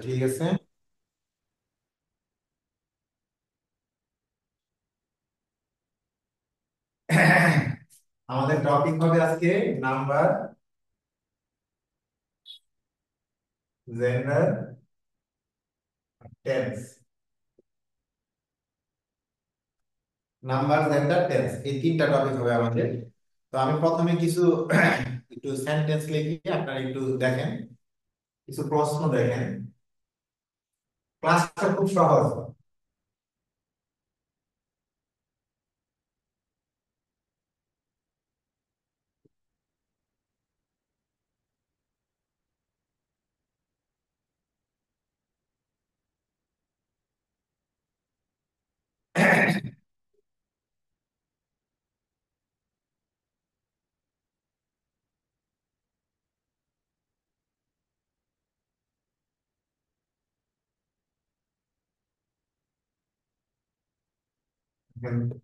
ঠিক আছে। আমাদের টপিক হবে আজকে number, gender, tense. Number, gender, tense, এই তিনটা টপিক হবে আমাদের। তো আমি প্রথমে কিছু একটু সেন্টেন্স লিখি, আপনারা একটু দেখেন, কিছু প্রশ্ন দেখেন। ক্লাসটা খুব সহজ।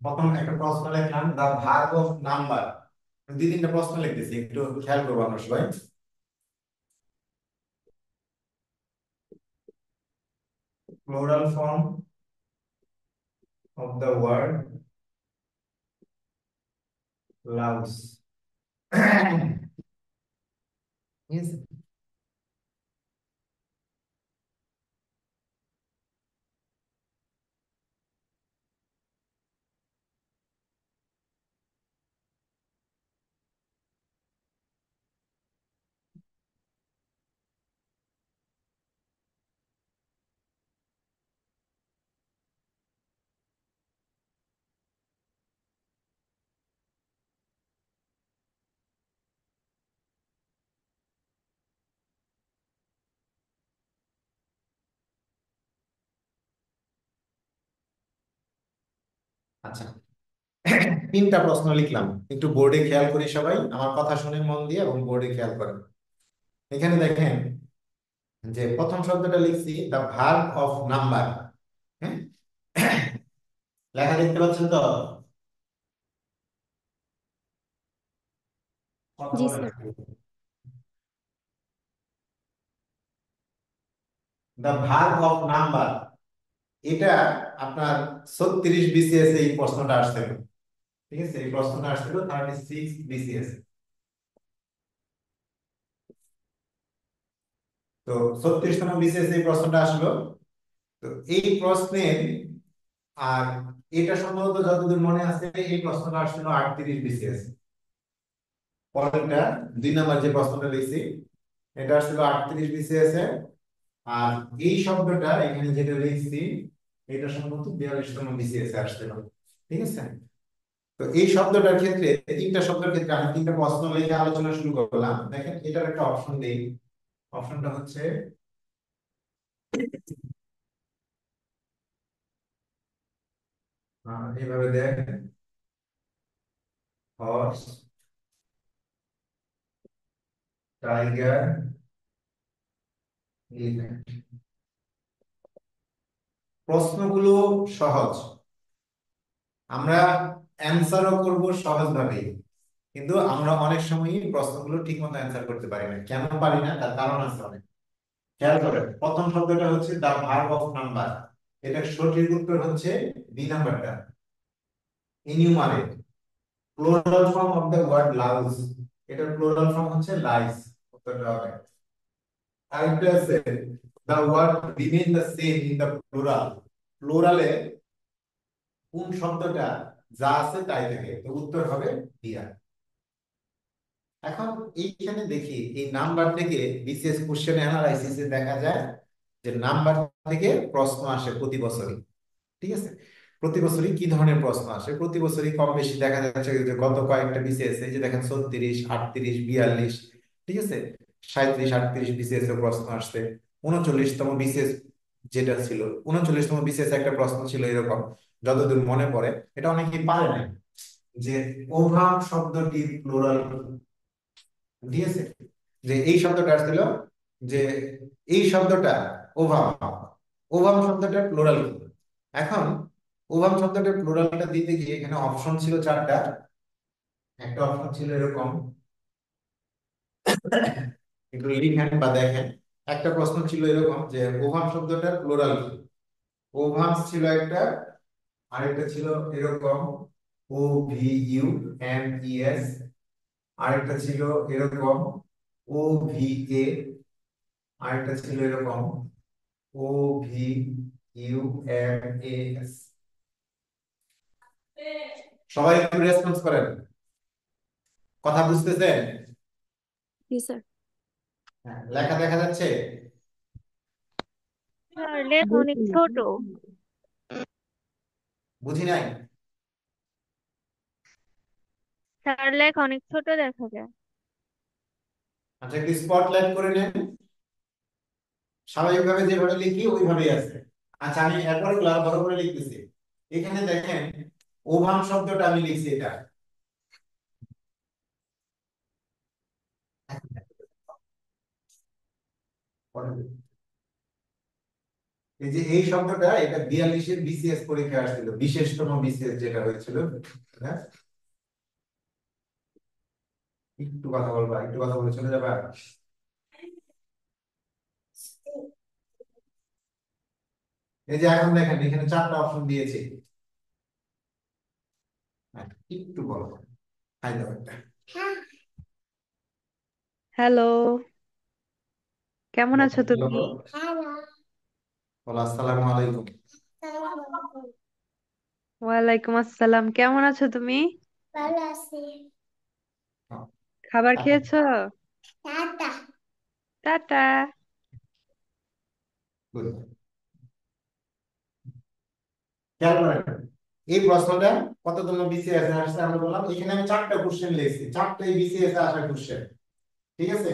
প্রথম একটা প্রশ্ন লিখলাম, দা ভার্ব অফ নাম্বার। দুই তিনটা প্রশ্ন লিখতেছি, একটু খেয়াল করবো আমরা সবাই। Plural form of the word loves. ঠিক আছে? আচ্ছা, তিনটা প্রশ্ন লিখলাম, একটু বোর্ডে খেয়াল করি সবাই, আমার কথা শুনে মন দিয়ে এবং বোর্ডে খেয়াল করেন। এখানে দেখেন যে প্রথম শব্দটা লিখছি দ্য ভার্ব অফ নাম্বার। হ্যাঁ, লেখা দেখতে পাচ্ছেন তো? কথা জি বলেন। Sir. The verb of number, এটা আপনার 36 বিসিএস এই প্রশ্নটা আসছিল। ঠিক আছে, এই প্রশ্নটা আসছিল 36 বিসিএস। তো 36তম বিসিএস এই প্রশ্নটা আসলো। তো এই প্রশ্নের, আর এটা সম্ভবত যতদূর মনে আছে, এই প্রশ্নটা আসছিল 38 বিসিএস। পরেরটা, 2 নাম্বার যে প্রশ্নটা লিখছি, এটা আসছিল 38 বিসিএস এ। আর এই শব্দটা এখানে যেটা লিখছি, এটা সম্ভবত 42তম বিসিএস এ আসছিল। ঠিক আছে। তো এই শব্দটার ক্ষেত্রে, তিনটা শব্দের ক্ষেত্রে আমি তিনটা প্রশ্ন লিখে আলোচনা শুরু করলাম। দেখেন এটার একটা অপশন দেই। অপশনটা হচ্ছে, এইভাবে দেখ, হর্স, টাইগার, এলিফ্যান্ট। প্রশ্নগুলো সহজ, আমরা অ্যান্সারও করব সহজভাবেই, কিন্তু আমরা অনেক সময়ই প্রশ্নগুলো ঠিক মতো অ্যান্সার করতে পারি না। কেন পারি না, তার কারণ আছে অনেক। খেয়াল করেন, প্রথম শব্দটা হচ্ছে দা ভার্ব অফ নাম্বার। এটা সঠিক উত্তর হচ্ছে বি নাম্বারটা, enumerate. Plural form of the word louse, এটার প্লুরাল ফর্ম হচ্ছে লাইস। উত্তরটা হবে। আরেকটা আছে, the word remain the same in the plural. প্লুরালে কোন শব্দটা যা আছে তাই থাকে, তো উত্তর হবে দিয়া। এখন এইখানে দেখি, এই নাম্বার থেকে বিসিএস কোশ্চেন অ্যানালাইসিসে দেখা যায় যে নাম্বার থেকে প্রশ্ন আসে প্রতি বছরই। ঠিক আছে, প্রতি বছরই কি ধরনের প্রশ্ন আসে, প্রতি বছরই কম বেশি দেখা যাচ্ছে যে গত কয়েকটা বিসিএস, এই যে দেখেন 36, 38, 42, ঠিক আছে, 37, 38 বিসিএস এর প্রশ্ন আসছে। 39তম বিসিএস যেটা ছিল, 39তম বিসিএস একটা প্রশ্ন ছিল এরকম, যতদূর মনে পড়ে, এটা অনেকেই পারে নাই, যে ওভাম শব্দটির প্লুরাল। ঠিক আছে, যে এই শব্দটা আসছিল, যে এই শব্দটা ওভাম, ওভাম শব্দটার প্লুরাল কি। এখন ওভাম শব্দটার প্লুরালটা দিতে গিয়ে এখানে অপশন ছিল চারটা। একটা অপশন ছিল এরকম, একটু লিখেন বা দেখেন। একটা প্রশ্ন ছিল এরকম যে ওভাম শব্দটার প্লুরাল কি। ওভামস ছিল একটা, আরেকটা ছিল এরকম O V U M E S, আরেকটা ছিল এরকম ও ভি এ, আরেকটা ছিল এরকম O V U M A S. সবাই একটু রেসপন্স করেন, কথা বুঝতেছেন? জি স্যার। হ্যাঁ, লেখা দেখা যাচ্ছে? স্যার লেখা অনেক ছোট। বুঝি নাই। স্যার লেখা অনেক ছোট দেখা যায়। আচ্ছা, একটু স্পটলাইট করে নেন। স্বাভাবিকভাবে যেভাবে লিখি ওইভাবেই আছে। আচ্ছা, আমি এরপরে বড় করে লিখতেছি। এখানে দেখেন, ওভাম শব্দটা আমি লিখছি এটা। এই যে এই শব্দটা, এটা 42-এর বিসিএস পরীক্ষায় আসছিল, বিশেষতম বিসিএস যেটা হয়েছিল। হ্যাঁ, একটু কথা বলবা, একটু কথা বলে চলে যাবা। এই যে এখন দেখেন এখানে 4টা অপশন দিয়েছি। হ্যাঁ, একটু বলো, হাই দাও একটা। হ্যালো, কেমন আছো হ্যালো, তুমি? বলো আসসালামু আলাইকুম। ওয়ালাইকুম আসসালাম, কেমন আছো তুমি? খাবার খেয়েছো? টাটা। Good. খেয়াল করেন, এই প্রশ্নটা কততম বিসিএস এ আসছে আমরা বললাম। এখানে আমি 4টা কোশ্চেন লিখছি, 4টাই বিসিএস এ আসা কোশ্চেন। ঠিক আছে?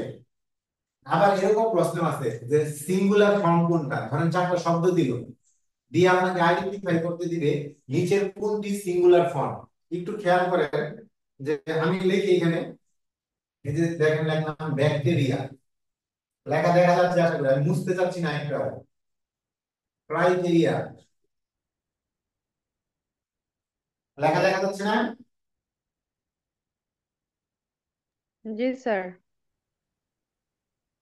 আবার এরকম প্রশ্ন আছে যে সিঙ্গুলার ফর্ম কোনটা, ধরেন 4টা শব্দ দিল, দিয়ে আপনাকে আইডেন্টিফাই করতে দিবে নিচের কোনটি সিঙ্গুলার ফর্ম। একটু খেয়াল করেন যে আমি লিখি এখানে, এই যে দেখেন লিখলাম ব্যাকটেরিয়া, লেখা দেখা যাচ্ছে আশা করি, আমি মুছতে চাচ্ছি না একটা। ক্রাইটেরিয়া, লেখা দেখা যাচ্ছে না? জি স্যার।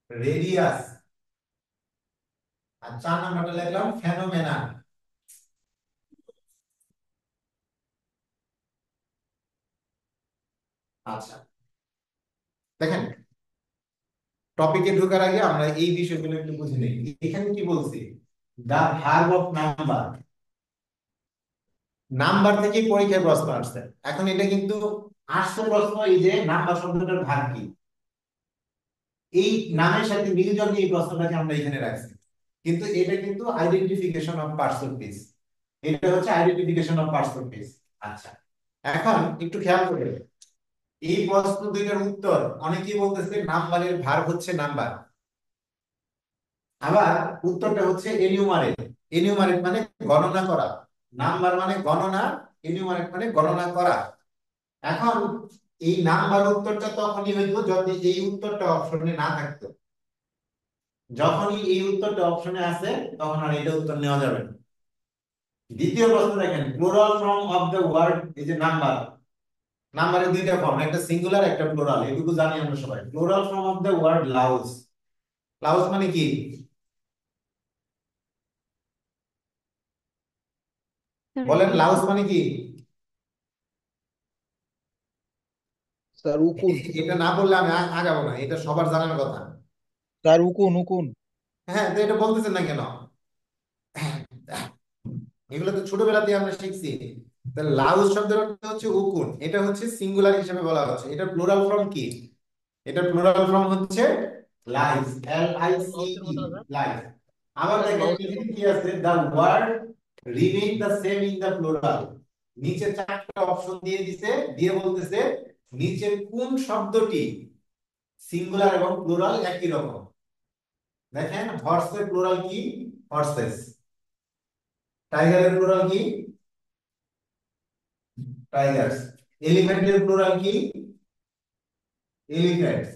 রেডিয়াস। আর 4 নাম্বারটা লিখলাম ফেনোমেনা। আচ্ছা, দেখেন, টপিকে ঢোকার আগে আমরা এই বিষয়গুলো একটু বুঝে নিই। এখানে কি বলছি, the verb of number. Number থেকে পরীক্ষায় প্রশ্ন আসছে। এখন এটা কিন্তু আসছে প্রশ্ন, এই যে নাম্বার শব্দটার ভাগ কি, এই নামের সাথে মিল জন্য এই প্রশ্নটাকে আমরা এখানে রাখছি। কিন্তু এটা কিন্তু আইডেন্টিফিকেশন অফ পার্সন পিস, এটা হচ্ছে আইডেন্টিফিকেশন অফ পার্সন পিস। আচ্ছা, এখন একটু খেয়াল করে, এই প্রশ্ন দুইটার উত্তর অনেকেই বলতেছে নাম্বারের ভার হচ্ছে নাম্বার, আবার উত্তরটা হচ্ছে এনিউমারেট। এনিউমারেট মানে গণনা করা, নাম্বার মানে গণনা, এনিউমারেট মানে গণনা করা। এখন এই নাম্বার উত্তরটা তখনই হইতো যদি এই উত্তরটা অপশনে না থাকতো। যখনই এই উত্তরটা অপশনে আছে, তখন আর এটা উত্তর নেওয়া যাবে না। দ্বিতীয় প্রশ্ন দেখেন, plural form of the word, এই যে নাম্বার, নাম্বারের 2টা ফর্ম, একটা সিঙ্গুলার একটা প্লুরাল, এটুকু জানি আমরা সবাই। Plural form of the word louse. Louse মানে কি? বলেন, লাউস মানে কি? স্যার উকুন। এটা না বললে আমি আগাবো না, এটা সবার জানার কথা। স্যার উকুন উকুন। হ্যাঁ, তো এটা বলতেছেন না কেন? এগুলো তো ছোটবেলাতেই আমরা শিখছি। তাহলে লাউস শব্দের অর্থ হচ্ছে উকুন, এটা হচ্ছে সিঙ্গুলার হিসেবে বলা হচ্ছে। এটা প্লুরাল ফর্ম কি? এটা প্লুরাল ফর্ম হচ্ছে lice, L I C E, lice. আবার দেখেন এখানে কি আছে, the word remain the same in the plural. নিচে 4টা অপশন দিয়ে দিছে, দিয়ে বলতেছে নিচের কোন শব্দটি সিঙ্গুলার এবং প্লুরাল একই রকম। দেখেন, হর্সের প্লুরাল কি? হর্সেস। টাইগারের প্লুরাল কি? টাইগার্স। এলিফ্যান্টের প্লুরাল কি? এলিফ্যান্টস।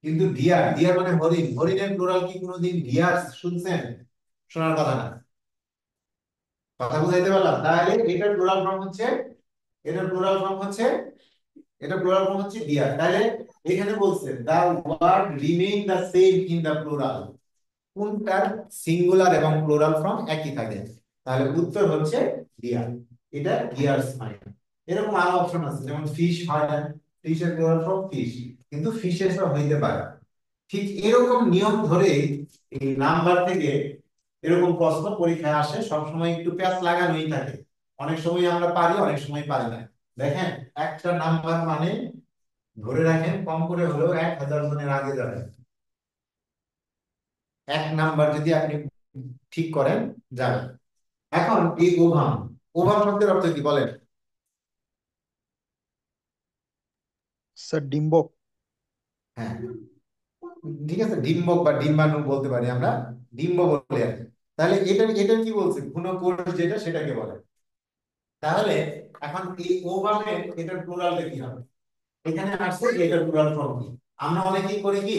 কিন্তু ডিয়ার, ডিয়ার মানে হরিণ, হরিণের প্লুরাল কি কোনোদিন ডিয়ার্স শুনছেন? শোনার কথা না। কথা বুঝাইতে পারলাম? তাহলে এটার প্লুরাল ফর্ম হচ্ছে, এটার প্লুরাল ফর্ম হচ্ছে, এটা প্লুরাল ফর্ম হচ্ছে ডিয়ার। তাহলে এখানে বলছে the word remain the same in the plural. কোনটার সিঙ্গুলার এবং প্লুরাল ফর্ম একই থাকে? তাহলে উত্তর হচ্ছে ডিয়ার। এটা ডিয়ার্স মানে। এরকম আরো অপশন আছে, যেমন ফিশ হয় না, ফিশের প্লুরাল ফর্ম ফিশ, কিন্তু ফিশেস হইতে পারে। ঠিক এরকম নিয়ম ধরে এই নাম্বার থেকে এরকম প্রশ্ন পরীক্ষায় আসে, সবসময় একটু প্যাচ লাগানোই থাকে। অনেক সময় আমরা পারি, অনেক সময় পারি না। দেখেন, একটা নাম্বার মানে ধরে রাখেন কম করে হলেও 1000 জনের আগে যাবে। এক নাম্বার যদি আপনি ঠিক করেন, যাবে। এখন এই ওভাম, ওভাম শব্দের অর্থ কি বলেন? স্যার ডিম্বক। হ্যাঁ, ঠিক আছে, ডিম্বক বা ডিম্বাণু বলতে পারি আমরা, ডিম্ব বলে আর কি। তাহলে এটা কি বলছে, ঘন কোষ যেটা, সেটাকে বলে। তাহলে এখন এই ওভামে এটার প্লুরালটা কি হবে? এখানে আসছে যে এটার প্লুরাল ফর্ম কি। আমরা অনেকেই করি কি,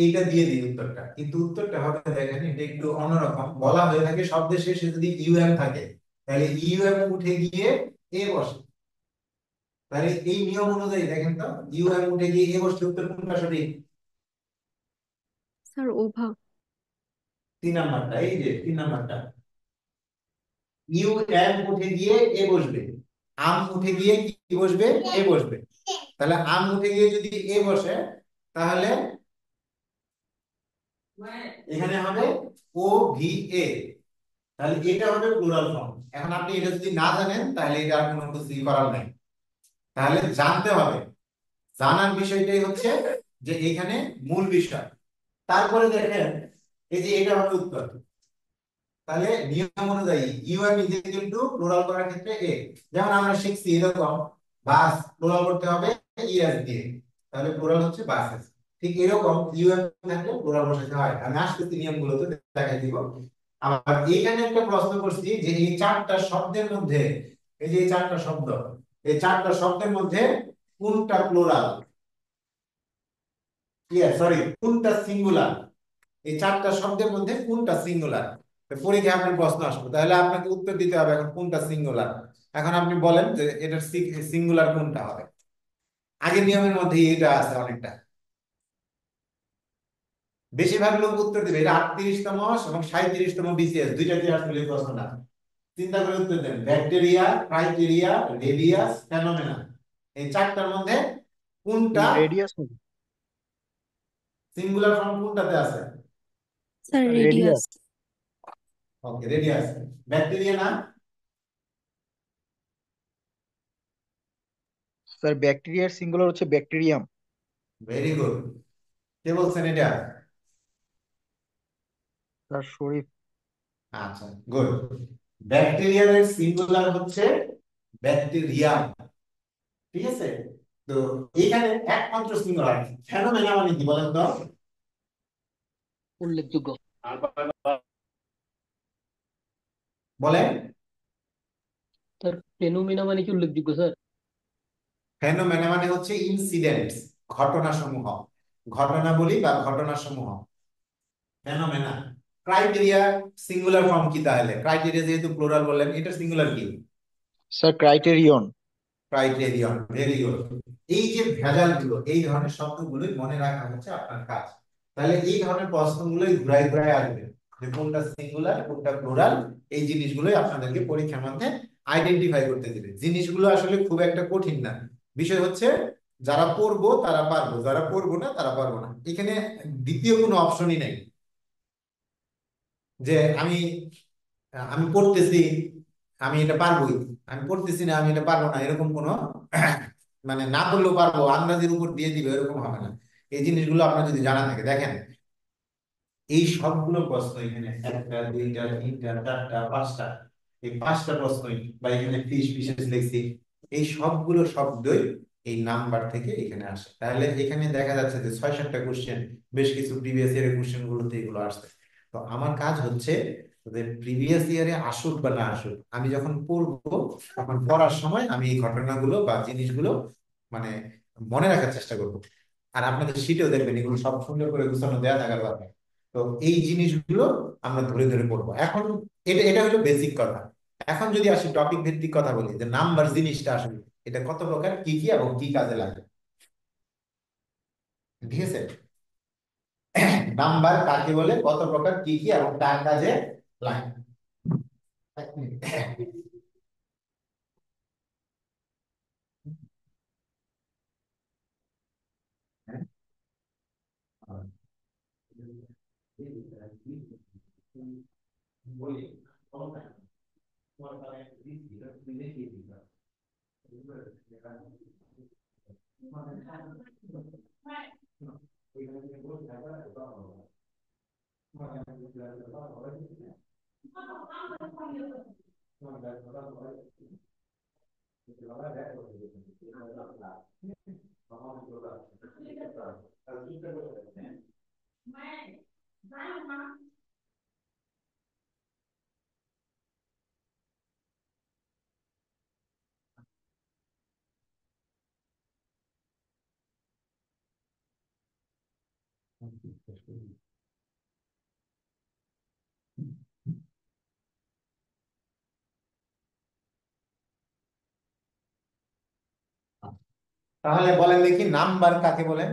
এইটা দিয়ে দিই উত্তরটা, কিন্তু উত্তরটা হবে, দেখেন এটা একটু অন্যরকম বলা হয়ে থাকে। শব্দের শেষে যদি ইউএম থাকে, তাহলে ইউএম উঠে গিয়ে এ বসে। তাহলে এই নিয়ম অনুযায়ী দেখেন তো, ইউএম উঠে গিয়ে এ বসলে উত্তর কোনটা সঠিক? স্যার ওভা। 3 নাম্বারটা, এই যে 3 নাম্বারটা। ইউএম উঠে গিয়ে এ বসবে, আম উঠে গিয়ে কি বসবে? এ বসবে। তাহলে আম উঠে গিয়ে যদি এ বসে, তাহলে এখানে হবে ও ভি এ। তাহলে এটা হবে প্লুরাল ফর্ম। এখন আপনি এটা যদি না জানেন, তাহলে এটা আর কোনো কিছুই করার নাই। তাহলে জানতে হবে। জানার বিষয়টাই হচ্ছে যে এখানে মূল বিষয়। তারপরে দেখেন, এই যে এটা হবে উত্তর। তাহলে নিয়ম অনুযায়ী UM is equal to plural করার ক্ষেত্রে এ। যেমন আমরা শিখছি এরকম, বাস প্লুরাল করতে হবে ইএস দিয়ে, তাহলে প্লুরাল হচ্ছে বাসেস। ঠিক এরকম ইউএম থাকলে প্লুরাল বসাতে হয়। আমি আসতেছি নিয়মগুলো তো দেখাই দিব। আবার এইখানে একটা প্রশ্ন করছি যে এই 4টা শব্দের মধ্যে, এই যে এই 4টা শব্দ, এই 4টা শব্দের মধ্যে কোনটা প্লুরাল, সরি কোনটা সিঙ্গুলার? এই 4টা শব্দের মধ্যে কোনটা সিঙ্গুলার? পরীক্ষায় আপনার প্রশ্ন আসবে, তাহলে আপনাকে উত্তর দিতে হবে এখন কোনটা সিঙ্গুলার। এখন আপনি বলেন যে এটার সিঙ্গুলার কোনটা হবে। আগের নিয়মের মধ্যে এটা আছে অনেকটা। বেশিরভাগ লোক উত্তর দিবে এটা 38তম এবং 37তম বিসিএস, দুইটা দিয়ে আসলে এই প্রশ্নটা। চিন্তা করে উত্তর দেন। ব্যাকটেরিয়া, ক্রাইটেরিয়া, রেডিয়াস, ফেনোমেনা, এই 4টার মধ্যে কোনটা রেডিয়াস হবে। সিঙ্গুলার ফর্ম কোনটাতে আছে? Sir radius. Radius. Okay, radius. Bacteria না? স্যার ব্যাকটেরিয়ার সিঙ্গুলার হচ্ছে ব্যাকটেরিয়াম। Very good. কে বলছেন এটা? স্যার শরীফ। আচ্ছা, গুড। ব্যাকটেরিয়ার সিঙ্গুলার হচ্ছে ব্যাকটেরিয়াম। ঠিক আছে। তো এখানে একমাত্র সিঙ্গুলার ফেনোমেনা মানে কি বলেন তো? উল্লেখযোগ্য। বলেন। স্যার ফেনোমেনা মানে কি উল্লেখযোগ্য স্যার? ফেনোমেনা মানে হচ্ছে ইনসিডেন্টস, ঘটনা সমূহ, ঘটনা বলি বা ঘটনা সমূহ, ফেনোমেনা। ক্রাইটেরিয়া সিঙ্গুলার ফর্ম কি তাহলে? ক্রাইটেরিয়া যেহেতু প্লুরাল বললেন, এটা সিঙ্গুলার কি? Sir criterion. Criterion. Very good. এই যে ভেজাল গুলো, এই ধরনের শব্দগুলোই মনে রাখা হচ্ছে আপনার কাজ। তাহলে এই ধরনের প্রশ্নগুলোই ঘুরাই ঘুরাই আসবে, যে কোনটা সিঙ্গুলার কোনটা প্লুরাল, এই জিনিসগুলোই আপনাদেরকে পরীক্ষার মধ্যে আইডেন্টিফাই করতে দিবে। জিনিসগুলো আসলে খুব একটা কঠিন না। বিষয় হচ্ছে যারা পড়বো তারা পারবো, যারা পড়বো না তারা পারবো না। এখানে দ্বিতীয় কোনো অপশনই নেই যে আমি আমি পড়তেছি, আমি এটা পারবোই, আমি পড়তেছি না, আমি এটা পারবো না, এরকম কোনো মানে না পড়লেও পারবো আন্দাজের উপর দিয়ে দিবে, এরকম হবে না। এই জিনিসগুলো আপনার যদি জানা থাকে, দেখেন এই সবগুলো প্রশ্ন এখানে একটা দুইটা তিনটা চারটা পাঁচটা, এই 5টা প্রশ্নই, বা এখানে ফিশ বিশেষ লিখছি, এই সবগুলো শব্দই এই নাম্বার থেকে এখানে আসে। তাহলে এখানে দেখা যাচ্ছে যে 6-7টা কোশ্চেন, বেশ কিছু প্রিভিয়াস ইয়ারের কোশ্চেন গুলোতে এগুলো আসছে। তো আমার কাজ হচ্ছে যে প্রিভিয়াস ইয়ারে আসুক বা না আসুক, আমি যখন পড়বো, তখন পড়ার সময় আমি এই ঘটনাগুলো বা জিনিসগুলো মানে মনে রাখার চেষ্টা করবো। আর আপনাদের শীটেও দেখবেন এগুলো সব সুন্দর করে গুছানো দেওয়া থাকার কথা। তো এই জিনিসগুলো আমরা ধরে ধরে পড়বো। এখন এটা এটা হলো বেসিক কথা। এখন যদি আসি টপিক ভিত্তিক কথা বলি, যে নাম্বার জিনিসটা আসলে এটা কত প্রকার, কি কি এবং কি কাজে লাগে। ঠিক আছে। নাম্বার কাকে বলে, কত প্রকার, কি কি এবং কার কাজে লাগে। এক মিনিট। তাহলে বলেন দেখি নাম্বার কাকে বলেন?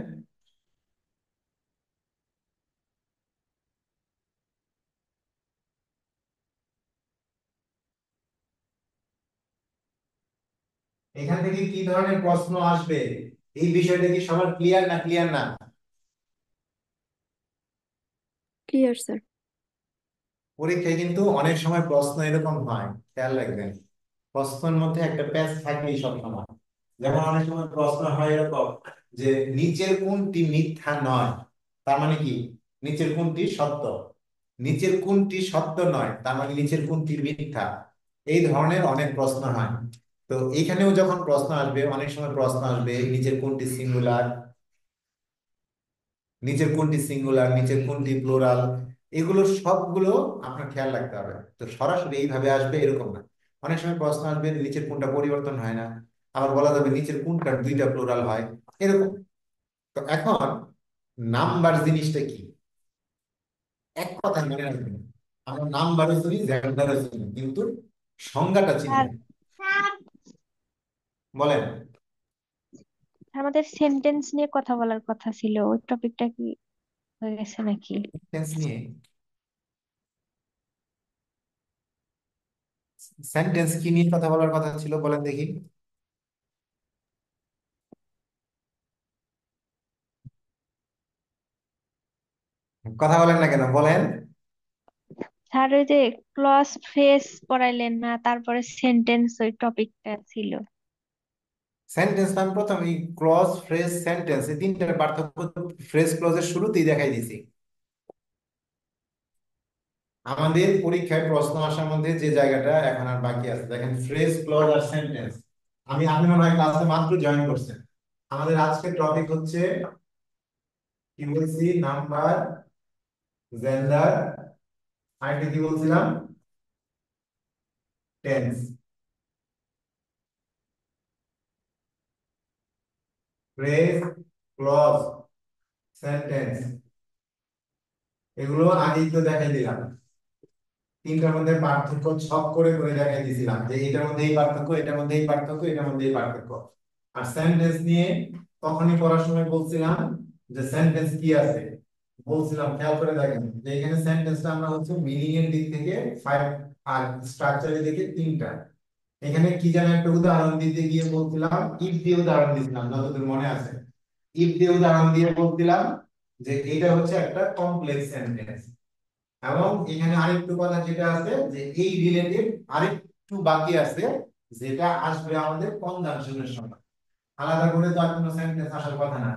এখান থেকে কি ধরনের প্রশ্ন আসবে, এই বিষয়টা কি সবার ক্লিয়ার না ক্লিয়ার না? Clear sir. পরীক্ষায় কিন্তু অনেক সময় প্রশ্ন এরকম হয়, খেয়াল রাখবেন। প্রশ্নের মধ্যে একটা প্যাচ থাকেই সব সময়। যেমন অনেক সময় প্রশ্ন হয় এরকম যে নিচের কোনটি মিথ্যা নয়, তার মানে কি নিচের কোনটি সত্য, নিচের কোনটি সত্য নয় তার মানে নিচের কোনটি মিথ্যা। এই ধরনের অনেক প্রশ্ন হয়। তো এখানেও যখন প্রশ্ন আসবে, অনেক সময় প্রশ্ন আসবে নিচের কোনটি সিঙ্গুলার, নিচের কোনটি সিঙ্গুলার, নিচের কোনটি প্লুরাল, এগুলো সবগুলো আপনার খেয়াল রাখতে হবে। তো সরাসরি এইভাবে আসবে এরকম না। অনেক সময় প্রশ্ন আসবে নিচের কোনটা পরিবর্তন হয় না, আবার বলা যাবে নিচের কোনটার দুইটা প্লুরাল হয়, এরকম। তো এখন নাম্বার জিনিসটা কি, এক কথা মনে রাখবেন, আমরা নাম্বারও চিনি জেন্ডারও চিনি, কিন্তু সংজ্ঞাটা চিনি স্যার, না। বলেন। আমাদের সেন্টেন্স নিয়ে কথা বলার কথা ছিল, ওই টপিকটা কি হয়ে গেছে নাকি? টেন্স নিয়ে, সেন্টেন্স কি নিয়ে কথা বলার কথা ছিল বলেন দেখি। কথা বলেন না কেন, বলেন। স্যার ওই যে ক্লজ ফ্রেজ পড়াইলেন না, তারপরে সেন্টেন্স, ওই টপিকটা ছিল। সেন্টেন্স আমি প্রথম এই ক্লজ ফ্রেজ সেন্টেন্স এই তিনটার পার্থক্য ফ্রেজ ক্লজের শুরুতেই দেখাই দিছি। আমাদের পরীক্ষায় প্রশ্ন আসার মধ্যে যে জায়গাটা এখন আর বাকি আছে, দেখেন ফ্রেজ ক্লজ আর সেন্টেন্স। আপনি মনে হয় ক্লাসে মাত্র জয়েন করছেন। আমাদের আজকের টপিক হচ্ছে কি বলছি, নাম্বার, জেন্ডার, আরেকটা কি বলছিলাম, টেন্স। ফ্রেজ, ক্লজ, সেন্টেন্স, এগুলো আগেই তো দেখাই দিলাম। তিনটার মধ্যে পার্থক্য ছক করে করে দেখাই দিয়েছিলাম যে এটার মধ্যে এই পার্থক্য, এটার মধ্যে এই পার্থক্য, এটার মধ্যে এই পার্থক্য। আর সেন্টেন্স নিয়ে তখনই পড়ার সময় বলছিলাম যে সেন্টেন্স কি আছে, বলছিলাম খেয়াল করে দেখেন যে এখানে সেন্টেন্সটা আমরা হচ্ছে মিনিং এর দিক থেকে ফাইভ, আর স্ট্রাকচারের দিকে তিনটা। এখানে কি যেন একটা উদাহরণ দিতে গিয়ে বলছিলাম, ইফ দিয়ে উদাহরণ দিয়েছিলাম যতদূর মনে আছে। ইফ দিয়ে উদাহরণ দিয়ে বলছিলাম যে এটা হচ্ছে একটা কমপ্লেক্স সেন্টেন্স। এবং এখানে আরেকটু কথা যেটা আছে যে এই রিলেটেড আরেকটু বাকি আছে, যেটা আসবে আমাদের কনজাংশনের সময়। আলাদা করে তো আর কোনো সেন্টেন্স আসার কথা না।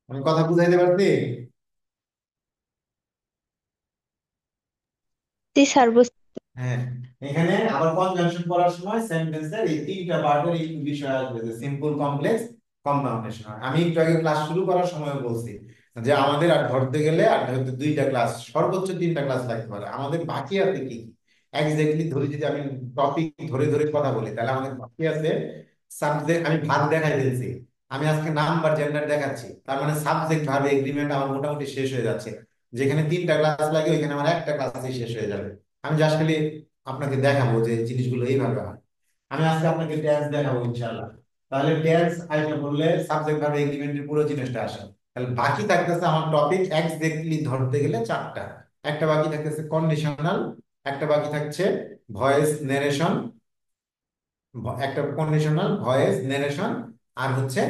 আমি কথা বুঝাইতে পারছি? জি স্যার, হ্যাঁ, এখানে আবার কনজাংশন করার সময় সেন্টেন্সের এই তিনটা পার্টের এই বিষয় আসবে যে সিম্পল, কমপ্লেক্স, কম্পাউন্ডেশন। আমি একটু আগে ক্লাস শুরু করার সময় বলছি যে আমাদের আর ধরতে গেলে আর ধরতে দুইটা ক্লাস, সর্বোচ্চ তিনটা ক্লাস লাগতে পারে। আমাদের বাকি আছে কি এক্স্যাক্টলি ধরে যদি আমি টপিক ধরে ধরে কথা বলি, তাহলে আমাদের বাকি আছে সাবজেক্ট। আমি ভাগ দেখাই দিয়েছি, আমি আজকে নাম্বার জেন্ডার দেখাচ্ছি, তার মানে সাবজেক্ট ভাবে এগ্রিমেন্ট আমার মোটামুটি শেষ হয়ে যাচ্ছে। যেখানে তিনটা ক্লাস লাগে ওইখানে আমার একটা ক্লাসই শেষ হয়ে যাবে। আমি জাস্ট খালি আপনাকে দেখাবো যে জিনিসগুলো এইভাবে হয়। আমি আজকে আপনাকে টেন্স দেখাবো ইনশাআল্লাহ। তাহলে টেন্স আইটা বললে সাবজেক্ট ভার্ব এগ্রিমেন্টের পুরো জিনিসটা আসে। তাহলে বাকি থাকতেছে আমার টপিক এক্স্যাক্টলি ধরতে গেলে চারটা। একটা বাকি থাকতেছে কন্ডিশনাল, একটা বাকি থাকছে ভয়েস নেরেশন, একটা কন্ডিশনাল ভয়েস নেরেশন, আর হচ্ছে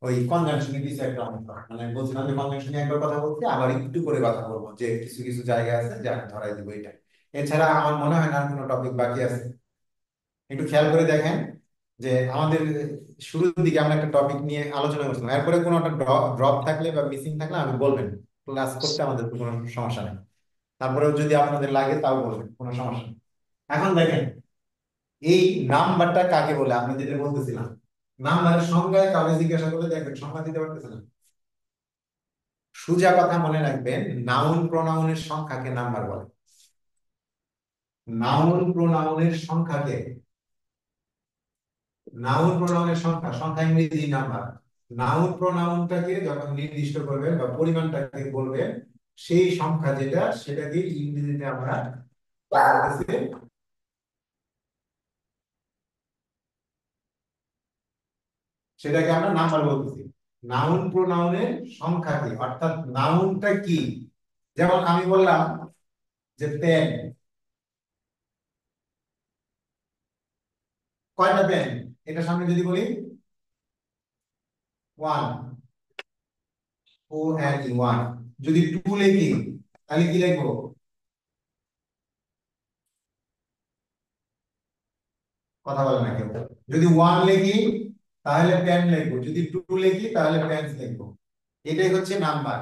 ওই কনজাংশনের কিছু একটা অংশ। মানে বলছিলাম যে কনজাংশনে একবার কথা বলছি, আবার একটু করে কথা বলবো, যে কিছু কিছু জায়গা আছে যা আমি ধরাই দিব এটা। এছাড়া আমার মনে হয় না আর কোনো টপিক বাকি আছে। একটু খেয়াল করে দেখেন যে আমাদের শুরুর দিকে আমরা একটা টপিক নিয়ে আলোচনা করছিলাম, এরপরে কোনো একটা ড্রপ থাকলে বা মিসিং থাকলে আমি বলবেন, ক্লাস করতে আমাদের কোনো সমস্যা নেই। তারপরেও যদি আপনাদের লাগে তাও বলবেন, কোনো সমস্যা নেই। এখন দেখেন এই নাম্বারটা কাকে বলে, আমি যেটা বলতেছিলাম নাম্বারের সংজ্ঞায় কাউকে জিজ্ঞাসা করলে দেখবেন সংজ্ঞা দিতে পারতেছে না। সোজা কথা মনে রাখবেন, নাউন প্রোনাউনের সংখ্যাকে নাম্বার বলে। নাউন প্রোনাউনের সংখ্যাকে, নাউন প্রোনাউনের সংখ্যা, সংখ্যা ইংরেজি নাম্বার। নাউন প্রোনাউনটাকে যখন নির্দিষ্ট করবেন বা পরিমাণটাকে বলবেন, সেই সংখ্যা যেটা সেটাকে ইংরেজিতে আমরা বলতেছি, সেটাকে আমরা নাম্বার বলতেছি। নাউন প্রোনাউনের সংখ্যাকে, অর্থাৎ নাউনটা কি। যেমন আমি বললাম যে পেন, কয়টা পেন, এটা সামনে যদি বলি one, O N E one. যদি টু লিখি তাহলে কি লিখবো, কথা বলে না কেউ। যদি ওয়ান লিখি তাহলে পেন লিখবো, যদি টু লিখি তাহলে পেন্স লিখবো। এটাই হচ্ছে নাম্বার।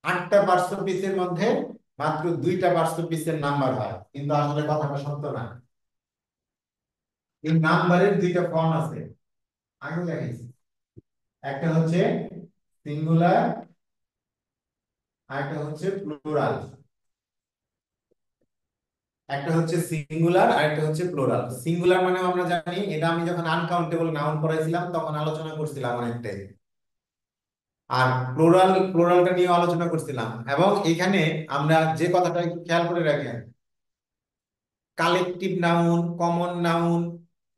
8টা পার্টস পিসের মধ্যে মাত্র 2টা পার্টস পিসের নাম্বার হয়, কিন্তু আসলে কথাটা সত্য না। এই নাম্বারের 2টা ফর্ম আছে, আগে দেখাইছি। একটা হচ্ছে সিঙ্গুলার, আর একটা হচ্ছে প্লুরাল। একটা হচ্ছে সিঙ্গুলার আর একটা হচ্ছে প্লুরাল। সিঙ্গুলার মানে আমরা জানি, এটা আমি যখন আনকাউন্টেবল নাউন পড়াইছিলাম তখন আলোচনা করছিলাম অনেকটাই। আর প্লুরাল, প্লুরালটা নিয়ে আলোচনা করছিলাম। এবং এখানে আমরা যে কথাটা একটু খেয়াল করে রাখেন, কালেকটিভ নাউন, কমন নাউন,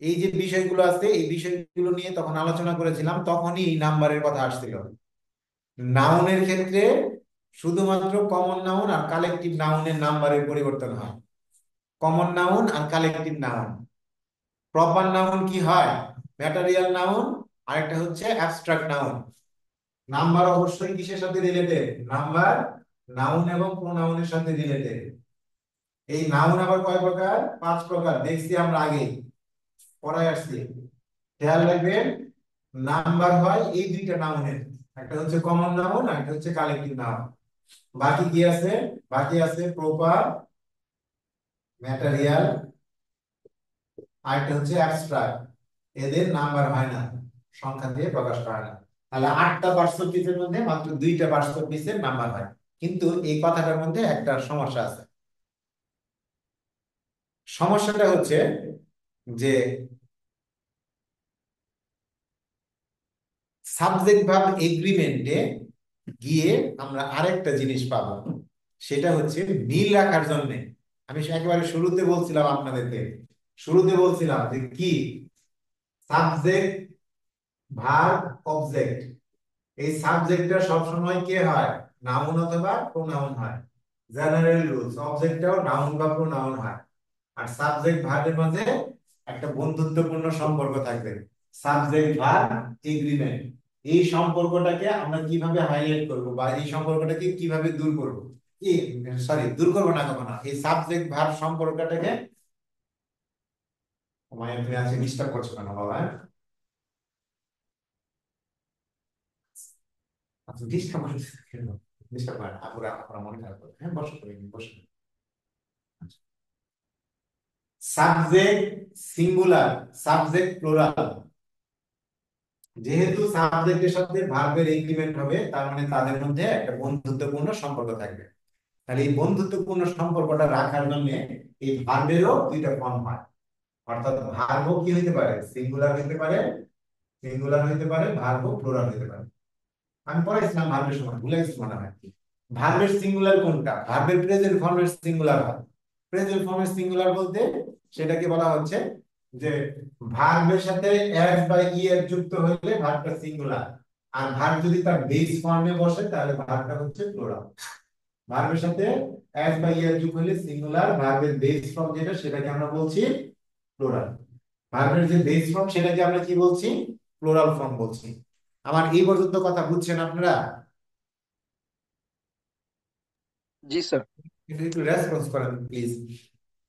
এই যে বিষয়গুলো আছে এই বিষয়গুলো নিয়ে তখন আলোচনা করেছিলাম, তখনই এই নাম্বারের কথা আসছিল। নাউনের ক্ষেত্রে শুধুমাত্র কমন নাউন আর কালেকটিভ নাউনের নাম্বারের পরিবর্তন হয়। কমন নাউন আর কালেকটিভ নাউন। প্রপার নাউন কি হয়, ম্যাটেরিয়াল নাউন, আর একটা হচ্ছে অ্যাবস্ট্রাক্ট নাউন। নাম্বার অবশ্যই কিসের সাথে রিলেটেড, নাম্বার নাউন এবং প্রোনাউনের সাথে রিলেটেড। এই নাউন আবার কয় প্রকার, 5 প্রকার, দেখছি আমরা আগে পড়ায় আসছি। খেয়াল রাখবেন, নাম্বার হয় এই 2টা নাউনের, একটা হচ্ছে কমন নাউন আর একটা হচ্ছে কালেকটিভ নাউন। বাকি কি আছে, বাকি আছে প্রপার, ম্যাটেরিয়াল, আর একটা হচ্ছে অ্যাবস্ট্রাক্ট। এদের নাম্বার হয় না, সংখ্যা দিয়ে প্রকাশ করা না। তাহলে 8টা পার্টস পিসের মধ্যে মাত্র 2টা পার্টস পিসের নাম্বার হয়। কিন্তু এই কথাটার মধ্যে একটা সমস্যা আছে। সমস্যাটা হচ্ছে যে সাবজেক্ট ভার্ব এগ্রিমেন্টে গিয়ে আমরা আরেকটা জিনিস পাবো, সেটা হচ্ছে মিল রাখার জন্য। আমি একেবারে শুরুতে বলছিলাম আপনাদেরকে, শুরুতে বলছিলাম যে কি, সাবজেক্ট ভার্ব অবজেক্ট। এই সাবজেক্টটা সবসময় কে হয়, নাউন অথবা প্রোনাউন হয়। জেনারেল রুলস, অবজেক্টটাও নাউন বা প্রোনাউন হয়। আর সাবজেক্ট ভার্বের মাঝে একটা বন্ধুত্বপূর্ণ সম্পর্ক থাকবে, সাবজেক্ট ভার্ব এগ্রিমেন্ট। এই সম্পর্কটাকে আমরা কিভাবে হাইলাইট করব বা এই সম্পর্কটাকে কিভাবে দূর করব, কি সরি দূর করবো না কখনো, এই সাবজেক্ট ভার্ব সম্পর্কটাকে। মায়ের তুমি আজকে ডিস্টার্ব করছো কেন বাবা, হ্যাঁ? আচ্ছা ডিস্টার্ব করছো কেন, ডিস্টার্ব করে আপুরা, আপনারা মনে খারাপ করে, হ্যাঁ বসো তুমি বসো। Subject singular, subject plural. যেহেতু সাবজেক্টের সাথে ভার্বের এগ্রিমেন্ট হবে, তার মানে তাদের মধ্যে একটা বন্ধুত্বপূর্ণ সম্পর্ক থাকবে। তাহলে এই বন্ধুত্বপূর্ণ সম্পর্কটা রাখার জন্য এই ভার্বেরও 2টা ফর্ম হয়। অর্থাৎ ভার্বও কি হইতে পারে, সিঙ্গুলার হইতে পারে, সিঙ্গুলার হইতে পারে, ভার্বও প্লুরাল হইতে পারে। আমি পড়াইছিলাম ভার্বের সময়, ভুলে গেছি মনে হয়। ভার্বের সিঙ্গুলার কোনটা, ভার্বের প্রেজেন্ট ফর্মের সিঙ্গুলার হয়। প্রেজেন্ট ফর্মের সিঙ্গুলার বলতে সেটাকে বলা হচ্ছে যে ভার্বের সাথে এস বা ই এর যুক্ত হলে ভার্বটা সিঙ্গুলার, আর ভার্ব যদি তার বেস ফর্মে বসে তাহলে ভার্বটা হচ্ছে প্লুরাল। ভার্বের সাথে এস বা ই এর যুক্ত হলে সিঙ্গুলার, ভার্বের বেস ফর্ম যেটা সেটাকে আমরা বলছি প্লুরাল। ভার্বের যে বেস ফর্ম সেটাকে আমরা কি বলছি? প্লুরাল ফর্ম বলছি। আমার এই পর্যন্ত কথা বুঝছেন আপনারা? জি স্যার। একটু একটু রেসপন্স করেন প্লিজ।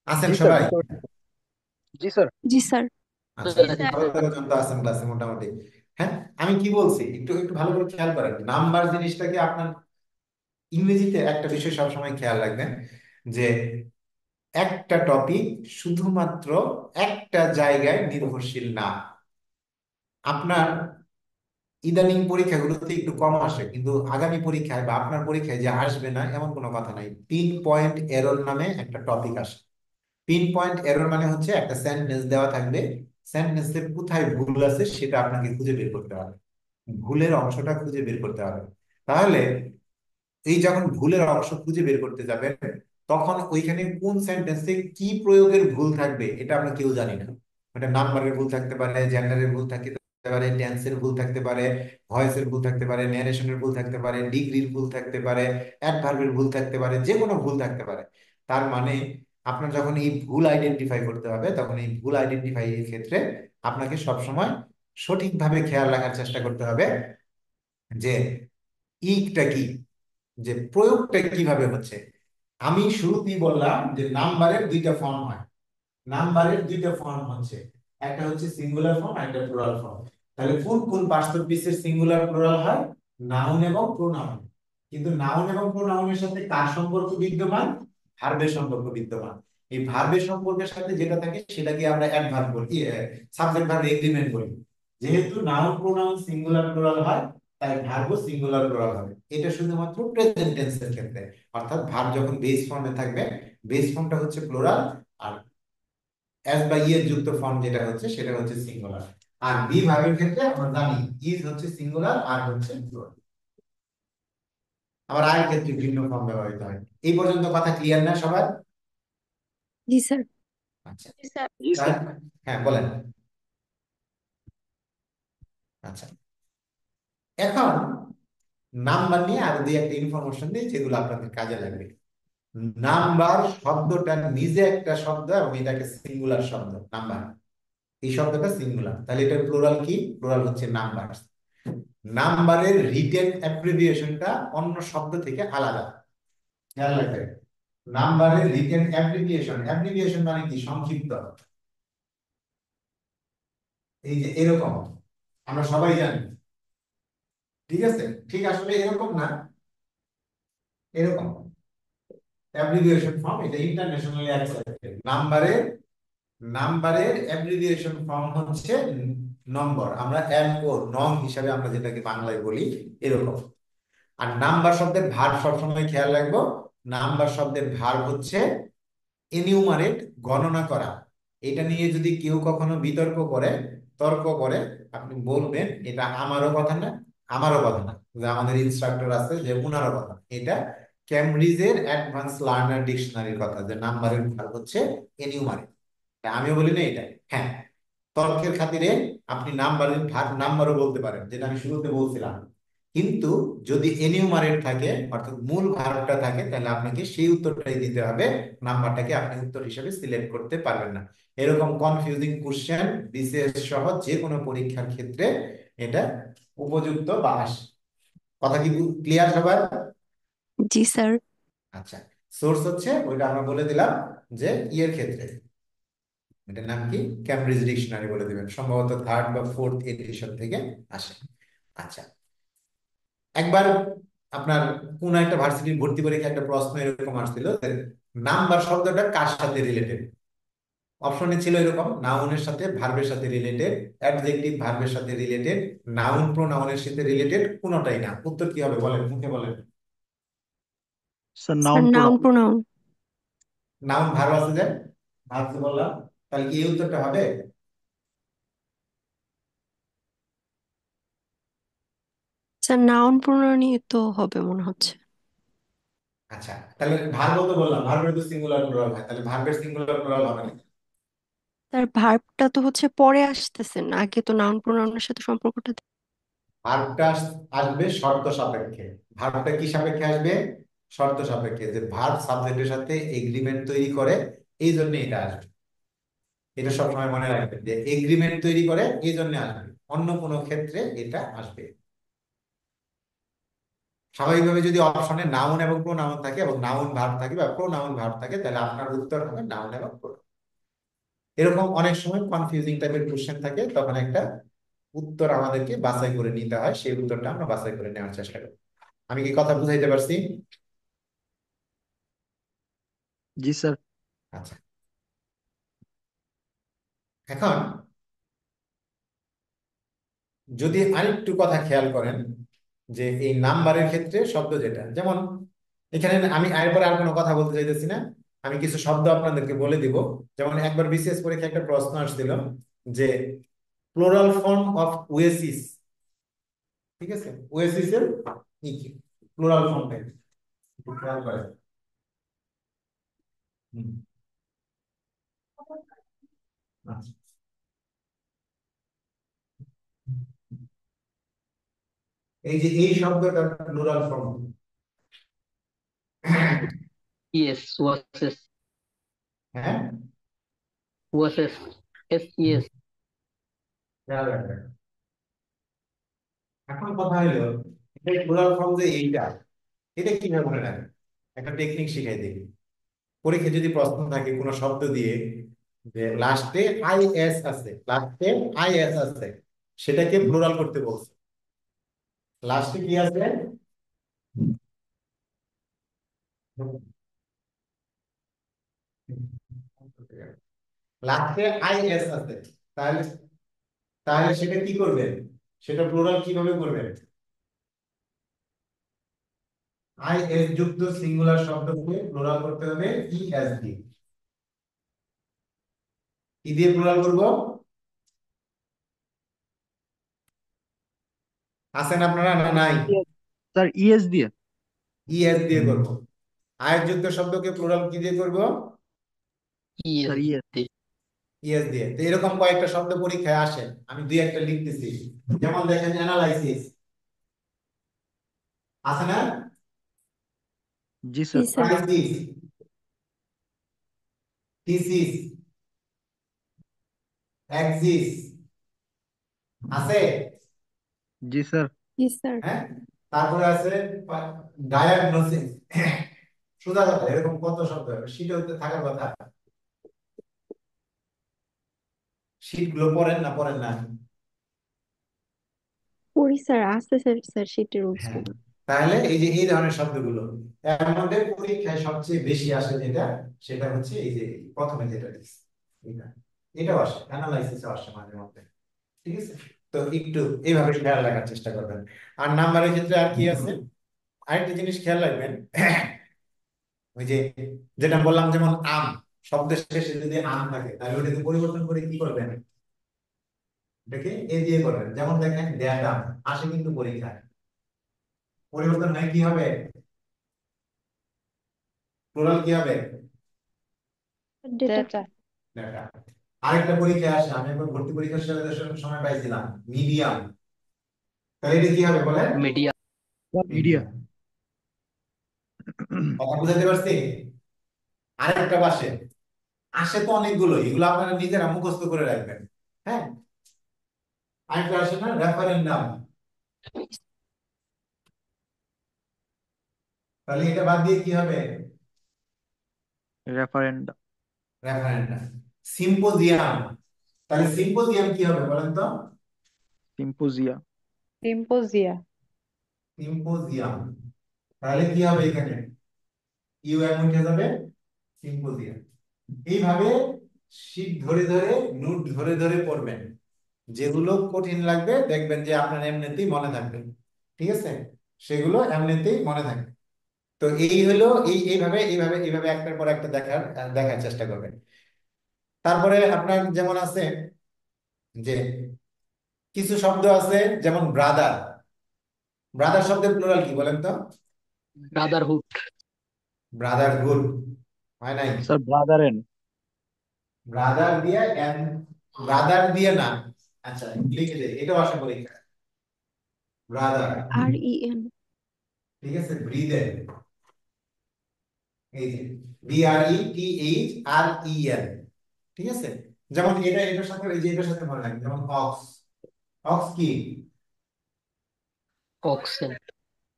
আছেন জি স্যার, সবাই? বুঝতে পারছি। জি স্যার। জি স্যার। আচ্ছা, জি স্যার। 12 পর্যন্ত আছেন ক্লাসে মোটামুটি। হ্যাঁ, আমি কি বলছি একটু একটু ভালো করে খেয়াল করেন। নাম্বার জিনিসটাকে আপনার ইংরেজিতে একটা বিষয় সবসময় খেয়াল রাখবেন, যে একটা টপিক শুধুমাত্র একটা জায়গায় নির্ভরশীল না। আপনার ইদানিং পরীক্ষাগুলোতে একটু কম আসে, কিন্তু আগামী পরীক্ষায় বা আপনার পরীক্ষায় যে আসবে না এমন কোনো কথা নাই। পিন পয়েন্ট এরর নামে একটা টপিক আসে। পিন পয়েন্ট এরর মানে হচ্ছে একটা সেন্টেন্স দেওয়া থাকবে, সেন্টেন্সে কোথায় ভুল আছে সেটা আপনাকে খুঁজে বের করতে হবে, ভুলের অংশটা খুঁজে বের করতে হবে। তাহলে এই যখন ভুলের অংশ খুঁজে বের করতে যাবেন, তখন ওইখানে কোন সেন্টেন্সে কি প্রয়োগের ভুল থাকবে এটা আমরা কেউ জানি না। এটা নাম্বারের ভুল থাকতে পারে, জেন্ডারের ভুল থাকতে পারে, টেন্সের ভুল থাকতে পারে, ভয়েসের ভুল থাকতে পারে, ন্যারেশনের ভুল থাকতে পারে, ডিগ্রির ভুল থাকতে পারে, অ্যাডভার্বের ভুল থাকতে পারে, যে কোনো ভুল থাকতে পারে। তার মানে আপনার যখন এই ভুল আইডেন্টিফাই করতে হবে, তখন এই ভুল আইডেন্টিফাই এর ক্ষেত্রে আপনাকে সবসময় সঠিকভাবে খেয়াল রাখার চেষ্টা করতে হবে যে ইটা কি, যে প্রয়োগটা কিভাবে হচ্ছে। আমি শুরুতেই বললাম যে নাম্বারের দুইটা ফর্ম হয়। নাম্বারের দুইটা ফর্ম হচ্ছে, একটা হচ্ছে সিঙ্গুলার ফর্ম আর একটা প্লুরাল ফর্ম। তাহলে কোন কোন পার্টস পিসের সিঙ্গুলার প্লুরাল হয়? নাউন এবং প্রোনাউন। কিন্তু নাউন এবং প্রোনাউনের সাথে কার সম্পর্ক বিদ্যমান? ভার্বের সম্পর্ক বিদ্যমান। এই ভার্বের সম্পর্কের সাথে যেটা থাকে সেটাকে আমরা অ্যাডভার্ব বলি, সাবজেক্ট ভার্ব এগ্রিমেন্ট বলি। যেহেতু নাউন প্রোনাউন সিঙ্গুলার প্লুরাল হয়, তাই ভার্বও সিঙ্গুলার প্লুরাল হবে। এটা শুধুমাত্র প্রেজেন্ট টেন্সের ক্ষেত্রে, অর্থাৎ ভার্ব যখন বেস ফর্মে থাকবে, বেস ফর্মটা হচ্ছে প্লুরাল, আর এস বা ই এর যুক্ত ফর্ম যেটা হচ্ছে সেটা হচ্ছে সিঙ্গুলার। আর বি ভার্বের ক্ষেত্রে আমরা জানি ইজ হচ্ছে সিঙ্গুলার, আর হচ্ছে প্লুরাল। আবার আর ক্ষেত্রে ভিন্ন ফর্ম ব্যবহৃত হয়। এই পর্যন্ত কথা ক্লিয়ার না সবার? জি স্যার। আচ্ছা, জি স্যার। জি স্যার। হ্যাঁ বলেন। আচ্ছা, এখন নাম্বার নিয়ে আরো দুই একটা ইনফরমেশন দিই যেগুলো আপনাদের কাজে লাগবে। নাম্বার শব্দটা নিজে একটা শব্দ এবং এটাকে সিঙ্গুলার শব্দ নাম্বার। এই শব্দটা সিঙ্গুলার, তাহলে এটার প্লুরাল কি? প্লুরাল হচ্ছে নাম্বার। নাম্বারের রিটেন অ্যাব্রিভিয়েশনটা অন্য শব্দ থেকে আলাদা, খেয়াল রাখবেন। নাম্বারের রিটেন অ্যাব্রিভিয়েশন, অ্যাব্রিভিয়েশন মানে কি? সংক্ষিপ্ত। এই যে এরকম আমরা সবাই জানি, ঠিক আছে? ঠিক আসলে এরকম না, এরকম অ্যাব্রিভিয়েশন ফর্ম, এটা ইন্টারন্যাশনালি অ্যাকসেপ্টেড। নাম্বারের অ্যাব্রিভিয়েশন ফর্ম হচ্ছে নম্বর, আমরা এন ও নং হিসাবে আমরা যেটাকে বাংলায় বলি, এরকম। আর নাম্বার শব্দের ভার্ব সবসময় খেয়াল রাখবো, নাম্বার শব্দের ভার্ব হচ্ছে এনিউমারেট, গণনা করা। এটা নিয়ে যদি কেউ কখনো বিতর্ক করে, তর্ক করে, আপনি বলবেন এটা আমারও কথা না, আমারও কথা না, যে আমাদের ইনস্ট্রাক্টর আছে যে উনারও কথা। এটা ক্যামব্রিজের অ্যাডভান্স লার্নার ডিকশনারির কথা, যে নাম্বারের ভার্ব হচ্ছে এনিউমারেট। আমিও বলি না এটা। হ্যাঁ, তর্কের খাতিরে আপনি নাম্বারের ভার্ব নাম্বারও বলতে পারেন, যেটা আমি শুরুতে বলছিলাম। কিন্তু যদি এনিউমারেট থাকে, অর্থাৎ মূল ভার্বটা থাকে, তাহলে আপনাকে সেই উত্তরটাই দিতে হবে, নাম্বারটাকে আপনি উত্তর হিসেবে সিলেক্ট করতে পারবেন না। এরকম কনফিউজিং কোশ্চেন বিসিএস সহ যে কোনো পরীক্ষার ক্ষেত্রে এটা উপযুক্ত বা আসে। কথা কি ক্লিয়ার সবার? জি স্যার। আচ্ছা, সোর্স হচ্ছে ওইটা আমরা বলে দিলাম, যে ইয়ের ক্ষেত্রে এটার নাম কি? ক্যামব্রিজ ডিকশনারি বলে দিবেন, সম্ভবত থার্ড বা ফোর্থ এডিশন থেকে আসে। আচ্ছা, একবার আপনার কোন একটা ভার্সিটির ভর্তি পরীক্ষা একটা প্রশ্ন এরকম আসছিল, নাম্বার শব্দটা কার সাথে রিলেটেড। অপশনে ছিল এরকম: নাউনের সাথে, ভার্বের সাথে রিলেটেড, অ্যাডজেক্টিভ ভার্বের সাথে রিলেটেড, নাউন প্রোনাউনের সাথে রিলেটেড, কোনোটাই না। উত্তর কি হবে বলেন, মুখে বলেন। Sir, sir noun noun pronoun. Pronoun. Noun verb আছে যে, ভার্ব তো বললাম, তাহলে কি এই উত্তরটা হবে? স্যার নাউন প্রোনাউনই তো হবে মনে হচ্ছে। আচ্ছা, তাহলে ভার্ব তো বললাম, ভার্বের তো সিঙ্গুলার প্লুরাল হয়, তাহলে ভার্বের সিঙ্গুলার প্লুরাল হবে না। তার ভার্বটা তো হচ্ছে পরে আসতেছে না, আগে তো নাউন প্রোনাউনের সাথে সম্পর্কটা ভার্বটা আসবে শর্ত সাপেক্ষে। ভার্বটা কি সাপেক্ষে আসবে? শর্ত সাপেক্ষে, যে ভার্ব সাবজেক্টের সাথে এগ্রিমেন্ট তৈরি করে, এই জন্য এটা আসবে। এটা সবসময় মনে রাখবেন যে এগ্রিমেন্ট তৈরি করে এই জন্য আসবে, অন্য কোনো ক্ষেত্রে এটা আসবে। স্বাভাবিকভাবে যদি অপশনে নাউন এবং প্রোনাউন থাকে এবং নাউন ভার্ব থাকে বা প্রোনাউন ভার্ব থাকে, তাহলে আপনার উত্তর হবে নাউন এবং pronoun। এরকম অনেক সময় কনফিউজিং টাইপের কোশ্চেন থাকে, তখন একটা উত্তর আমাদেরকে বাছাই করে নিতে হয়, সেই উত্তরটা আমরা বাছাই করে নেওয়ার চেষ্টা করি। আমি কি কথা বুঝাইতে পারছি? জি স্যার। আচ্ছা, এখন যদি আরেকটু কথা খেয়াল করেন, যে এই নাম্বারের ক্ষেত্রে শব্দ যেটা, যেমন এখানে আমি এরপরে আর কোনো কথা বলতে চাইতেছি না, আমি কিছু শব্দ আপনাদেরকে বলে দিব। যেমন একবার বিসিএস পরীক্ষায় একটা প্রশ্ন আসছিল যে প্লোরাল ফর্ম অফ ওয়েসিস, ঠিক আছে, ওয়েসিস এর কি প্লোরাল ফর্মটা একটু খেয়াল করেন। হুম, আচ্ছা। এই যে এই শব্দটার প্লুরাল ফর্ম, ইয়েস, ওয়াসেস। হ্যাঁ, ওয়াসেস, SES। খেয়াল রাখবেন। এখন কথা হলো এটা প্লুরাল ফর্ম যে এইটা, এটা কিভাবে মনে রাখবেন? একটা টেকনিক শিখাই দিই। পরীক্ষায় যদি প্রশ্ন থাকে কোনো শব্দ দিয়ে, যে লাস্টে IS আছে, লাস্টে IS আছে, সেটাকে প্লুরাল করতে বলছে। লাস্টে কি আছে? লাস্টে IS আছে, তাহলে তাহলে সেটা কি করবেন? সেটা প্লুরাল কিভাবে করবেন? IS যুক্ত সিঙ্গুলার শব্দকে প্লুরাল করতে হবে ES দিয়ে। কি দিয়ে প্লুরাল করব? আছেন আপনারা না নাই? স্যার ইএস দিয়ে। ES দিয়ে করব। আয়ের যুক্ত শব্দকে প্লুরাল কি দিয়ে করব? Yes sir E S. দিয়ে। ES দিয়ে। তো এরকম কয়েকটা শব্দ পরীক্ষায় আসে, আমি দুই একটা লিখতেছি। যেমন দেখেন অ্যানালাইসিস, আছে না? জি জি sir. Sir. Crisis, thesis, axis, আছে? জি স্যার। জি স্যার। হ্যাঁ, তারপরে আছে ডায়াগনোসিস। সোজা কথা, এরকম কত শব্দ শীটে থাকার কথা। শীট গুলো পড়েন না, পড়েন না? পড়ি স্যার, আসতে স্যার, স্যার শীটের রুলস হ্যাঁ, গুলো। তাহলে এই যে এই ধরনের শব্দগুলো এর মধ্যে পরীক্ষায় সবচেয়ে বেশি আসে যেটা, সেটা হচ্ছে এই যে প্রথমে যেটা দিচ্ছি, এটা এটাও আসে, অ্যানালাইসিসও আসে মাঝে মধ্যে। ঠিক আছে, তো একটু এইভাবে খেয়াল রাখার চেষ্টা করবেন। আর নাম্বারের ক্ষেত্রে আর কি আছে, আরেকটা জিনিস খেয়াল রাখবেন। ওই যে যেটা বললাম, যেমন আম, শব্দের শেষে যদি আম থাকে, তাহলে ওটাকে পরিবর্তন করে কি করবেন? এটাকে এ দিয়ে করবেন। যেমন দেখেন ড্যাটাম আসে কিন্তু পরীক্ষায়, পরিবর্তন হয় কি হবে? প্লুরাল কি হবে? ডেটা। ডেটা। ডেটা। আরেকটা পরীক্ষা আসে, আমি একবার ভর্তি পরীক্ষার সময় পাইছিলাম মিডিয়াম, তাহলে এটা কি হবে বলেন? মিডিয়া। মিডিয়া। মিডিয়াম। কথা বুঝাতে পারছি? আরেকটা পাশে আসে তো অনেকগুলো, এগুলো আপনারা নিজেরা মুখস্থ করে রাখবেন। হ্যাঁ, আরেকটা আসে না, রেফারেন্ডাম, তাহলে এটা বাদ দিয়ে কি হবে? রেফারেন্ডাম। রেফারেন্ডাম। সিম্পোজিয়াম, তাহলে সিম্পোজিয়াম কি হবে বলেন তো? সিম্পোজিয়া। সিম্পোজিয়া। সিম্পোজিয়াম, তাহলে কি হবে এখানে? ইউএম উঠে যাবে, সিম্পোজিয়াম। এইভাবে শীট ধরে ধরে, নোট ধরে ধরে পড়বেন। যেগুলো কঠিন লাগবে দেখবেন যে আপনার এমনিতেই মনে থাকবে, ঠিক আছে, সেগুলো এমনিতেই মনে থাকবে। তো এই হলো এইভাবে এইভাবে এইভাবে একটার পর একটা দেখার চেষ্টা করবেন। তারপরে আপনার যেমন আছে যে কিছু শব্দ আছে, যেমন ব্রাদার, ব্রাদার শব্দের প্লুরাল কি বলেন তো? ব্রাদারহুড। ব্রাদারহুড হয় নাই? স্যার ব্রাদারেন। ব্রাদার দিয়ে ব্রাদার দিয়ে না, আচ্ছা লিখে দে, এটাও আসে পরীক্ষা। Brother, REN। ঠিক আছে, ব্রিদেন, এই যে BRETHREN, ঠিক আছে। যেমন এটার সাথে, এই যে এটার সাথে মনে রাখবে, যেমন অক্স, অক্স কি? অক্সেন।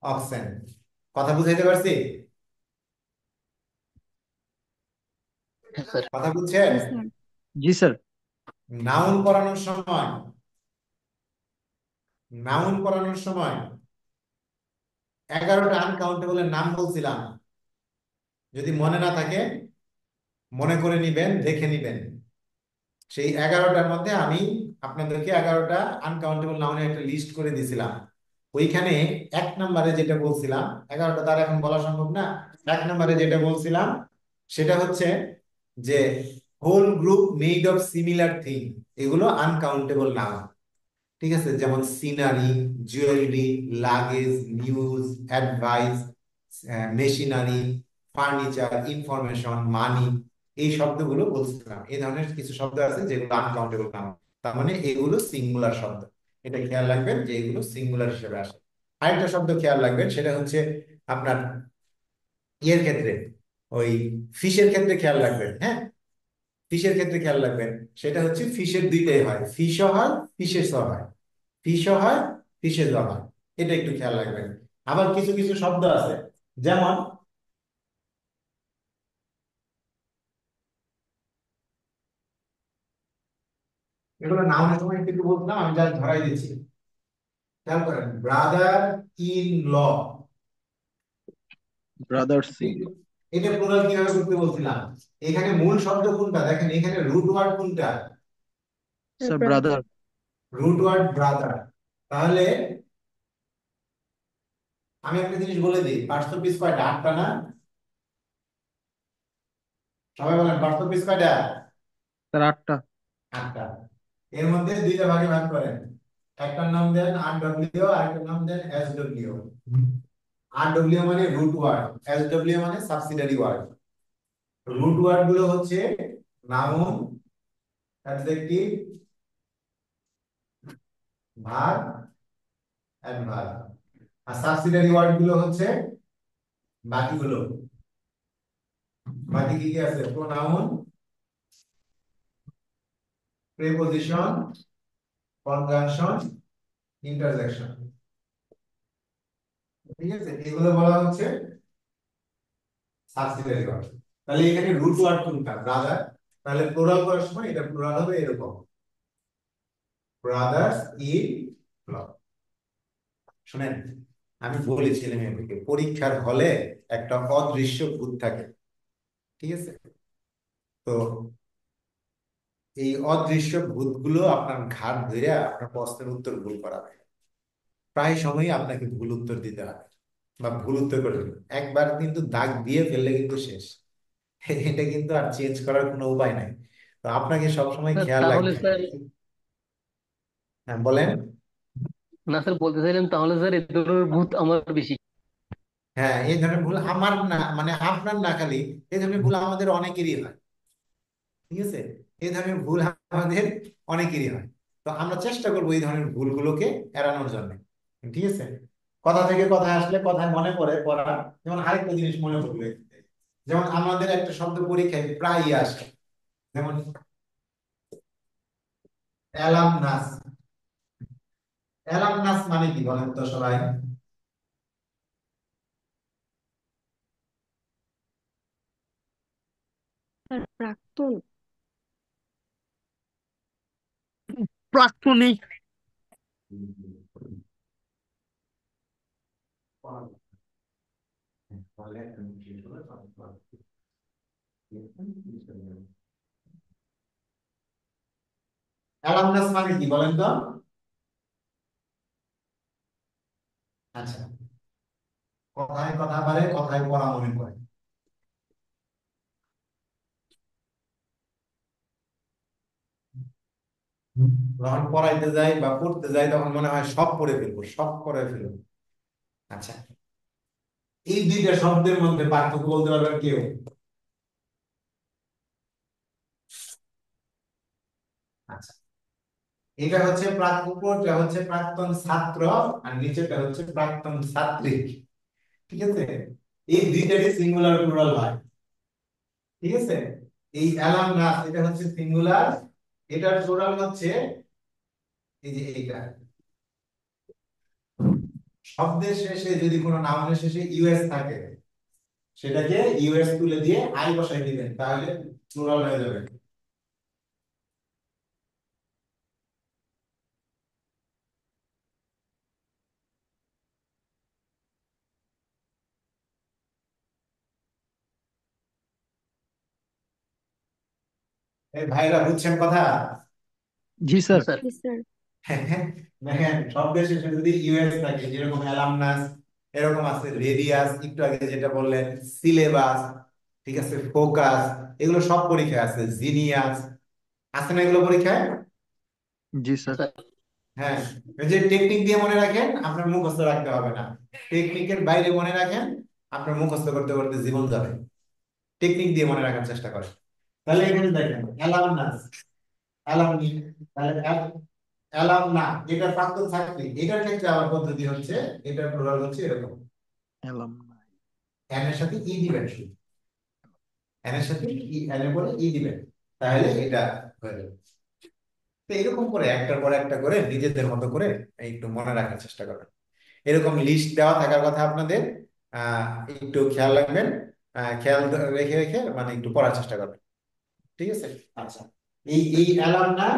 অক্সেন। কথা বুঝাইতে পারছি? হ্যাঁ স্যার। কথা বুঝছেন? জি স্যার। জি স্যার। নাউন পড়ানোর সময়, নাউন পড়ানোর সময় 11টা আনকাউন্টেবলের নাম বলছিলাম, যদি মনে না থাকে মনে করে নিবেন, দেখে নিবেন। সেই 11টার মধ্যে আমি আপনাদেরকে 11টা আনকাউন্টেবল নাউনের একটা লিস্ট করে দিয়েছিলাম। ওইখানে 1 নম্বরে যেটা বলছিলাম, 11টা তার এখন বলা সম্ভব না, 1 নম্বরে যেটা বলছিলাম সেটা হচ্ছে যে whole group made of similar thing, এগুলো আনকাউন্টেবল নাউন, ঠিক আছে। যেমন scenery, jewellery, luggage, news, advice, machinery, furniture, information, money, এই শব্দগুলো বলছিলাম। এই ধরনের কিছু শব্দ আছে যেগুলো আনকাউন্টেবল নাউন, তার মানে এগুলো সিঙ্গুলার শব্দ। এটা খেয়াল রাখবেন যে এগুলো সিঙ্গুলার হিসেবে আসে। আরেকটা শব্দ খেয়াল রাখবেন, সেটা হচ্ছে আপনার ইয়ের ক্ষেত্রে, ওই ফিশের ক্ষেত্রে খেয়াল রাখবেন, হ্যাঁ, ফিশের ক্ষেত্রে খেয়াল রাখবেন, সেটা হচ্ছে ফিশের দুইটাই হয়, ফিশও হয়, ফিশেসও হয়, ফিশও হয়, ফিশেসও হয়, এটা একটু খেয়াল রাখবেন। আবার কিছু কিছু শব্দ আছে, যেমন এগুলো নাউনের সময় একটু বলছিলাম, আমি যা ধরাই দিচ্ছি, খেয়াল করেন, brother in law, brothers in. এটা প্লুরাল কিভাবে করতে বলছিলাম? এখানে মূল শব্দ কোনটা দেখেন, এখানে রুট ওয়ার্ড কোনটা? Sir brother. Root word brother. তাহলে আমি একটা জিনিস বলে দিই, পার্টস অফ স্পিচ কয়টা? 8টা না? সবাই বলেন পার্টস অফ স্পিচ কয়টা? স্যার 8টা। 8টা। এর মধ্যে 2টা ভাগে ভাগ করেন, একটার নাম দেন RW, আরেকটার নাম দেন SW। RW মানে রুট ওয়ার্ড, SW মানে সাবসিডিয়ারি ওয়ার্ড। রুট ওয়ার্ড গুলো হচ্ছে নাউন, অ্যাডজেক্টিভ, ভার্ব, অ্যাডভার্ব। আর সাবসিডিয়ারি ওয়ার্ড গুলো হচ্ছে বাকিগুলো। বাকি কি কি আছে? প্রোনাউন, প্রিপজিশন, কনজাংশন, ইন্টারজেকশন, ঠিক আছে, এগুলো বলা হচ্ছে সাবসিডিয়ারি ওয়ার্ড। তাহলে এখানে রুট ওয়ার্ড কোনটা? ব্রাদার। তাহলে প্লুরাল করার সময় এটা প্লুরাল হবে এরকম, ব্রাদার্স ইন ল। শুনেন, আমি বলি ছেলে মেয়েদেরকে, পরীক্ষার হলে একটা অদৃশ্য ভূত থাকে, ঠিক আছে। তো এই অদৃশ্য ভূতগুলো আপনার ঘাট ধরে আপনার প্রশ্নের উত্তর ভুল করাবে। প্রায় সময়ই আপনাকে ভুল উত্তর দিতে হবে বা ভুল উত্তর করে দেবে। একবার কিন্তু দাগ দিয়ে ফেললে কিন্তু শেষ, এটা কিন্তু আর চেঞ্জ করার কোনো উপায় নাই। তো আপনাকে সবসময় স্যার খেয়াল তাহলে রাখতে হবে। স্যার, হ্যাঁ বলেন। না স্যার বলতে চাইলাম তাহলে স্যার এই ধরনের ভূত আমার বেশি। হ্যাঁ, এই ধরনের ভুল আমার না, মানে আপনার না খালি, এই ধরনের ভুল আমাদের অনেকেরই হয়, ঠিক আছে। এই ধরনের ভুল আমাদের অনেকেরই হয়। তো আমরা চেষ্টা করবো এই ধরনের ভুলগুলোকে এড়ানোর জন্য, ঠিক আছে। কথা থেকে কথা আসলে কথায় মনে পড়ে পড়া। যেমন আরেকটা জিনিস মনে পড়বে, যেমন আমাদের একটা শব্দ পরীক্ষায় প্রায়ই আসে, যেমন অ্যালামনাস। অ্যালামনাস মানে কি বলেন তো সবাই? স্যার প্রাক্তন। প্রাক্তনী। অ্যালামনাস মানে কি বলেন তো? আচ্ছা, কথায় কথা পারে, কথায় পড়া মনে করে। যখন পড়াইতে যাই বা পড়তে যাই তখন মনে হয় সব পড়ে ফেলবো, সব পড়ে ফেলবো। আচ্ছা, এই দুইটা শব্দের মধ্যে পার্থক্য বলতে পারবেন কেউ? এটা হচ্ছে উপরটা হচ্ছে প্রাক্তন ছাত্র, আর নিচেটা হচ্ছে প্রাক্তন ছাত্রী। ঠিক আছে, এই দুইটারই সিঙ্গুলার প্লুরাল হয়। ঠিক আছে, এই অ্যালামনাস এটা হচ্ছে সিঙ্গুলার, এটার প্লুরাল হচ্ছে এই যে এইটা। শব্দের শেষে যদি কোনো নাউনের শেষে ইউএস থাকে, সেটাকে ইউএস তুলে দিয়ে আই বসাই দিবেন, তাহলে প্লুরাল হয়ে যাবে। এই ভাইরা বুঝছেন কথা? জি জি স্যার। স্যার। জি স্যার। দেখেন শব্দের শেষে যদি ইউএস থাকে, যেরকম অ্যালামনাস, এরকম আছে রেডিয়াস, একটু আগে যেটা বললেন সিলেবাস, ঠিক আছে, ফোকাস, এগুলো সব পরীক্ষায় আছে, জিনিয়াস, আছে না এগুলো পরীক্ষায়? জি স্যার। স্যার হ্যাঁ, ওই যে টেকনিক দিয়ে মনে রাখেন, আপনার মুখস্থ রাখতে হবে না। টেকনিকের বাইরে মনে রাখেন, আপনার মুখস্থ করতে করতে জীবন যাবে। টেকনিক দিয়ে মনে রাখার চেষ্টা করেন। তাহলে এখানে দেখেন অ্যালামনাস, অ্যালামনি, তাহলে অ্যালাম না, এটা প্রাক্তন ছাত্রী, এটার ক্ষেত্রে আবার পদ্ধতি হচ্ছে, এটার প্লুরাল হচ্ছে এরকম, অ্যালামনাই। এন এর সাথে ই দিবেন শুধু, এন এর সাথে এন এর পরে ই দিবেন, তাহলে এটা হয়ে যাবে। তো এরকম করে একটার পর একটা করে নিজেদের মতো করে একটু মনে রাখার চেষ্টা করবেন। এরকম লিস্ট দেওয়া থাকার কথা আপনাদের, একটু খেয়াল রাখবেন, খেয়াল রেখে রেখে মানে একটু পড়ার চেষ্টা করবেন। ঠিক আছে, আচ্ছা। এই অ্যালাম না,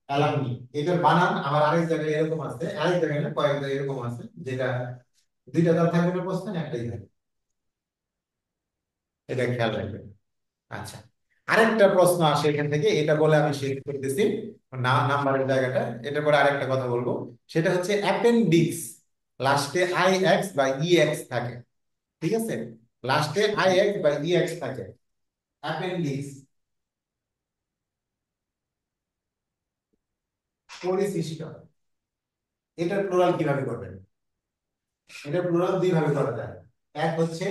অ্যালামনি, এটার বানান আবার আরেক জায়গায় এরকম আছে, আরেক জায়গায় না, কয়েক জায়গায় এরকম আছে, যেটা দুইটা দাঁত থাকবে না প্রশ্নে, একটাই থাকবে, এটা খেয়াল রাখবেন। আচ্ছা, আরেকটা প্রশ্ন আসে এখান থেকে, এটা বলে আমি শেষ করতেছি না নাম্বারের জায়গাটা, এটা পরে আরেকটা কথা বলবো। সেটা হচ্ছে অ্যাপেন্ডিক্স, লাস্টে আই এক্স বা ই এক্স থাকে। ঠিক আছে, লাস্টে আই এক্স বা ই এক্স থাকে, অ্যাপেন্ডিক্স, পরিশিষ্ট। এটার প্লুরাল কিভাবে করবেন? এটা প্লুরাল দুই ভাবে করা যায়। এক হচ্ছে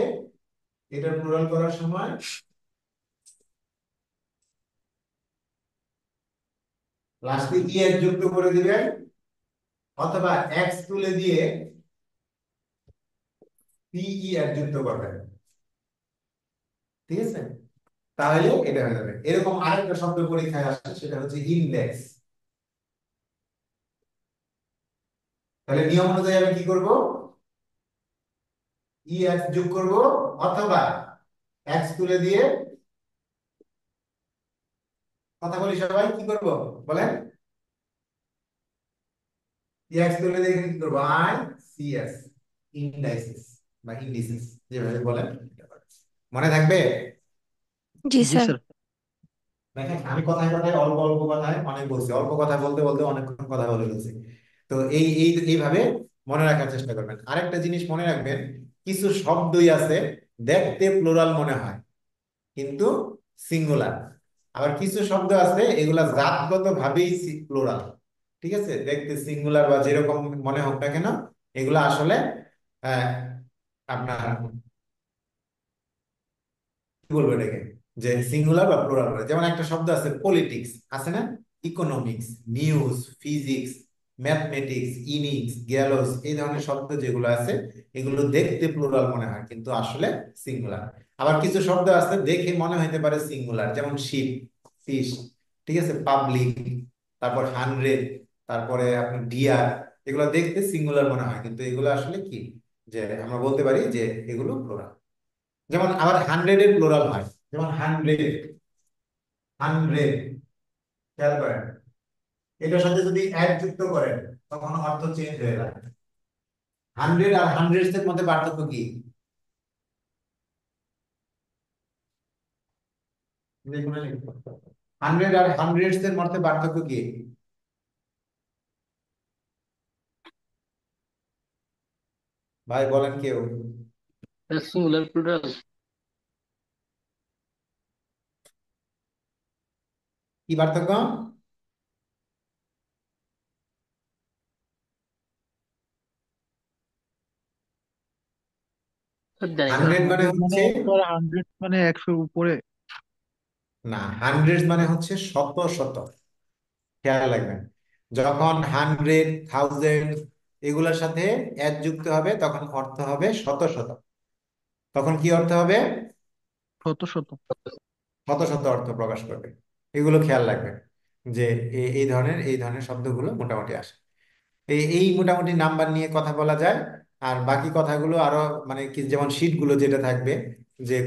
এটা প্লুরাল করার সময় লাস্টে ই এর যুক্ত করে দিবেন, অথবা এক্স তুলে দিয়ে পিই এর যুক্ত করবেন। ঠিক আছে, তাহলে এটা হয়ে যাবে। এরকম আরেকটা শব্দ পরীক্ষায় আসে, সেটা হচ্ছে ইন্ডেক্স। তাহলে নিয়ম অনুযায়ী আমি কি করব? ই এক্স যোগ করব, অথবা এক্স তুলে দিয়ে, কথা বলি সবাই, কি করব বলেন? এক্স তুলে দিয়ে এখানে কি করবো? আই সি এস, ইন্ডাইসিস বা ইন্ডিসিস, যেভাবে বলেন এটা পারেন। মনে থাকবে? জি জি স্যার। স্যার। দেখেন আমি কথায় কথায় অল্প অল্প কথায় অনেক বলছি, অল্প কথা বলতে বলতে অনেকক্ষণ কথা বলে ফেলছি। তো এইভাবে মনে রাখার চেষ্টা করবেন। আরেকটা জিনিস মনে রাখবেন, কিছু শব্দই আছে দেখতে প্লুরাল মনে হয় কিন্তু সিঙ্গুলার, আবার কিছু শব্দ আছে এগুলা জাতগত ভাবেই প্লুরাল। ঠিক আছে, দেখতে সিঙ্গুলার বা যেরকম মনে হোক না কেন, এগুলা আসলে আহ, আপনার কি বলবো এটাকে, যে সিঙ্গুলার বা প্লুরাল। যেমন একটা শব্দ আছে পলিটিক্স, আছে না, economics, news, physics, mathematics, innings, গ্যালোস, এই ধরনের শব্দ যেগুলো আছে, এগুলো দেখতে প্লুরাল মনে হয় কিন্তু আসলে সিঙ্গুলার। আবার কিছু শব্দ আছে দেখে মনে হইতে পারে সিঙ্গুলার, যেমন শিপ, ফিশ, ঠিক আছে, পাবলিক, তারপর হান্ড্রেড, তারপরে আপনার ডিয়ার, এগুলো দেখতে সিঙ্গুলার মনে হয় কিন্তু এগুলো আসলে কি, যে আমরা বলতে পারি যে এগুলো প্লুরাল। যেমন আবার হান্ড্রেডের প্লুরাল হয়, যেমন হান্ড্রেড, হান্ড্রেড, খেয়াল করেন, এটার সাথে যদি এক যুক্ত করেন তখন অর্থ চেঞ্জ হয়ে যায়। হান্ড্রেড আর হান্ড্রেডস এর মধ্যে পার্থক্য কি? হান্ড্রেড আর হান্ড্রেডস এর মধ্যে পার্থক্য কি? ভাই বলেন কেউ, সিঙ্গুলার প্লুরাল। কি পার্থক্য? জানি না। হান্ড্রেড মানে হান্ড্রেড মানে হচ্ছে, স্যার, 100 মানে 100 উপরে। না, হান্ড্রেড মানে হচ্ছে শত শত, খেয়াল রাখবেন। যখন হান্ড্রেড, থাউজেন্ড এগুলোর সাথে এস যুক্ত হবে তখন অর্থ হবে শত শত। তখন কি অর্থ হবে? শত শত। শত শত অর্থ প্রকাশ করবে। এগুলো খেয়াল রাখবেন যে এই ধরনের শব্দগুলো মোটামুটি আসে। এই মোটামুটি নাম্বার নিয়ে কথা বলা যায়। আর বাকি কথাগুলো আরো মানে কি, যেমন শীট গুলো যেটা থাকবে যে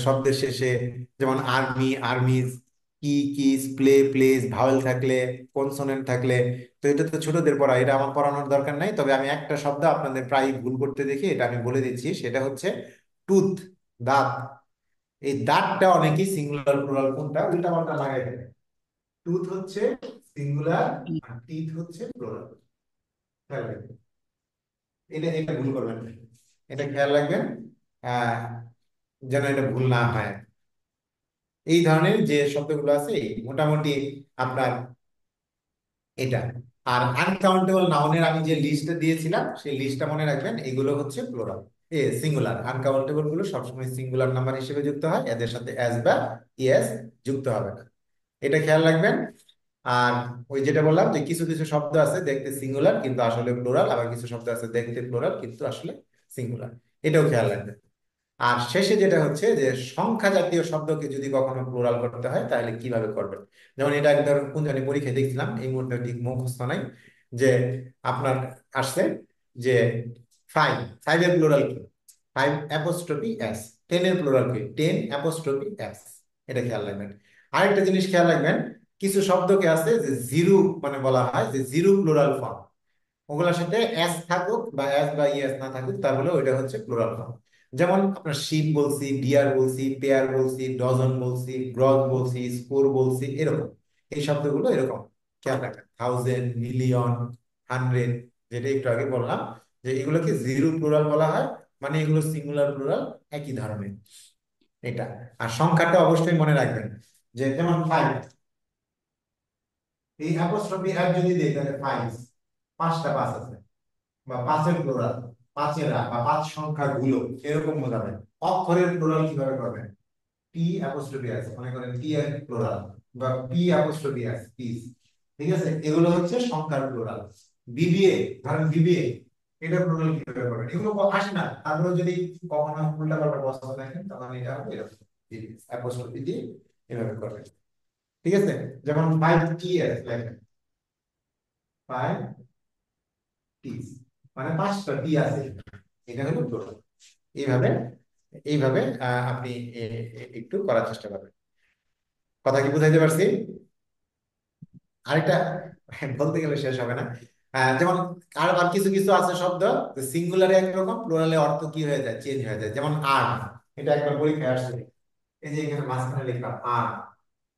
শব্দের শেষে, যেমন আর্মি, আর্মিজ, কি, কিস, প্লে, প্লেস, ভাওয়েল থাকলে, কনসোনেন্ট থাকলে। তো এটা তো ছোটদের পড়া, এটা আমার পড়ানোর দরকার নাই। তবে আমি একটা শব্দ আপনাদের প্রায় ভুল করতে দেখি, এটা আমি বলে দিচ্ছি, সেটা হচ্ছে টুথ, দাঁত। এই দাঁতটা অনেকেই সিঙ্গুলার প্লুরাল কোনটা উল্টা পাল্টা লাগাই দেবে। টুথ হচ্ছে সিঙ্গুলার আর টিথ হচ্ছে প্লুরাল। এটা এটা ভুল করবেন না। এটা খেয়াল রাখবেন, আহ যেন এটা ভুল না হয়। এই ধরনের যে শব্দগুলো আছে এই মোটামুটি আপনার এটা। আর আনকাউন্টেবল নাউনের আমি যে লিস্টটা দিয়েছিলাম সেই লিস্টটা মনে রাখবেন, এগুলো হচ্ছে প্লুরাল, সিঙ্গুলার। আনকাউন্টেবল গুলো সবসময় সিঙ্গুলার নাম্বার হিসেবে যুক্ত হয়, এদের সাথে এস বা ইএস যুক্ত হবে না। এটা খেয়াল রাখবেন। আর ওই যেটা বললাম যে কিছু কিছু শব্দ আছে দেখতে সিঙ্গুলার কিন্তু আসলে প্লুরাল, আবার কিছু শব্দ আছে দেখতে প্লুরাল কিন্তু আসলে সিঙ্গুলার, এটাও খেয়াল রাখবেন। আর শেষে যেটা হচ্ছে যে সংখ্যা জাতীয় শব্দকে যদি কখনো প্লুরাল করতে হয় তাহলে কিভাবে করবেন। যেমন এটা একদম কোন জানি পরীক্ষায় দেখছিলাম, এই মুহূর্তে ঠিক মুখস্থ নাই, যে আপনার আসছে যে ফাইভ, ফাইভের প্লুরাল কি? Five apostrophe S. টেনের প্লুরাল কি? Ten apostrophe S. এটা খেয়াল রাখবেন। আরেকটা জিনিস খেয়াল রাখবেন, কিছু শব্দকে আছে যে জিরো মানে বলা হয় যে জিরো প্লুরাল ফর্ম। ওগুলোর সাথে এস থাকুক বা এস বা ইএস না থাকুক, তাহলে ওইটা হচ্ছে প্লুরাল ফর্ম। যেমন আপনার শিপ বলছি, ডিয়ার বলছি, পেয়ার বলছি, ডজন বলছি, গ্রজ বলছি, স্কোর বলছি, এরকম। এই শব্দগুলো এরকম খেয়াল রাখেন। থাউজেন্ড, মিলিয়ন, হান্ড্রেড, যেটা একটু আগে বললাম যে এগুলোকে জিরো প্লুরাল বলা হয়, মানে এগুলো সিঙ্গুলার প্লুরাল একই ধরনের। এটা। আর সংখ্যাটা অবশ্যই মনে রাখবেন, যে যেমন ফাইভ, এই অ্যাপোস্ট্রফি অ্যাপ যদি দিই তাহলে ফাইভ, পাঁচটা পাঁচ আছে, বা পাঁচের প্লুরাল, পাঁচেরা বা পাঁচ সংখ্যা গুলো, এরকম বোঝাবেন। অক্ষরের প্লুরাল কিভাবে করবেন? টি অ্যাপোস্ট্রফি এস, মনে করেন টি এর প্লুরাল, বা পি অ্যাপোস্ট্রফি এস, পিস। ঠিক আছে, এগুলো হচ্ছে সংখ্যার প্লুরাল। বিবিএ, ধরেন বিবিএ, এটা প্লুরাল কিভাবে করবেন? এগুলো আসে না, তারপরে যদি কখনো উল্টা পাল্টা বস্তা দেখেন তখন এটা হবে এরকম, অ্যাপোস্ট্রফি দিয়ে এভাবে করবেন। ঠিক আছে, যেমন ফাইভ টি এস লেখেন, ফাইভ টি, মানে পাঁচটা টি আছে, এটা হলো প্লুরাল। এইভাবে এইভাবে আপনি একটু করার চেষ্টা করবেন। কথা কি বুঝাইতে পারছি? আরেকটা বলতে গেলে শেষ হবে না। যেমন আর আর কিছু কিছু আছে শব্দ সিঙ্গুলারে একরকম, প্লুরালে অর্থ কি হয়ে যায়, চেঞ্জ হয়ে যায়। যেমন আর্ম, এটা একবার পরীক্ষায় আসছে, এই যে এখানে মাঝখানে লেখা আর্ম।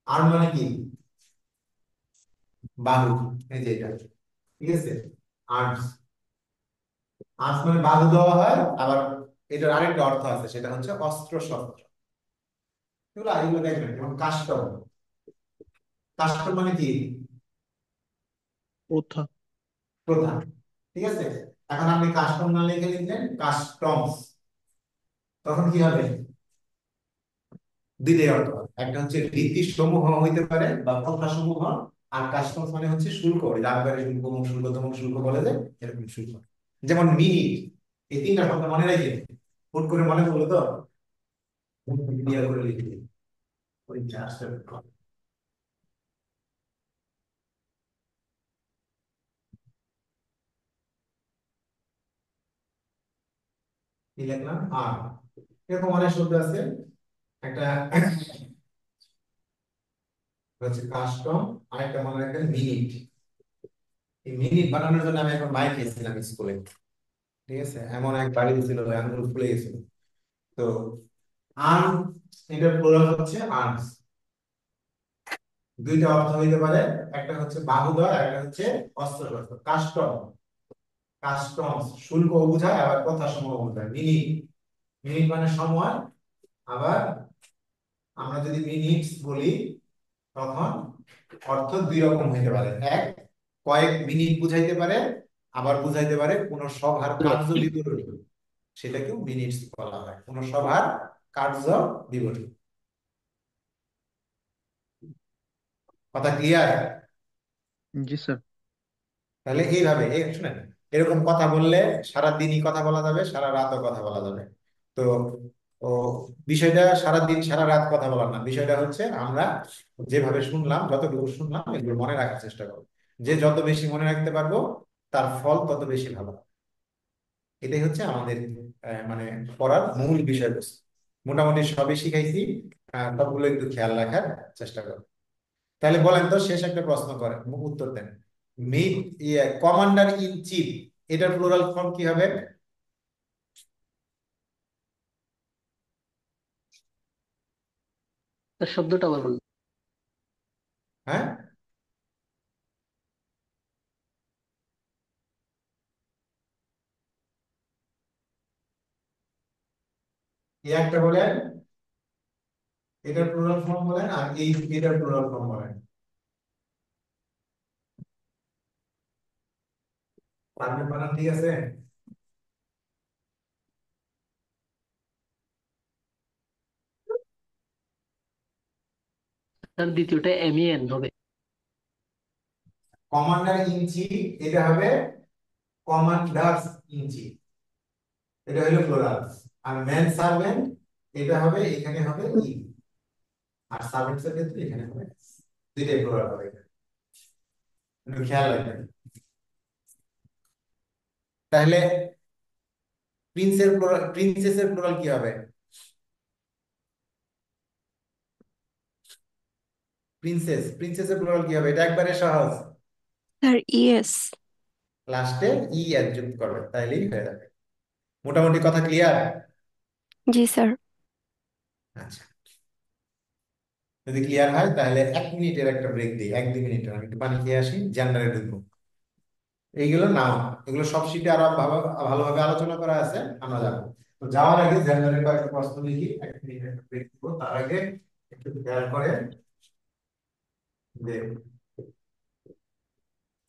আর্ম মানে কি? বাহু। এই যে এটা, ঠিক আছে, আর্মস। আর্মস মানে বাহু দেওয়া হয়। আবার এটার আরেকটা অর্থ আছে, সেটা হচ্ছে অস্ত্র শস্ত্র। এগুলো এগুলো দেখবেন। যেমন কাস্টম, কাস্টম মানে কি? প্রথা। প্রধান। ঠিক আছে, এখন আপনি কাস্টম না লিখে লিখলেন কাস্টমস, তখন কি হবে? দুইটাই অর্থ হবে। একটা হচ্ছে রীতি সমূহ হইতে পারে বা প্রথা সমূহ, আর কাস্টমস মানে হচ্ছে শুল্ক, ওই আবগারি শুল্ক, অমুক শুল্ক, তমুক শুল্ক বলে যে এরকম শুল্ক। যেমন মিনিট, এই তিনটা শব্দ মনে রাখেন, হুট করে মনে পড়লো তো ক্লিয়ার করে লিখে দিন। ওই জাস্ট কি লিখলাম আর, এরকম অনেক শব্দ আছে। একটা হচ্ছে কাস্টম, আরেকটা মনে রাখবেন মিনিট। এই মিনিট বানানোর জন্য আমি এখন মাইর খেয়েছিলাম স্কুলে। ঠিক আছে, এমন এক বাড়ি ছিল, আঙ্গুল ফুলে গেছিল। তো আর্ম, এটার প্লুরাল হচ্ছে আর্মস। দুইটা অর্থ হইতে পারে, একটা হচ্ছে বাহুদয়, একটা হচ্ছে অস্ত্র শস্ত্র। কাস্টম, কাস্টমস শুল্ক বোঝায়, আবার কথা সমূহ বোঝায়। মিনিট, মিনিট মানে সময়। আবার আমরা যদি মিনিটস বলি তখন অর্থ দুই রকম হইতে পারে। এক, কয়েক মিনিট বুঝাইতে পারে, আবার বুঝাইতে পারে কোন সভার কার্য বিবরণী, সেটাকেও মিনিটস বলা হয়, কোন সভার কার্য বিবরণী। কথা ক্লিয়ার? জি স্যার। তাহলে এইভাবে শুনেন, এরকম কথা বললে সারা দিনই কথা বলা যাবে, সারা রাতও কথা বলা যাবে। তো ও বিষয়টা সারা দিন সারা রাত কথা বলার না, বিষয়টা হচ্ছে আমরা যেভাবে শুনলাম, যতটুকু শুনলাম এগুলো মনে রাখার চেষ্টা করবো। যে যত বেশি মনে রাখতে পারবো তার ফল তত বেশি ভালো। এটাই হচ্ছে আমাদের মানে পড়ার মূল বিষয়বস্তু। মোটামুটি সবই শিখাইছি, সবগুলো একটু খেয়াল রাখার চেষ্টা করো। তাহলে বলেন তো, শেষ একটা প্রশ্ন করেন, উত্তর দেন। মি কমান্ডার ইন চিফ, এটার প্লুরাল ফর্ম কি হবে? তার শব্দটা আবার বলুন। হ্যাঁ, এই একটা বলেন, এটার প্লুরাল ফর্ম বলেন, আর এই এটার প্লুরাল ফর্ম বলেন। পারবেন বানান ঠিক আছে? তার দ্বিতীয়টা এমইএন হবে। কমান্ডার ইন চিফ এটা হবে কমান্ডার্স ইন চিফ, এটা হলো প্লুরাল। আর ম্যান সার্ভেন্ট এটা হবে, এখানে হবে ইন। আর সার্ভেন্টস এর ক্ষেত্রে এখানে হবে, দুইটাই প্লুরাল হবে, একটু খেয়াল রাখবেন। তাহলে প্রিন্সেসের প্লুরাল কি হবে? প্রিন্সেসের প্লুরাল কি হবে? এটা একবারে সহজ, স্যার ইয়েস। লাস্টে ই অ্যাডজুক্ট করবে, তাইলেই হয়ে যাবে। মোটামুটি কথা ক্লিয়ার? জি স্যার। আচ্ছা, যদি ক্লিয়ার হয় তাহলে 1 মিনিটের একটা ব্রেক দিই, 1-2 মিনিটের, আমি একটু পানি খেয়ে আসি, জেন্ডারে ঢুকবো। এইগুলো নাও, এগুলো সব শিটে আরো ভালোভাবে আলোচনা করা আছে, আমরা যাবো। তো যাওয়ার আগে জেন্ডারের কয়েকটা প্রশ্ন লিখি, 1 মিনিটের একটা ব্রেক দিব। তার আগে একটু খেয়াল করে যে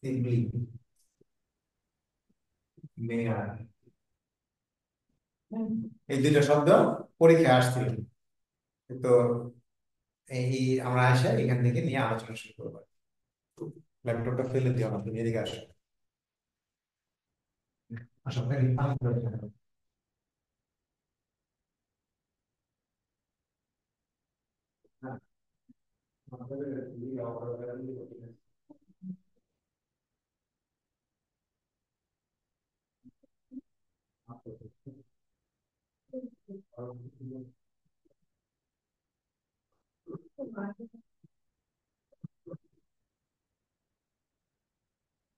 সিবলিং, মেয়ার, এই দুইটা শব্দ পরীক্ষায় আসছিল। তো এই আমরা আসা এখান থেকে নিয়ে আলোচনা শুরু করবো। ল্যাপটপটা ফেলে দিও না, তুমি এদিকে আসো। আসো, পানি ধরে রাখো। হ্যাঁ,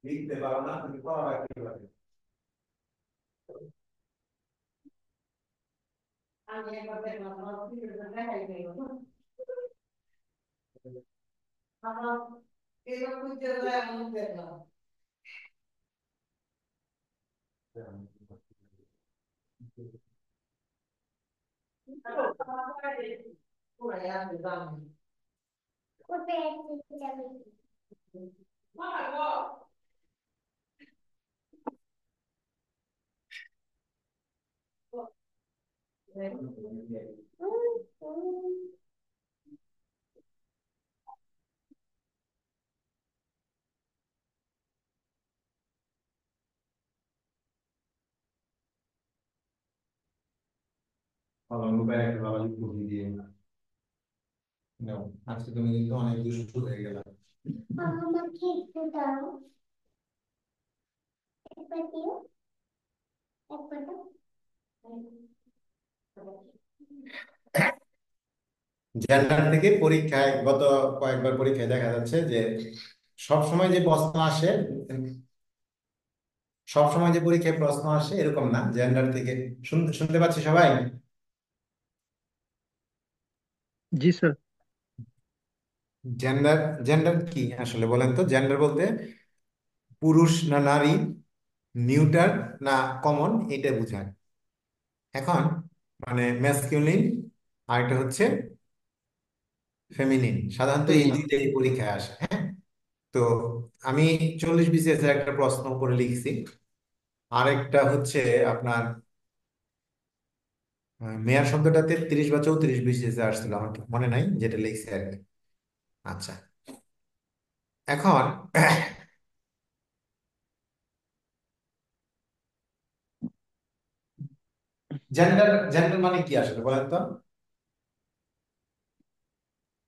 লিখতে পারো না তুমি, পড়া কিভাবে? ভালো, মোবাইল একটা ভালো বুদ্ধি দিয়ে নাও। আজকে তুমি কিন্তু অনেক দুষ্টু হয়ে গেলে। আমাকে একটু দাও, একবার দিও, একবার দাও। জেন্ডার থেকে পরীক্ষায়, গত কয়েকবার পরীক্ষায় দেখা যাচ্ছে যে সব সময় যে প্রশ্ন আসে, সব সময় যে পরীক্ষায় প্রশ্ন আসে এরকম না। জেন্ডার থেকে শুনতে শুনতে পাচ্ছি সবাই? জি স্যার। জেন্ডার, জেন্ডার কি আসলে বলেন তো? জেন্ডার বলতে পুরুষ না নারী, নিউটার না কমন, এটা বোঝায়। এখন মানে ম্যাসকিউলিন আর একটা হচ্ছে ফেমিনিন, সাধারণত এই ফেমিনিন। দুইটাই পরীক্ষায় আসে। হ্যাঁ, তো আমি 40 BCS এর একটা প্রশ্ন করে লিখছি। আরেকটা হচ্ছে আপনার মেয়ার শব্দটাতে 30 বা 34 BCS এ আসছিল, আমার ঠিক মনে নাই, যেটা লিখছি আর কি। আচ্ছা, এখন জেন্ডার জেন্ডার মানে কি আসলে বলেন তো,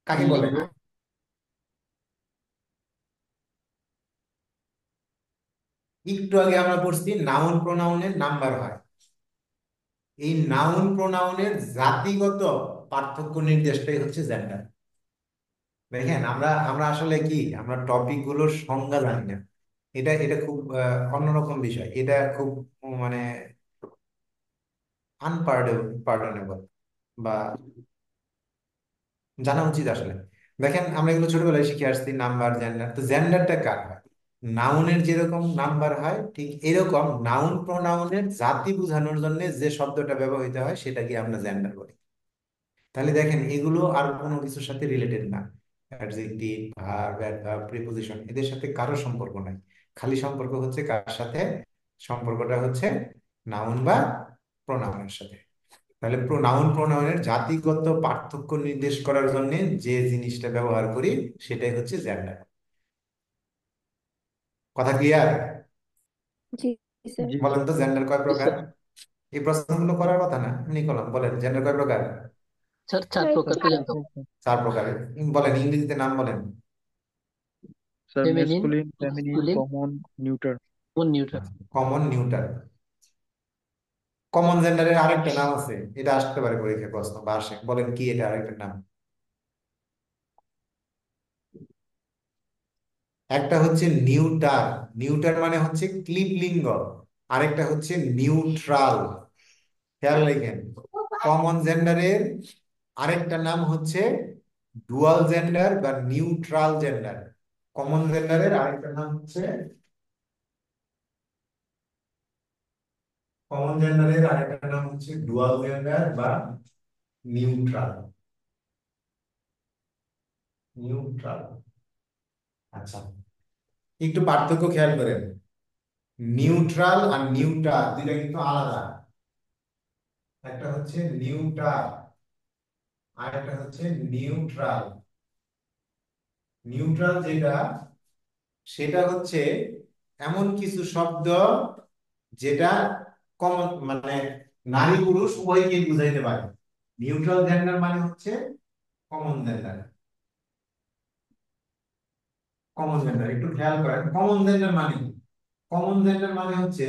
কাকে বলে? লিঙ্গ। একটু আগে আমরা পড়ছি নাউন প্রোনাউনের নাম্বার হয়, এই নাউন প্রোনাউনের জাতিগত পার্থক্য নির্দেশটাই হচ্ছে জেন্ডার। দেখেন আমরা আমরা আসলে কি, আমরা টপিক গুলোর সংজ্ঞা জানি না। এটা এটা খুব অন্যরকম বিষয়, এটা খুব মানে আনপার্ডনেবল বা জানা উচিত আসলে। দেখেন আমরা এগুলো ছোটবেলায় শিখে আসছি, নাম্বার জেন্ডার। তো জেন্ডারটা কার হয়? নাউনের যেরকম নাম্বার হয় ঠিক এরকম নাউন প্রোনাউনের জাতি বোঝানোর জন্য যে শব্দটা ব্যবহৃত হয় সেটাকে আমরা জেন্ডার বলি। তাহলে দেখেন এগুলো আর কোনো কিছুর সাথে রিলেটেড না, অ্যাডজেক্টিভ, ভার্ব, অ্যাডভার্ব, প্রিপোজিশন এদের সাথে কারো সম্পর্ক নাই। খালি সম্পর্ক হচ্ছে কার সাথে? সম্পর্কটা হচ্ছে নাউন বা প্রোনাউনের সাথে। তাহলে নাউন প্রোনাউনের জাতিগত পার্থক্য নির্দেশ করার জন্য যে জিনিসটা ব্যবহার করি সেটাই হচ্ছে জেন্ডার। কথা ক্লিয়ার? জি স্যার। জি বলেন তো জেন্ডার কয় জি প্রকার? স্যার। এই প্রশ্নগুলো করার কথা না, এমনি করলাম। বলেন জেন্ডার কয় প্রকার? স্যার, চার স্যার প্রকার তো স্যার। জানতাম। চার প্রকার। বলেন ইংরেজিতে নাম বলেন। Sir feminine, masculine, feminine, masculine common, neuter. ও নিউট্রাল। Common, neutral. কমন জেন্ডারের আরেকটা নাম আছে, এটা আসতে পারে পরীক্ষায় প্রশ্ন বা আসে, বলেন কি এটা আরেকটা নাম? একটা হচ্ছে নিউটার, নিউটার মানে হচ্ছে ক্লিব লিঙ্গ। আরেকটা হচ্ছে নিউট্রাল। খেয়াল রাখেন, কমন জেন্ডারের আরেকটা নাম হচ্ছে ডুয়াল জেন্ডার বা নিউট্রাল জেন্ডার। কমন জেন্ডারের আরেকটা নাম হচ্ছে, কমন জেন্ডারের আরেকটা নাম হচ্ছে ডুয়াল জেন্ডার বা নিউট্রাল। নিউট্রাল। আচ্ছা, একটু পার্থক্য খেয়াল করেন। নিউট্রাল আর নিউটার দুইটা কিন্তু আলাদা। একটা হচ্ছে নিউটার আর একটা হচ্ছে নিউট্রাল। নিউট্রাল যেটা, সেটা হচ্ছে এমন কিছু শব্দ যেটা কমন মানে নারী পুরুষ উভয়কে বুঝাইতে পারে। নিউট্রাল জেন্ডার মানে হচ্ছে কমন জেন্ডার। কমন জেন্ডার একটু খেয়াল করেন, কমন জেন্ডার মানে কি? কমন জেন্ডার মানে হচ্ছে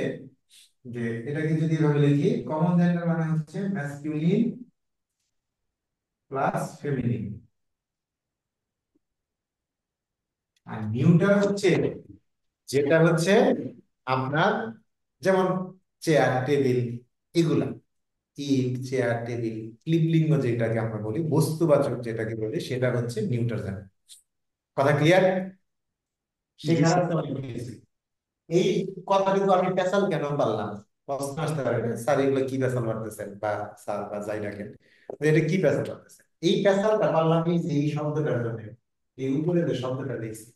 যে, এটাকে যদি এভাবে লিখি, কমন জেন্ডার মানে হচ্ছে ম্যাসকুলিন প্লাস ফেমিনিন। আর নিউটার হচ্ছে যেটা হচ্ছে আপনার, যেমন চেয়ার, টেবিল, এগুলা, ইট, চেয়ার, টেবিল, ক্লিবলিঙ্গ যেটাকে আমরা বলি, বস্তুবাচক যেটাকে বলি, সেটা হচ্ছে নিউটার জেন্ডার। কথা ক্লিয়ার? জি সেখানে স্যার। তো অনেক কিছু। এই কথাটুকু আমি পেশাল কেন পারলাম? প্রশ্ন আসতে পারে স্যার এগুলো কি পেশাল পারতেছেন, বা স্যার বা যাই ডাকেন, এটা কি পেশাল পারতেছেন? এই পেশালটা পারলাম এই যে এই শব্দটার জন্য, এই উপরে যে শব্দটা লিখছি,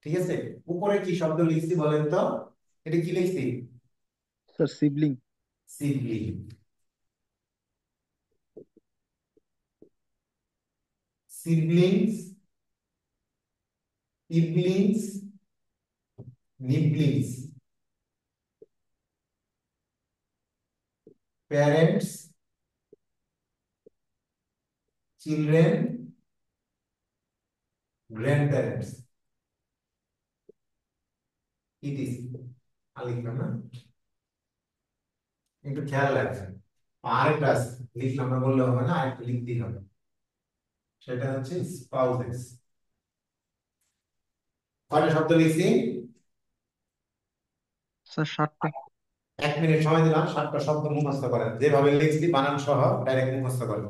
ঠিক আছে? উপরে কি শব্দ লিখছি বলেন তো? এটা কি লিখছি? Sir sibling. সিবলিং। সিবলিংস, ইবলিংস, niblings, parents, children, grandparents, etc. লিখলাম না? একটু খেয়াল রাখবেন। আরেকটা আছে, লিখলাম না বললে হবে না, আরেকটা লিখতেই হবে। সেটা হচ্ছে স্পাউসেস। কয়টা শব্দ লিখছি? স্যার 7টা। 1 মিনিট সময় দিলাম, 7টা শব্দ মুখস্থ করেন, যেভাবে লিখছি বানান সহ ডাইরেক্ট মুখস্থ করেন।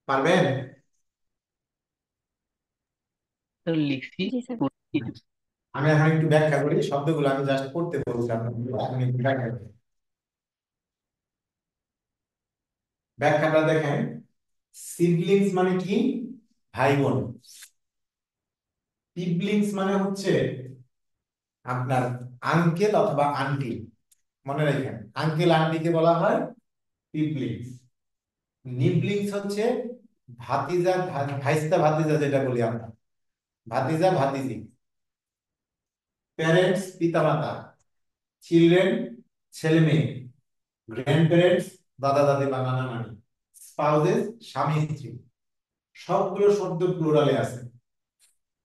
পারবেন? স্যার লিখছি জি স্যার। পড়ছি। আমি এখন একটু ব্যাখ্যা করি শব্দগুলো, আমি জাস্ট পড়তে বলছি আপনাকে, আপনি একটু ব্যাখ্যা করেন। ব্যাখ্যাটা দেখেন, সিবলিংস মানে কি? ভাই বোন। সিবলিংস মানে হচ্ছে আপনার আঙ্কেল অথবা আন্টি। মনে রাখেন, আঙ্কেল আন্টিকে বলা হয় সিবলিংস। নিবলিংস হচ্ছে ভাতিজা ভাইস্তা ভাতিজা, যেটা বলি আমরা ভাতিজা ভাতিজি। প্যারেন্টস পিতামাতা, চিলড্রেন ছেলে মেয়ে, গ্র্যান্ড প্যারেন্টস দাদা দাদি বা নানা নানি, স্পাউসেস স্বামী স্ত্রী। সবগুলো শব্দ প্লুরালে আছে।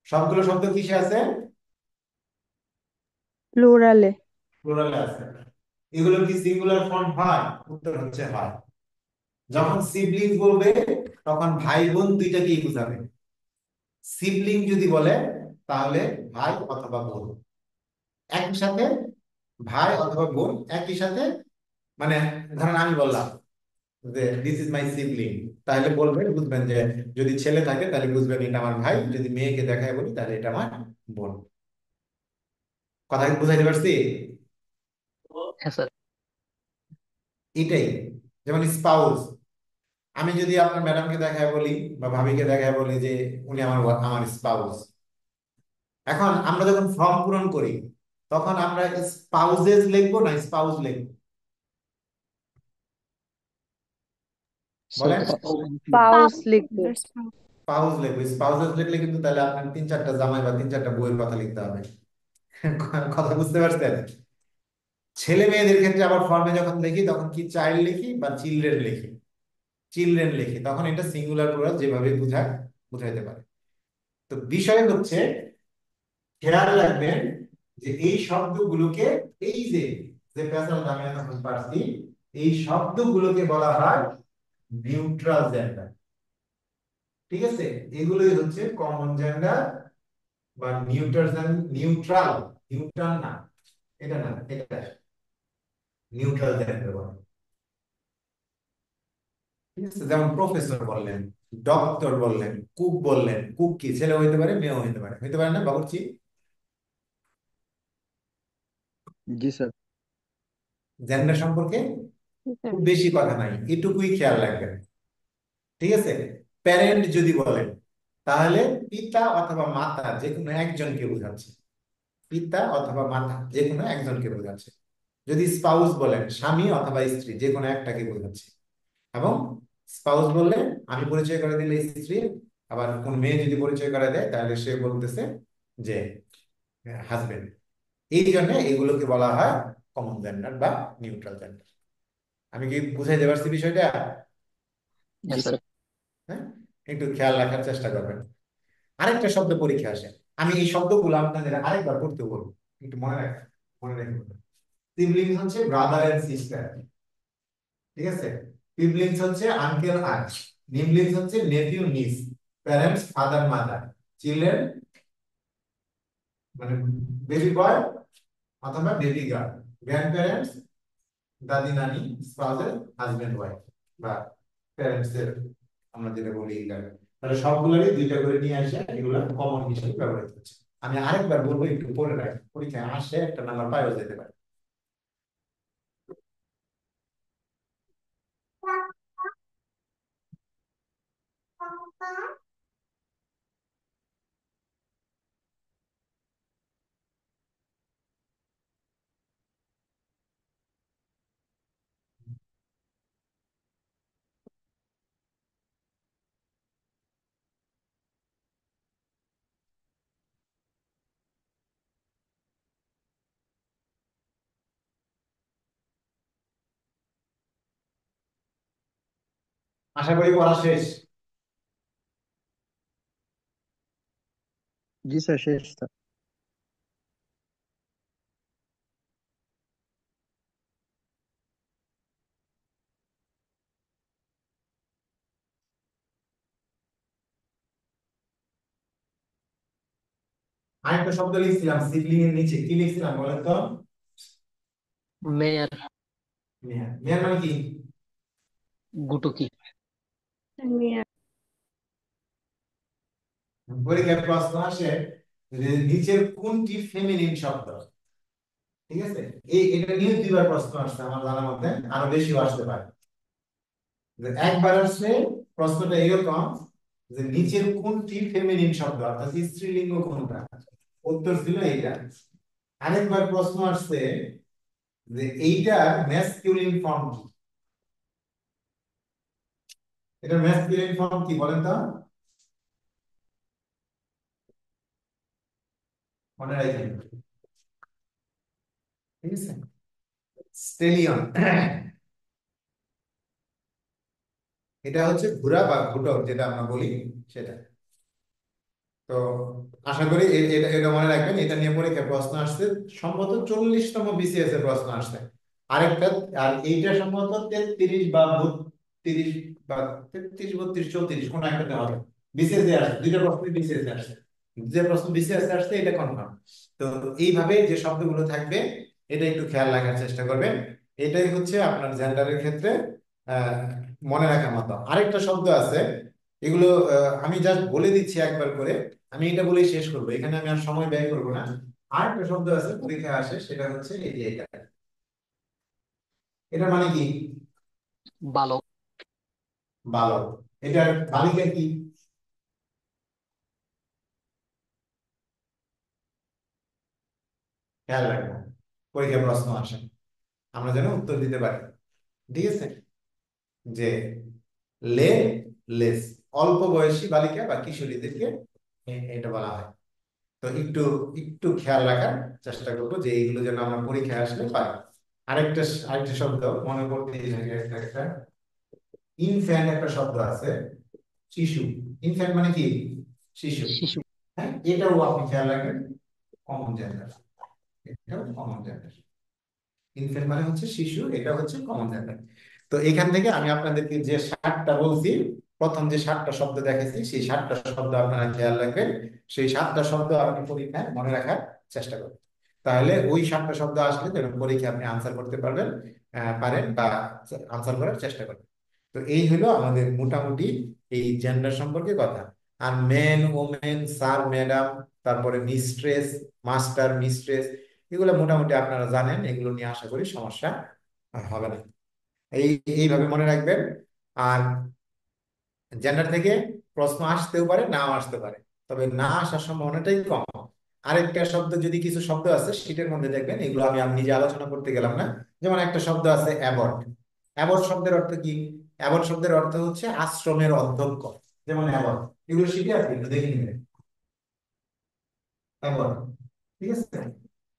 সবগুলো শব্দ কিসে আছে? প্লুরালে। প্লুরালে আছে। এগুলো কি সিঙ্গুলার ফর্ম হয়? উত্তর হচ্ছে হয়। যখন সিবলিংস বলবে তখন ভাই বোন দুইটাকেই বোঝাবে। সিবলিং যদি বলে তাহলে ভাই অথবা বোন একই সাথে, ভাই অথবা বোন একই সাথে। মানে ধরেন আমি বললাম যে দিস ইজ মাই সিবলিং, তাহলে বলবেন, বুঝবেন যে যদি ছেলে থাকে তাহলে বুঝবেন এটা আমার ভাই, যদি মেয়েকে দেখায় বলি তাহলে এটা আমার বোন। কথা কি বুঝাইতে পারছি? হ্যাঁ স্যার। এটাই। যেমন স্পাউস, আমি যদি আপনার ম্যাডামকে দেখায় বলি বা ভাবিকে দেখায় বলি যে উনি আমার আমার স্পাউস, এখন আমরা যখন ফর্ম পূরণ করি তখন আমরা স্পাউসেস লিখবো না স্পাউস লিখবো? স্যার বলেন। স্পাউস লিখবো। স্পাউস লিখবো। স্পাউসেস লিখলে কিন্তু তাহলে আপনার 3-4টা জামাই বা 3-4টা বউয়ের কথা লিখতে হবে। কথা বুঝতে পারছেন? ছেলে মেয়েদের ক্ষেত্রে আবার ফর্মে যখন লিখি তখন কি চাইল্ড লিখি বা চিলড্রেন লিখি? চিলড্রেন লিখি, তখন এটা সিঙ্গুলার প্লুরাল যেভাবে বুঝাইতে পারে। তো বিষয় হচ্ছে, খেয়াল রাখবেন যে এই শব্দগুলোকে, এই যে যে পেশালটা আমি এখন পারছি, এই শব্দগুলোকে বলা হয় নিউট্রাল জেন্ডার। ঠিক আছে, এগুলোই হচ্ছে কমন জেন্ডার বা নিউট্রাল। নিউট্রাল না, এটা না, এটা নিউট্রাল জেন্ডার বলে। ঠিক আছে, যেমন প্রফেসর বললেন, ডক্টর বললেন, কুক বললেন। কুক কি ছেলে হইতে পারে, মেয়েও হইতে পারে না বাবুর্চি? জি স্যার। জেন্ডার সম্পর্কে খুব বেশি কথা নাই, এটুকুই খেয়াল রাখবেন। ঠিক আছে, প্যারেন্ট যদি বলেন তাহলে পিতা অথবা মাতা যে কোনো একজনকে বোঝাচ্ছে। পিতা অথবা মাতা যে কোনো একজনকে বোঝাচ্ছে। যদি স্পাউস বলেন স্বামী অথবা স্ত্রী যে কোনো একটাকে বোঝাচ্ছে। এবং স্পাউস বললে আমি পরিচয় করে দিলে স্ত্রী, আবার কোন মেয়ে যদি পরিচয় করে দেয় তাহলে সে বলতেছে যে হাজবেন্ড। এই জন্য এগুলোকে বলা হয় কমন জেন্ডার বা নিউট্রাল জেন্ডার। আমি কি বুঝাইতে পারছি বিষয়টা? হ্যাঁ জি স্যার। স্যার। হ্যাঁ, একটু খেয়াল রাখার চেষ্টা করবেন। আরেকটা শব্দ পরীক্ষা আসে, আমি এই শব্দগুলো আপনাদের আরেকবার পড়তে বলবো, একটু মনে রেখে। সিবলিংস হচ্ছে ব্রাদার এন্ড সিস্টার। ঠিক আছে, সিবলিংস হচ্ছে আঙ্কেল আন্ট, নিবলিংস হচ্ছে নেফিউ নিস, প্যারেন্টস ফাদার মাদার, চিলড্রেন মানে বেবি বয় অথবা বেবি গার্ল, গ্র্যান্ড প্যারেন্টস দাদি নানি, স্পাউসেস হাজবেন্ড ওয়াইফ বা প্যারেন্টস এর আমরা যেটা বলি এটা। তাহলে সবগুলোরই দুইটা করে নিয়ে আসে, এগুলো কমন হিসেবে ব্যবহৃত হচ্ছে। আমি আরেকবার বলবো, একটু পড়ে রাখি, পরীক্ষায় আসে একটা নাম্বার পাইও যেতে পারে। আশা করি পড়া শেষ। জি স্যার, শেষ স্যার। আরেকটা শব্দ লিখছিলাম সিবলিং এর নিচে, কি লিখছিলাম বলেন তো? মেয়ার, মেয়ার। মেয়ার মানে কি? গুটকি। পরীক্ষায় প্রশ্ন আসে যে নিচের কোনটি ফেমিনিন শব্দ, ঠিক আছে? এটা নিয়ে দুইবার প্রশ্ন আসছে আমার জানার মধ্যে, আরো বেশিও আসতে পারে। যে একবার আসছে প্রশ্নটা এরকম যে নিচের কোনটি ফেমিনিন শব্দ, অর্থাৎ স্ত্রীলিঙ্গ কোনটা, উত্তর ছিল এইটা। আরেকবার প্রশ্ন আসছে যে এইটার ম্যাসকিউলিন ফর্ম কি, এটার ম্যাসকিউলিন ফর্ম কি বলেন তো? মনে রাখবেন, ঠিক আছে? স্টেলিয়ন। এটা হচ্ছে ঘোড়া বা ঘুটক যেটা আমরা বলি সেটা। তো আশা করি এটা এটা মনে রাখবেন, এটা নিয়ে পরীক্ষায় প্রশ্ন আসছে, সম্ভবত 40তম বিসিএস এর প্রশ্ন আসছে। আরেকটা, আর এইটা সম্ভবত 33 বা 32 বা 33 32 34 কোন একটাতে হবে। বিসিএস এ আসছে, দুইটা প্রশ্ন বিসিএস এ আসছে, যে প্রশ্ন বিসিএস এ আসছে এটা কনফার্ম। তো এইভাবে যে শব্দগুলো থাকবে এটা একটু খেয়াল রাখার চেষ্টা করবেন। এটাই হচ্ছে আপনার জেন্ডারের ক্ষেত্রে আহ মনে রাখার মতো। আরেকটা শব্দ আছে, এগুলো আমি জাস্ট বলে দিচ্ছি একবার করে, আমি এটা বলেই শেষ করবো, এখানে আমি আর সময় ব্যয় করবো না। আর একটা শব্দ আছে পরীক্ষায় আসে, সেটা হচ্ছে এই যে এটা। এটা মানে কি? বালক। বালক। এটার বালিকা কি? খেয়াল রাখবো, পরীক্ষায় প্রশ্ন আসে, আমরা যেন উত্তর দিতে পারি, ঠিক আছে? যে লে, লেস, অল্প বয়সী বালিকা বা কিশোরীদেরকে এটা বলা হয়। তো একটু একটু খেয়াল রাখার চেষ্টা করবো যে এইগুলো যেন আমরা পরীক্ষায় আসলে পাই। আরেকটা আরেকটা শব্দ মনে করতে একটা ইনফ্যান্ট একটা শব্দ আছে, শিশু। ইনফ্যান্ট মানে কি? শিশু। শিশু। হ্যাঁ, এটাও আপনি খেয়াল রাখবেন, কমন জেন্ডার। এটাও কমন জেন্ডার। ইনফ্যান্ট মানে হচ্ছে শিশু, এটা হচ্ছে কমন জেন্ডার। তো এখান থেকে আমি আপনাদেরকে যে 7টা বলছি, প্রথম যে 7টা শব্দ দেখেছি, সেই 7টা শব্দ আপনারা খেয়াল রাখবেন। সেই 7টা শব্দ আপনি পরীক্ষায় মনে রাখার চেষ্টা করবেন, তাহলে ওই 7টা শব্দ আসলে যেন পরীক্ষায় আপনি আনসার করতে পারবেন, পারেন বা আনসার করার চেষ্টা করবেন। তো এই হলো আমাদের মোটামুটি এই জেন্ডার সম্পর্কে কথা। আর মেন, ওমেন, স্যার, ম্যাডাম, তারপরে মিস্ট্রেস, মাস্টার, মিস্ট্রেস, এগুলো মোটামুটি আপনারা জানেন, এগুলো নিয়ে আশা করি সমস্যা হবে না। এই এইভাবে মনে রাখবেন। আর জেন্ডার থেকে প্রশ্ন আসতেও পারে, নাও আসতে পারে, তবে না আসার সম্ভাবনাটাই কম। আরেকটা শব্দ, যদি কিছু শব্দ আছে শীটের মধ্যে দেখবেন, এগুলো আমি আমি নিজে আলোচনা করতে গেলাম না। যেমন একটা শব্দ আছে অ্যাবট। অ্যাবট শব্দের অর্থ কি? অ্যাবট শব্দের অর্থ হচ্ছে আশ্রমের অধ্যক্ষ। যেমন অ্যাবট, এগুলো শিখে আছে, এগুলো দেখে নিবেন। অ্যাবট, ঠিক আছে?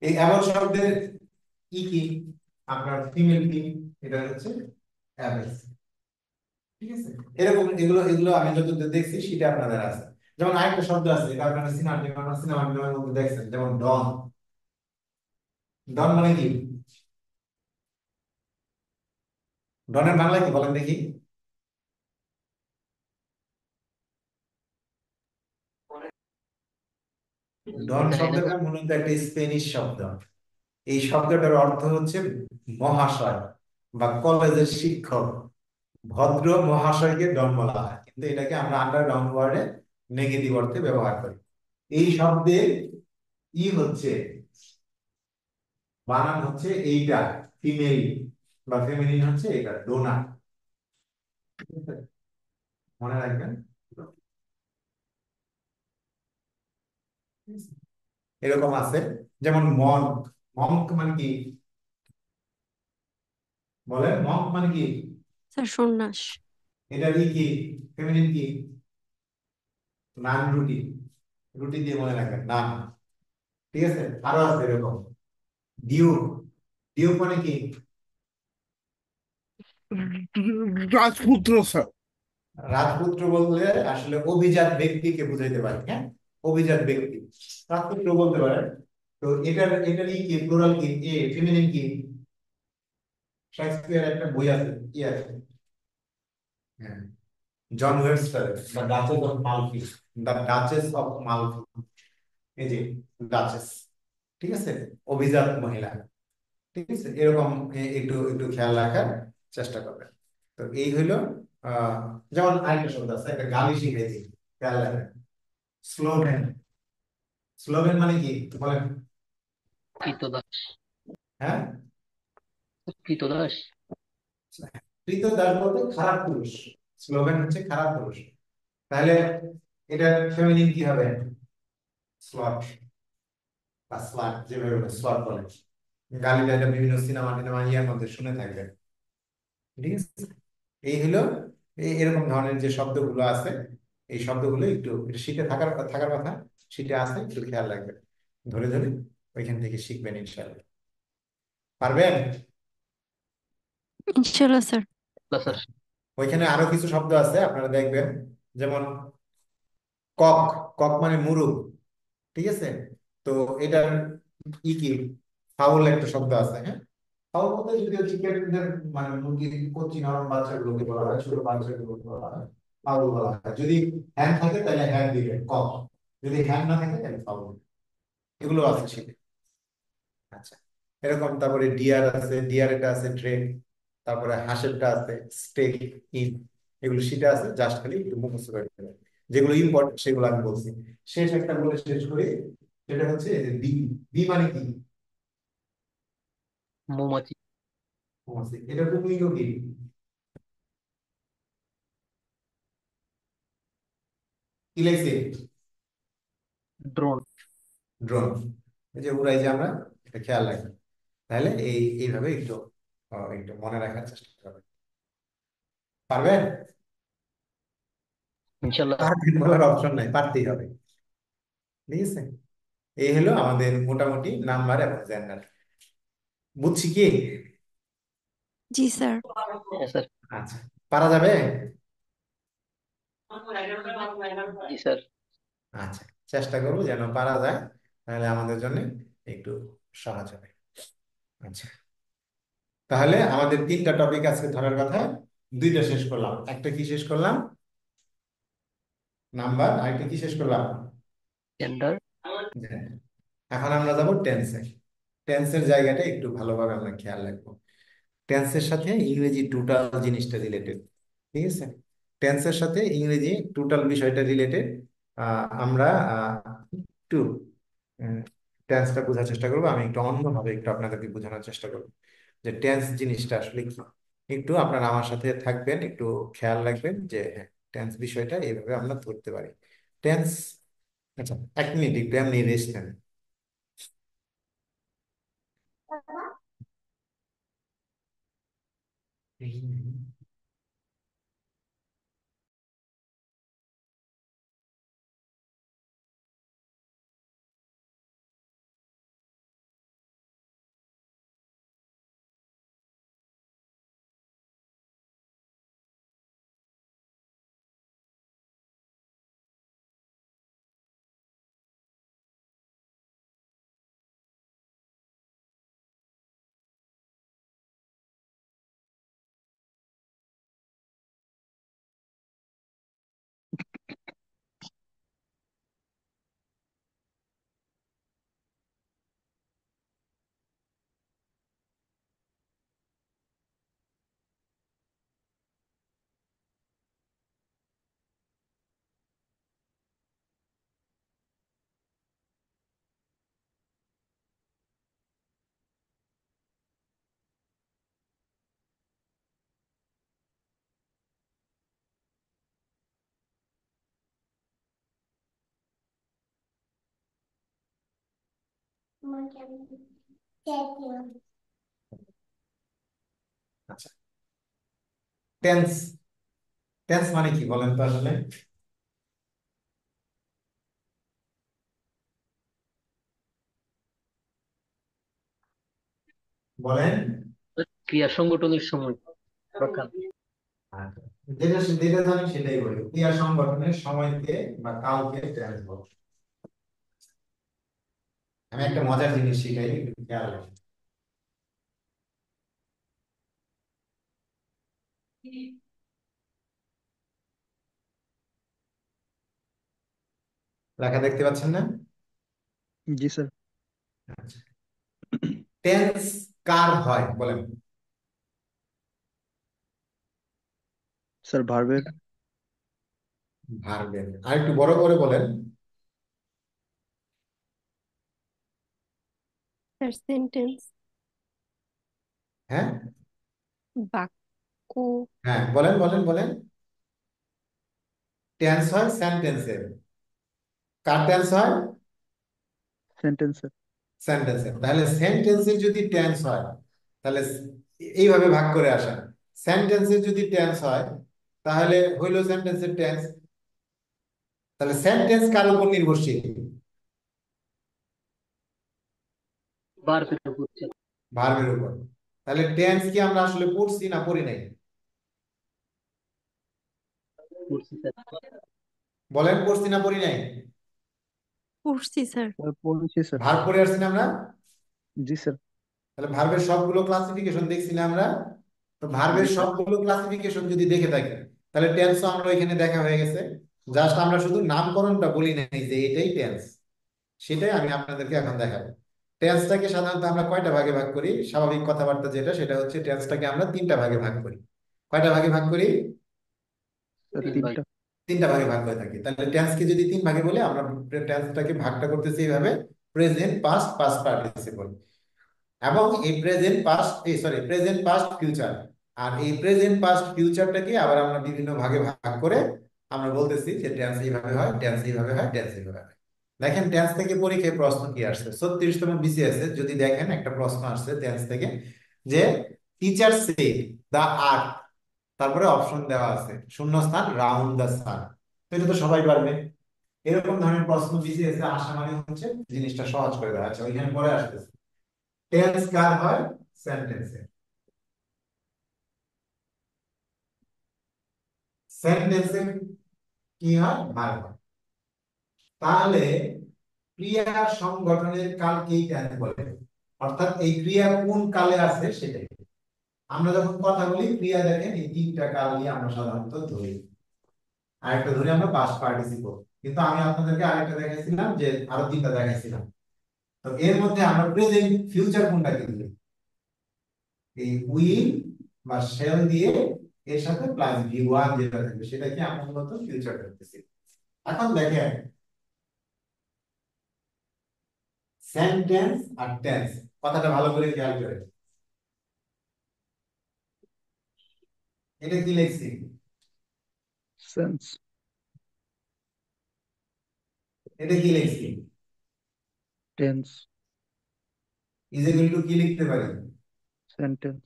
এই অ্যাবট শব্দের কি কি, আপনার ফিমেল কি, এটা হচ্ছে অ্যাবেস, ঠিক আছে? এরকম এগুলো এগুলো আমি যতদূর দেখছি সেটা আপনাদের আছে। যেমন আরেকটা শব্দ আছে, এটা আপনারা সিনেমার মধ্যে দেখছেন, যেমন ডন। ডন মানে কি? ডনের বাংলা কি বলেন দেখি? ডন জানি না শব্দটা স্যার। মূলত একটা স্পেনিশ শব্দ। এই শব্দটার অর্থ হচ্ছে মহাশয় বা কলেজের শিক্ষক। ভদ্র মহাশয়কে ডন বলা হয়, কিন্তু এটাকে আমরা আন্ডারগ্রাউন্ড ওয়ার্ডে নেগেটিভ অর্থে ব্যবহার করি। এই শব্দের ই হচ্ছে, বানান হচ্ছে এইটা, ফিমেল বা ফেমিনিন হচ্ছে এটা, ডোনা। মনে রাখবেন। এরকম আছে, যেমন মঙ্ক। মঙ্ক মানে কি বলেন? মঙ্ক মানে কি? স্যার সন্ন্যাস। এটার কি ফেমিনিন কি? নান রুটি। রুটি দিয়ে মনে রাখবেন, নান, ঠিক আছে? আরো আছে এরকম, ডিউক। ডিউক মানে কি? রাজপুত্র স্যার। রাজপুত্র বললে আসলে অভিজাত ব্যক্তিকে বুঝাইতে পারে, হ্যাঁ, অভিজাত ব্যক্তি রাজপুত্র বলতে পারে। তো এটারই কি প্লুরাল কি, এ ফেমিনিন কি? শেক্সপিয়ার একটা বই আছে, কি আছে, হ্যাঁ, John Webster, the duchess of Malfi, the duchess of Malfi, এই যে ডাচেস, ঠিক আছে, অভিজাত মহিলা, ঠিক আছে, এরকম একটু একটু খেয়াল রাখার চেষ্টা করবেন। তো এই হইলো আহ যেমন আরেকটা শব্দ আছে, একটা গালি শিখাইছি, খেয়াল রাখবেন, স্লোভেন। স্লোভেন মানে কি বলেন? কৃতদাস। হ্যাঁ, কৃতদাস। ক্রীতদাস বলতে খারাপ পুরুষ, স্লোভেন হচ্ছে খারাপ পুরুষ। তাহলে এটা ফেমিনিন কি হবে? স্লট বা স্লাট, যেভাবে স্লট বলে। গালিটা এটা বিভিন্ন সিনেমা টিনেমা ইয়ার মধ্যে শুনে থাকবেন, ঠিক আছে। এই হলো এরকম ধরনের যে শব্দগুলো আছে, এই শব্দগুলো একটু একটু শিখে থাকার থাকার কথা, শিখে আছে একটু খেয়াল রাখবেন, ধরে ধরে ওইখান থেকে শিখবেন ইনশাআল্লাহ। পারবেন? ইনশাল্লাহ স্যার। স্যার। ওইখানে আরো কিছু শব্দ আছে আপনারা দেখবেন, যেমন কক, কক মানে মুরগ, ঠিক আছে। তো এটার কি ফাউল একটা শব্দ আছে, হ্যাঁ, ফাউল বলতে যদিও চিকেনদের মানে মুরগির কচি নরম বাচ্চাগুলোকে বলা হয়, ছোট বাচ্চাগুলোকে বলা হয় ফাউল বলা হয়। যদি হ্যান থাকে তাহলে হ্যান দিবেন কক, যদি হ্যান না থাকে তাহলে ফাউল। এগুলো আছে সেটা। আচ্ছা, এরকম তারপরে ডিয়ার আছে, ডিয়ার এটা আছে ট্রেন, তারপরে হাঁসেরটা আছে স্টেক, ইন, এগুলো সেটা আছে, জাস্ট খালি একটু মুখস্থ করে নেবেন। যেগুলো ইম্পর্টেন্ট সেগুলো আমি বলছি। শেষ একটা বলে শেষ করি, সেটা হচ্ছে বি। বি মানে কি? মৌমাছি। মৌমাছি। এটা পুংলিঙ্গ কি? কি লাগছে? ড্রোন। ড্রোন। এই যে উড়াই যে আমরা, এটা খেয়াল রাখি। তাহলে এইভাবে একটু একটু মনে রাখার চেষ্টা করবেন। পারবেন? ইনশাল্লাহ। পারবেন বলার অপশন নাই, পারতেই হবে, ঠিক আছে। এই হলো আমাদের মোটামুটি নাম্বার এবং জেন্ডার, বুঝছি কি? জি স্যার। হ্যাঁ স্যার। আচ্ছা, পারা যাবে? জি স্যার। আচ্ছা, চেষ্টা করবো যেন পারা যায়, তাহলে আমাদের জন্য একটু সহজ হবে। আচ্ছা, তাহলে আমাদের তিনটা টপিক আজকে ধরার কথা, দুইটা শেষ করলাম, একটা কি শেষ করলাম? নাম্বার, আরেকটা কি শেষ করলাম? জেন্ডার। হ্যাঁ। এখন আমরা যাব টেন্সে। টেন্সের জায়গাটা একটু ভালোভাবে আমরা খেয়াল রাখবো। টেন্সের সাথে ইংরেজি টোটাল জিনিসটা রিলেটেড, ঠিক আছে। টেন্সের সাথে ইংরেজি টোটাল বিষয়টা রিলেটেড। আমরা একটু টেন্সটা বোঝার চেষ্টা করবো, আমি একটু অন্যভাবে একটু আপনাদেরকে বোঝানোর চেষ্টা করবো যে টেন্স জিনিসটা আসলে কি। একটু আপনারা আমার সাথে থাকবেন, একটু খেয়াল রাখবেন যে টেন্স বিষয়টা এইভাবে আমরা ধরতে পারি। টেন্স, আচ্ছা, 1 মিনিট একটু এমনি রেস্ট নেন। আচ্ছা, টেন্স, টেন্স মানে কি বলেন তো আসলে? বলেন। ক্রিয়া সংগঠনের সময় বা কাল। আচ্ছা। যেটা জানি সেটাই বলি, ক্রিয়া সংগঠনের সময়কে বা কালকে টেন্স বলে। আমি একটা মজার জিনিস শিখাই, একটু খেয়াল রাখি। লেখা দেখতে পাচ্ছেন না? জি স্যার। টেন্স কার হয় বলেন? স্যার ভার্বের। ভার্বের। আর একটু বড় করে বলেন। স্যার সেন্টেন্স, হ্যাঁ বাক্য। হ্যাঁ, বলেন বলেন বলেন। টেন্স হয় সেন্টেন্সের। কার টেন্স হয়? সেন্টেন্সের। সেন্টেন্সের। তাহলে সেন্টেন্সের যদি টেন্স হয়, তাহলে এইভাবে ভাগ করে আসেন। সেন্টেন্সের যদি টেন্স হয় তাহলে হইল সেন্টেন্সের টেন্স। তাহলে সেন্টেন্স কার উপর নির্ভরশীল? ভার্বের উপর স্যার। ভার্বের উপর। তাহলে টেন্স কি আমরা আসলে পড়ছি না পড়ি নাই? পড়ছি স্যার। বলেন, পড়ছি না পড়ি নাই? পড়ছি স্যার। স্যার পড়েছি স্যার। ভার্ব পড়ে আসছি না আমরা? জি স্যার। তাহলে ভার্বের সবগুলো ক্লাসিফিকেশন দেখছি না আমরা? তো ভার্বের জি স্যার। সবগুলো ক্লাসিফিকেশন যদি দেখে থাকি, তাহলে টেন্সও আমরা এখানে দেখা হয়ে গেছে। জাস্ট আমরা শুধু নামকরণটা বলি নাই যে এটাই টেন্স। সেটাই আমি আপনাদেরকে এখন দেখাবো। টেন্সটাকে সাধারণত আমরা কয়টা ভাগে ভাগ করি? স্বাভাবিক কথাবার্তা যেটা, সেটা হচ্ছে টেন্সটাকে আমরা তিনটা ভাগে ভাগ করি। কয়টা ভাগে ভাগ করি? স্যার 3 ভাগ। তিনটা। তিনটা ভাগে ভাগ করে থাকি। তাহলে টেন্সকে যদি তিন ভাগে বলি, আমরা টেন্সটাকে ভাগটা করতেছি এইভাবে: প্রেজেন্ট, পাস্ট, পাস্ট পার্টিসিপল। এবং এই প্রেজেন্ট পাস্ট, এই সরি, প্রেজেন্ট পাস্ট ফিউচার। আর এই প্রেজেন্ট পাস্ট ফিউচারটাকে আবার আমরা বিভিন্ন ভাগে ভাগ করে আমরা বলতেছি যে টেন্স এইভাবে হয়, টেন্স এইভাবে হয়, টেন্স এইভাবে হয়। দেখেন টেন্স থেকে পরীক্ষায় প্রশ্ন কি আসছে, 36তম বিসিএস এ যদি দেখেন একটা প্রশ্ন আসছে টেন্স থেকে, যে টিচার সেড দা আর্ট, তারপরে অপশন দেওয়া আছে শূন্যস্থান রাউন্ড দা সান। তো এটা তো সবাই পারবে। এরকম ধরনের প্রশ্ন বিসিএস এ আসা মানে হচ্ছে জিনিসটা সহজ করে দেওয়া আছে, ওইখানে পরে আসতেছে। টেন্স কার হয়? সেন্টেন্সে। সেন্টেন্সে কি হয়? ভার্ব হয়। তাহলে ক্রিয়া সংগঠনের কালকেই টেন্স বলে, অর্থাৎ এই ক্রিয়া কোন কালে আছে সেটাই। আমরা যখন কথা বলি ক্রিয়া, দেখেন এই তিনটা কাল নিয়ে আমরা সাধারণত ধরি। আরেকটা ধরি আমরা পাস্ট পার্টিসিপল, কিন্তু আমি আপনাদেরকে আরেকটা দেখাইছিলাম যে আরো তিনটা দেখাইছিলাম। তো এর মধ্যে আমরা প্রেজেন্ট ফিউচার কোনটাকে ধরি? এই উইল বা শেল দিয়ে এর সাথে প্লাস ভি ওয়ান যেটা থাকবে সেটাকে আমরা মূলত ফিউচার করতেছি। এখন দেখেন সেন্টেন্স আর টেন্স, কথাটা ভালো করে খেয়াল করে। এটা কি লিখছি? সেন্স। এটা কি লিখছি? টেন্স। ইজ ইকুয়াল টু কি লিখতে পারি? সেন্টেন্স।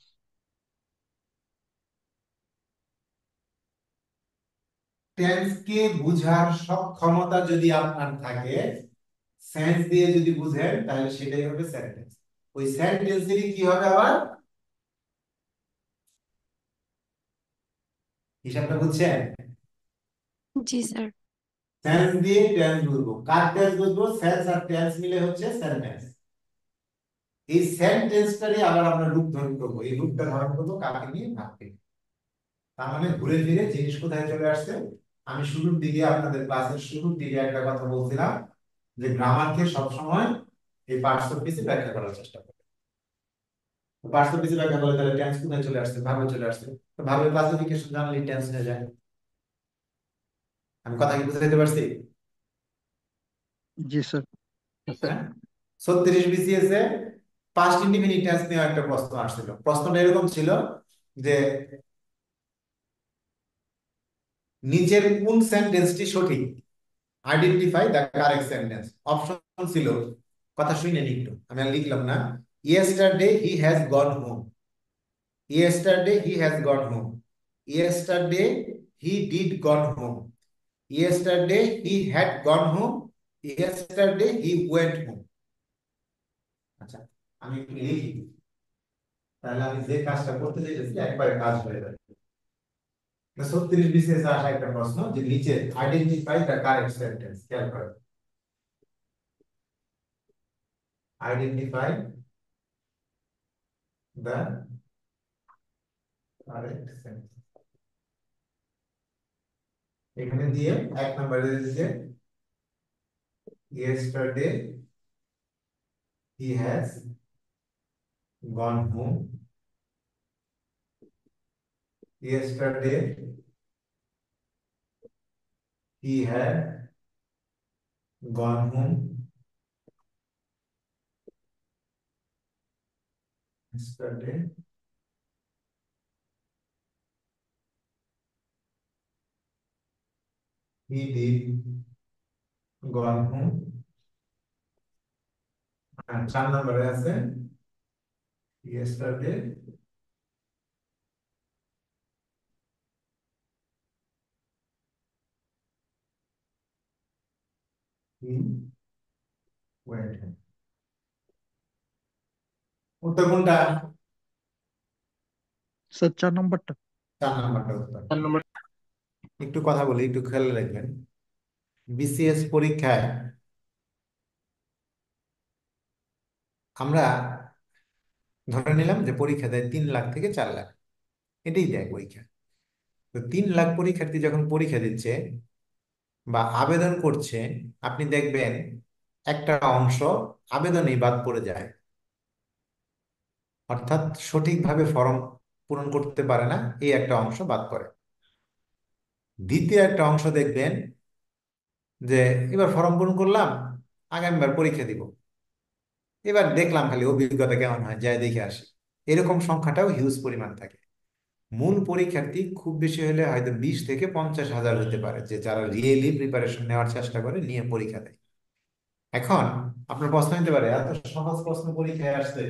টেন্স কে বুঝার সক্ষমতা যদি আপনার থাকে, সেন্স দিয়ে যদি বুঝেন, তাহলে সেটাই হবে সেন্টেন্স। ওই সেন্টেন্সেরই কি হবে আবার? হিসাবটা বুঝছেন? জি স্যার। সেন্স দিয়ে টেন্স বুঝবো। কার টেন্স বুঝবো? সেন্স আর টেন্স মিলে হচ্ছে সেন্টেন্স। এই সেন্টেন্সটারই আবার আমরা রূপ ধারণ করবো। এই রূপটা ধারণ করবো কাকে নিয়ে? ভাবকে। তার মানে ঘুরে ফিরে জিনিস কোথায় চলে আসছে? আমি শুরুর দিকে, আপনাদের ক্লাসের শুরুর দিকে একটা কথা বলছিলাম যে গ্রামারকে সবসময় এই পার্টস অফ স্পিচে ব্যাখ্যা করার চেষ্টা করে। পার্টস অফ স্পিচে ব্যাখ্যা করে, তাহলে টেন্স কোথায় চলে আসছে? ভাবে চলে আসছে। তো ভাবের ক্লাসিফিকেশন জানলে টেন্স হয়ে যায়। আমি কথা কি বুঝাইতে পারছি? জি স্যার। স্যার হ্যাঁ। 36 বিসিএস এ পাস্ট ইনডিফিনিট টেন্স নিয়ে একটা প্রশ্ন আসছিল। প্রশ্নটা এরকম ছিল যে নিচের কোন সেন্টেন্সটি সঠিক? Identify the correct sentence. Option ছিল, কথা শুনে নি একটু, আমি আর লিখলাম না। Yesterday he has got home, yesterday he has got home, yesterday he did goat home, yesterday he had got home, yesterday he went home. আচ্ছা, আমি একটু লিখি, তাহলে আমি যে কাজটা করতে চাইতেছি একবারে কাজ হয়ে যাবে। 36 বিসিএস আসা একটা প্রশ্ন যে নিচে আইডেন্টিফাই দ্য কারেক্ট সেন্টেন্স, খেয়াল করে আইডেন্টিফাই দ্য কারেক্ট সেন্টেন্স। এখানে দিয়ে 1 নম্বরে দিয়েছে yesterday he has gone home, yesterday he had gone home, yesterday he did gone home। আর 4 নম্বরে আছে yesterday he went home। উত্তর কোনটা? স্যার 4 নম্বরটা। 4 নম্বরটা উত্তর। 4 নম্বর। একটু কথা বলি, একটু খেয়াল রাখবেন। বিসিএস পরীক্ষায় আমরা ধরে নিলাম যে পরীক্ষা দেয় 3 লাখ থেকে 4 লাখ, এটাই দেয় পরীক্ষা। তো 3 লাখ পরীক্ষার্থী যখন পরীক্ষা দিচ্ছে বা আবেদন করছে, আপনি দেখবেন একটা অংশ আবেদনেই বাদ পড়ে যায়, অর্থাৎ সঠিকভাবে ফর্ম পূরণ করতে পারে না, এই একটা অংশ বাদ পড়ে। দ্বিতীয় একটা অংশ দেখবেন যে এবার ফর্ম পূরণ করলাম, আগামীবার পরীক্ষা দিব, এবার দেখলাম খালি অভিজ্ঞতা কেমন হয়, যাই দেখে আসি, এরকম সংখ্যাটাও হিউজ পরিমাণ থাকে। মূল পরীক্ষার্থী খুব বেশি হলে হয়তো 20 থেকে 50,000 হতে পারে, যে যারা রিয়েলি প্রিপারেশন নেওয়ার চেষ্টা করে নিয়ে পরীক্ষা দেয়। এখন আপনার প্রশ্ন হতে পারে, এত সহজ প্রশ্ন পরীক্ষায় আসছে,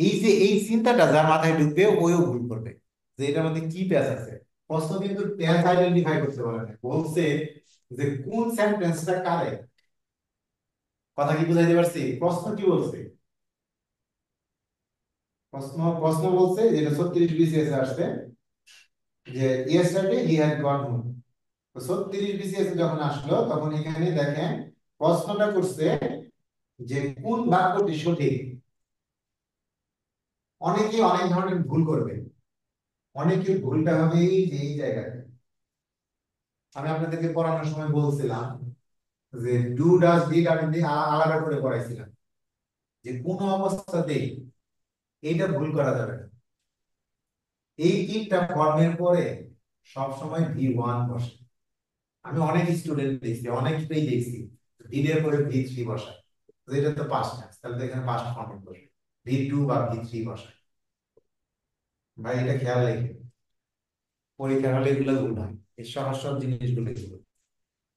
এই যে এই চিন্তাটা যার মাথায় ঢুকবে ওইও ভুল করবে যে এটার মধ্যে কি প্যাচ আছে। প্রশ্ন কিন্তু প্যাচ আইডেন্টিফাই করতে পারে না, বলছে যে কোন সেন্টেন্সটা কারেক্ট। কথা কি বুঝাইতে পারছি? প্রশ্ন কি বলছে? প্রশ্ন প্রশ্ন বলছে যেটা 36 বিসিএস আসছে যে yesterday he had gone home. তো 36 বিসিএস যখন আসলো তখন এখানে দেখেন প্রশ্নটা করছে যে কোন বাক্যটি সঠিক। অনেকে অনেক ধরনের ভুল করবে, অনেকের ভুলটা হবে এই যে এই জায়গাতে। আমি আপনাদেরকে পড়ানোর সময় বলছিলাম যে ডু ডাজ ডিড আমি আলাদা করে পড়াইছিলাম যে কোন অবস্থাতেই এইটা ভুল করা যাবে না। এই 3টা ফর্মের পরে সবসময় V1 বসে। আমি অনেক স্টুডেন্ট দেখছি, অনেকটাই দেখছি ডিড এর পরে V3 বসায়, তো এটা তো পাস্ট টেন্স, তাহলে তো এখানে পাস্ট ফর্মে বসে V2 বা V3 বসায়। ভাই এটা খেয়াল রেখে পরীক্ষার হলে এগুলো ভুল হয়, এই সহজ সব জিনিসগুলো এগুলো।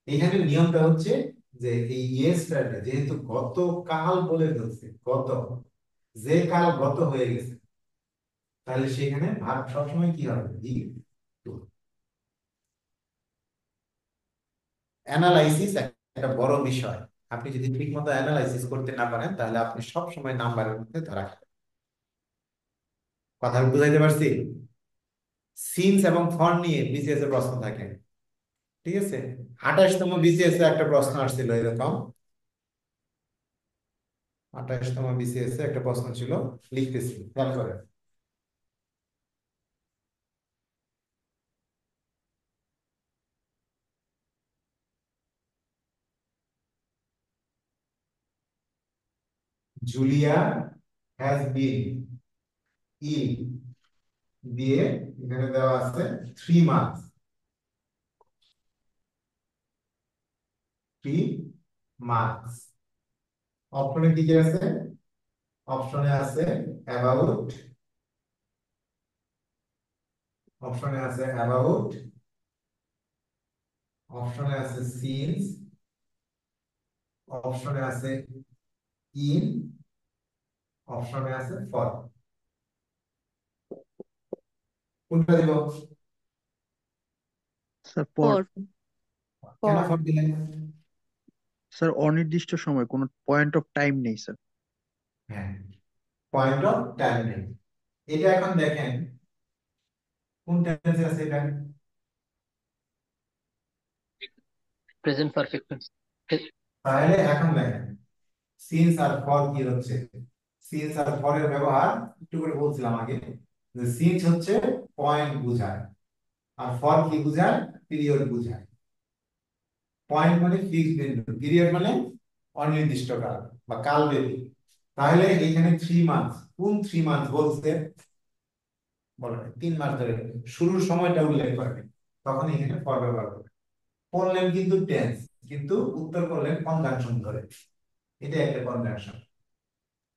এখানে নিয়মটা হচ্ছে যে এই ইয়েস্টারডে যেহেতু গত কাল বলে ফেলছে, গত যে কাল গত হয়ে গেছে, তাহলে সেখানে ভাগ সবসময় কি হবে? অ্যানালাইসিস একটা বড় বিষয়। আপনি যদি ঠিক মতো অ্যানালাইসিস করতে না পারেন তাহলে আপনি সব সময় নাম্বারের মধ্যে ধরা খাবেন। কথা বুঝাইতে পারছি? সিনস এবং ফর নিয়ে বিসিএস এর প্রশ্ন থাকে, ঠিক আছে? 28তম বিসিএস এ একটা প্রশ্ন আসছিল এরকম, 28তম বিসিএস এ একটা প্রশ্ন ছিল, লিখতেছি খেয়াল করেন। জুলিয়া হ্যাজ বিন ইল দিয়ে এখানে দেওয়া আছে 3 মান্থস, 3 মান্থস। অপশনে কি কি আছে? অপশনে আছে অ্যাবাউট, অপশনে আছে অ্যাবাউট, অপশনে আছে সিন্স, অপশনে আছে ইন, অপশনে আছে ফর। কোনটা দিব? স্যার পর। কেন পর ফর দিলেন? স্যার অনির্দিষ্ট সময়, কোনো পয়েন্ট অফ টাইম নেই স্যার। হ্যাঁ, পয়েন্ট অফ টাইম নেই। এটা এখন দেখেন কোন টেন্সে আছে এটা? Present perfect tense. তাহলে এখন দেখেন সিন্স আর ফর কি হচ্ছে। সিন্স আর ফর এর ব্যবহার একটু করে বলছিলাম আগে, যে সিন্স হচ্ছে পয়েন্ট বোঝায়, আর ফর কি বোঝায়, পিরিয়ড বোঝায়। পয়েন্ট মানে ফিক্সড বিন্দু, পিরিয়ড মানে অনির্দিষ্ট কাল বা কালব্যাপী। তাহলে এখানে 3 মান্থ, কোন 3 মান্থ বলছে, বলে 3 মাস ধরে, শুরুর সময়টা উল্লেখ করেনি, তখন এখানে ফর ব্যবহার করবে। করলেন কিন্তু টেন্স, কিন্তু উত্তর করলেন কনজাংশন ধরে। এটা একটা কনজাংশন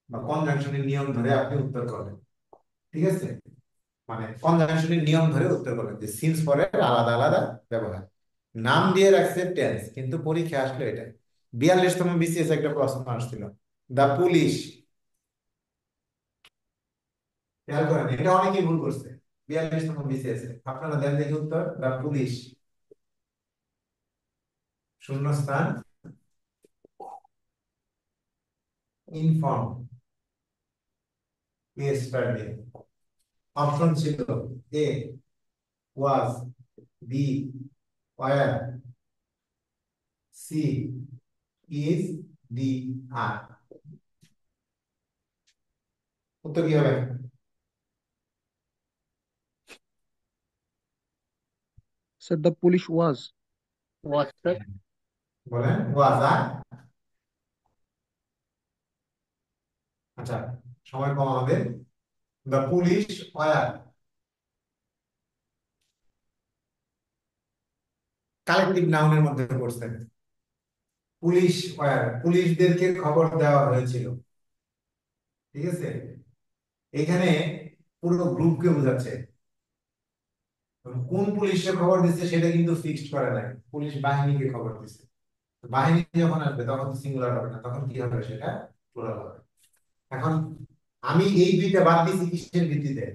বা কনজাংশনের নিয়ম ধরে আপনি উত্তর করলেন, ঠিক আছে। মানে কনজাংশনের নিয়ম ধরে উত্তর করলেন যে সিন্স ফরের আলাদা আলাদা ব্যবহার। নাম দিয়ে রাখছে টেন্স, কিন্তু পরীক্ষা আসলো এটা। 42তম বিসিএস একটা প্রশ্ন আসছিল, দা পুলিশ, খেয়াল করেন এটা অনেকেই ভুল করছে। 42তম বিসিএস আপনারা দেন দেখি উত্তর, দা পুলিশ শূন্যস্থান ইনফর্ম yesterday। অপশন ছিল A was, B were, C is, D are. উত্তর কি হবে? Sir the police was. Was sir. বলেন ওয়াজ। আর আচ্ছা, সময় কম আমাদের। দ্য পুলিশ ওয়্যার কালেকটিভ নাউনের মধ্যে পড়ছে। পুলিশ ওয়্যার, পুলিশদেরকে খবর দেওয়া হয়েছিল, ঠিক আছে। এখানে পুরো গ্রুপকে বোঝাচ্ছে। কোন পুলিশকে খবর দিচ্ছে সেটা কিন্তু ফিক্সড করে নাই, পুলিশ বাহিনীকে খবর দিচ্ছে। বাহিনী যখন আসবে তখন সিঙ্গুলার হবে না, তখন কি হবে, সেটা প্লুরাল হবে। এখন আমি এই দুইটা বাদ দিচ্ছি কিসের ভিত্তিতে,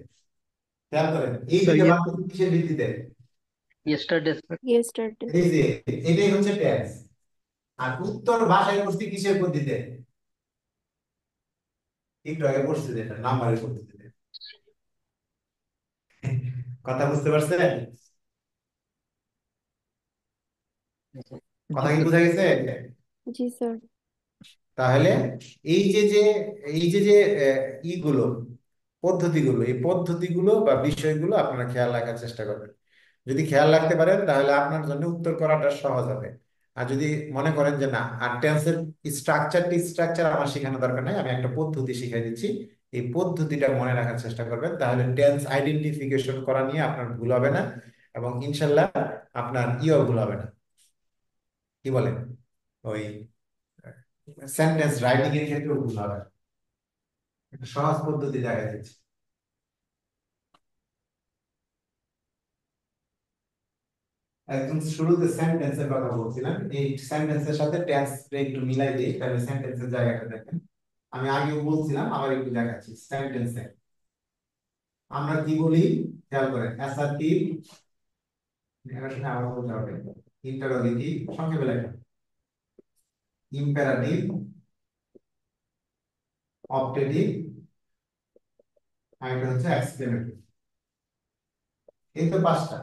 খেয়াল করেন, এই স্যার দুইটা বাদ দিচ্ছি কিসের ভিত্তিতে। Yesterday sir. ইয়েস্টারডে। এই যে এটাই হচ্ছে টেন্স। আর উত্তর ভাষায় করছি কিসের পদ্ধতিতে, একটু আগে পড়ছি যেটা নাম্বারের পদ্ধতিতে। কথা বুঝতে পারছেন? কথা জি কি স্যার। বোঝা গেছে? জি স্যার। তাহলে এই যে যে এই যে যে ইগুলো, পদ্ধতিগুলো, এই পদ্ধতিগুলো বা বিষয়গুলো আপনারা খেয়াল রাখার চেষ্টা করবেন। যদি খেয়াল রাখতে পারেন তাহলে আপনার জন্য উত্তর করাটা সহজ হবে। আর যদি মনে করেন যে না, আর টেন্সের স্ট্রাকচার আমার শেখানো দরকার নাই, আমি একটা পদ্ধতি শিখাই দিচ্ছি, এই পদ্ধতিটা মনে রাখার চেষ্টা করবেন, তাহলে টেন্স আইডেন্টিফিকেশন করা নিয়ে আপনার ভুল হবে না, এবং ইনশাল্লাহ আপনার ভুল হবে না। কি বলেন, ওই সেন্টেন্স রাইটিং এর ক্ষেত্রে ভুল হবে না। একটা সহজ পদ্ধতি দেখা যাচ্ছে। একদম শুরুতে সেন্টেন্সের কথা বলছিলাম, এই সেন্টেন্সের সাথে টেন্স একটু মিলাই দিই, তাহলে সেন্টেন্সের জায়গাটা দেখেন। আমি আগেও বলছিলাম, আবার একটু দেখাচ্ছি। সেন্টেন্সে আমরা কি বলি, খেয়াল করেন, অ্যাসার্টিভ, এখানে আবার বলতে হবে, ইন্টারোগেটিভ, সংক্ষেপে লেখা, ইম্পেরাটিভ, অবজেক্টিভ, আর এটা হচ্ছে এক্সক্লেমেটরি। এই তো 5টা।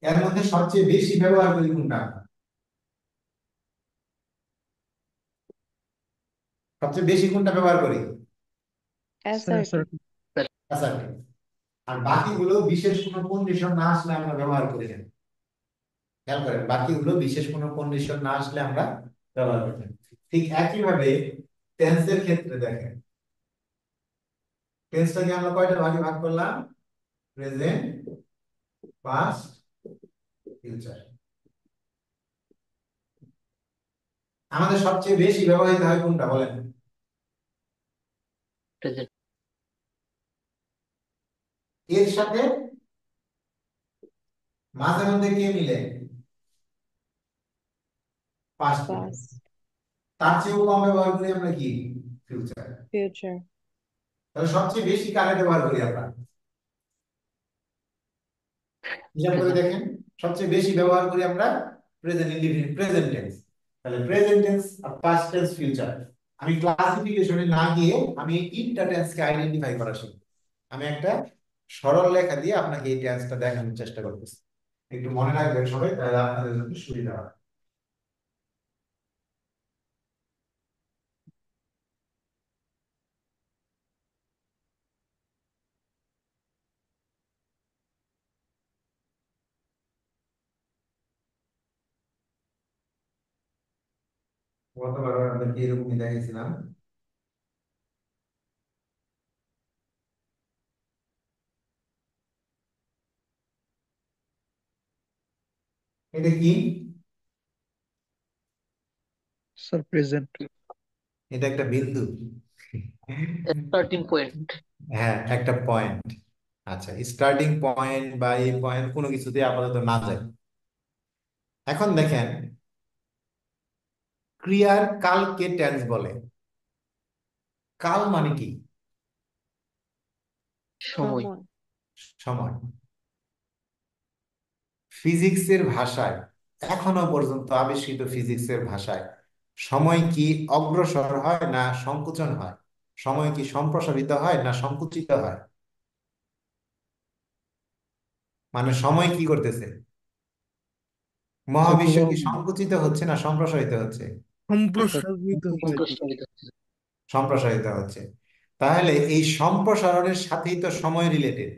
এর মধ্যে সবচেয়ে বেশি ব্যবহার করি কোনটা, সবচেয়ে বেশি কোনটা ব্যবহার করি? Sir sir assertive. অ্যাসার্টিভ। আর বাকিগুলো বিশেষ কোনো কন্ডিশন না আসলে আমরা ব্যবহার করি না। খেয়াল করেন, বাকিগুলো বিশেষ কোনো কন্ডিশন না আসলে আমরা ব্যবহার করি না। ঠিক একইভাবে টেন্সের ক্ষেত্রে দেখেন, টেন্সটাকে আমরা কয়টা ভাগে ভাগ করলাম, প্রেজেন্ট, পাস্ট, ফিউচার। আমাদের সবচেয়ে বেশি ব্যবহৃত হয় কোনটা বলেন? প্রেজেন্ট। এর সাথে মাঝে মধ্যে কে মিলে, পাস্ট মিলে। পাস্ট। তার চেয়েও কম ব্যবহার করি আমরা কি, ফিউচার। ফিউচার। তাহলে সবচেয়ে বেশি কারে ব্যবহার করি আমরা, হিসাব করে প্রেজেন্ট। দেখেন। সবচেয়ে বেশি ব্যবহার করি আমরা প্রেজেন্ট ইনডিফিনিট, প্রেজেন্ট টেন্স। তাহলে প্রেজেন্ট টেন্স আর পাস্ট টেন্স, ফিউচার। আমি ক্লাসিফিকেশনে না গিয়ে আমি এই তিনটা টেন্সকে আইডেন্টিফাই করা শিখব। আমি একটা সরল লেখা দিয়ে আপনাকে এই টেন্সটা দেখানোর চেষ্টা করতেছি, একটু মনে রাখবেন সবাই, তাহলে আপনাদের জন্য সুবিধা হবে। গতবার আপনাদেরকে এরকমই দেখাইছিলাম। এটা কি? Sir present. এটা একটা বিন্দু। Starting point. হ্যাঁ, একটা পয়েন্ট। আচ্ছা, স্টার্টিং পয়েন্ট বা এই পয়েন্ট কোনো কিছুতে আপাতত না যায়। এখন দেখেন, ক্রিয়ার কালকে টেন্স বলে। কাল মানে কি? সময়। সময়। সময়। ফিজিক্সের ভাষায়, এখনো পর্যন্ত আবিষ্কৃত ফিজিক্সের ভাষায়, সময় কি অগ্রসর হয় না সংকুচন হয়? সময় কি সম্প্রসারিত হয় না সংকুচিত হয়? মানে সময় কি করতেছে? স্যার মহাবিশ্ব প্রবাহ কি সংকুচিত হচ্ছে না সম্প্রসারিত হচ্ছে? স্যার সম্প্রসারিত হচ্ছে। সম্প্রসারিত হচ্ছে। সম্প্রসারিত হচ্ছে। তাহলে এই সম্প্রসারণের সাথেই তো সময় রিলেটেড।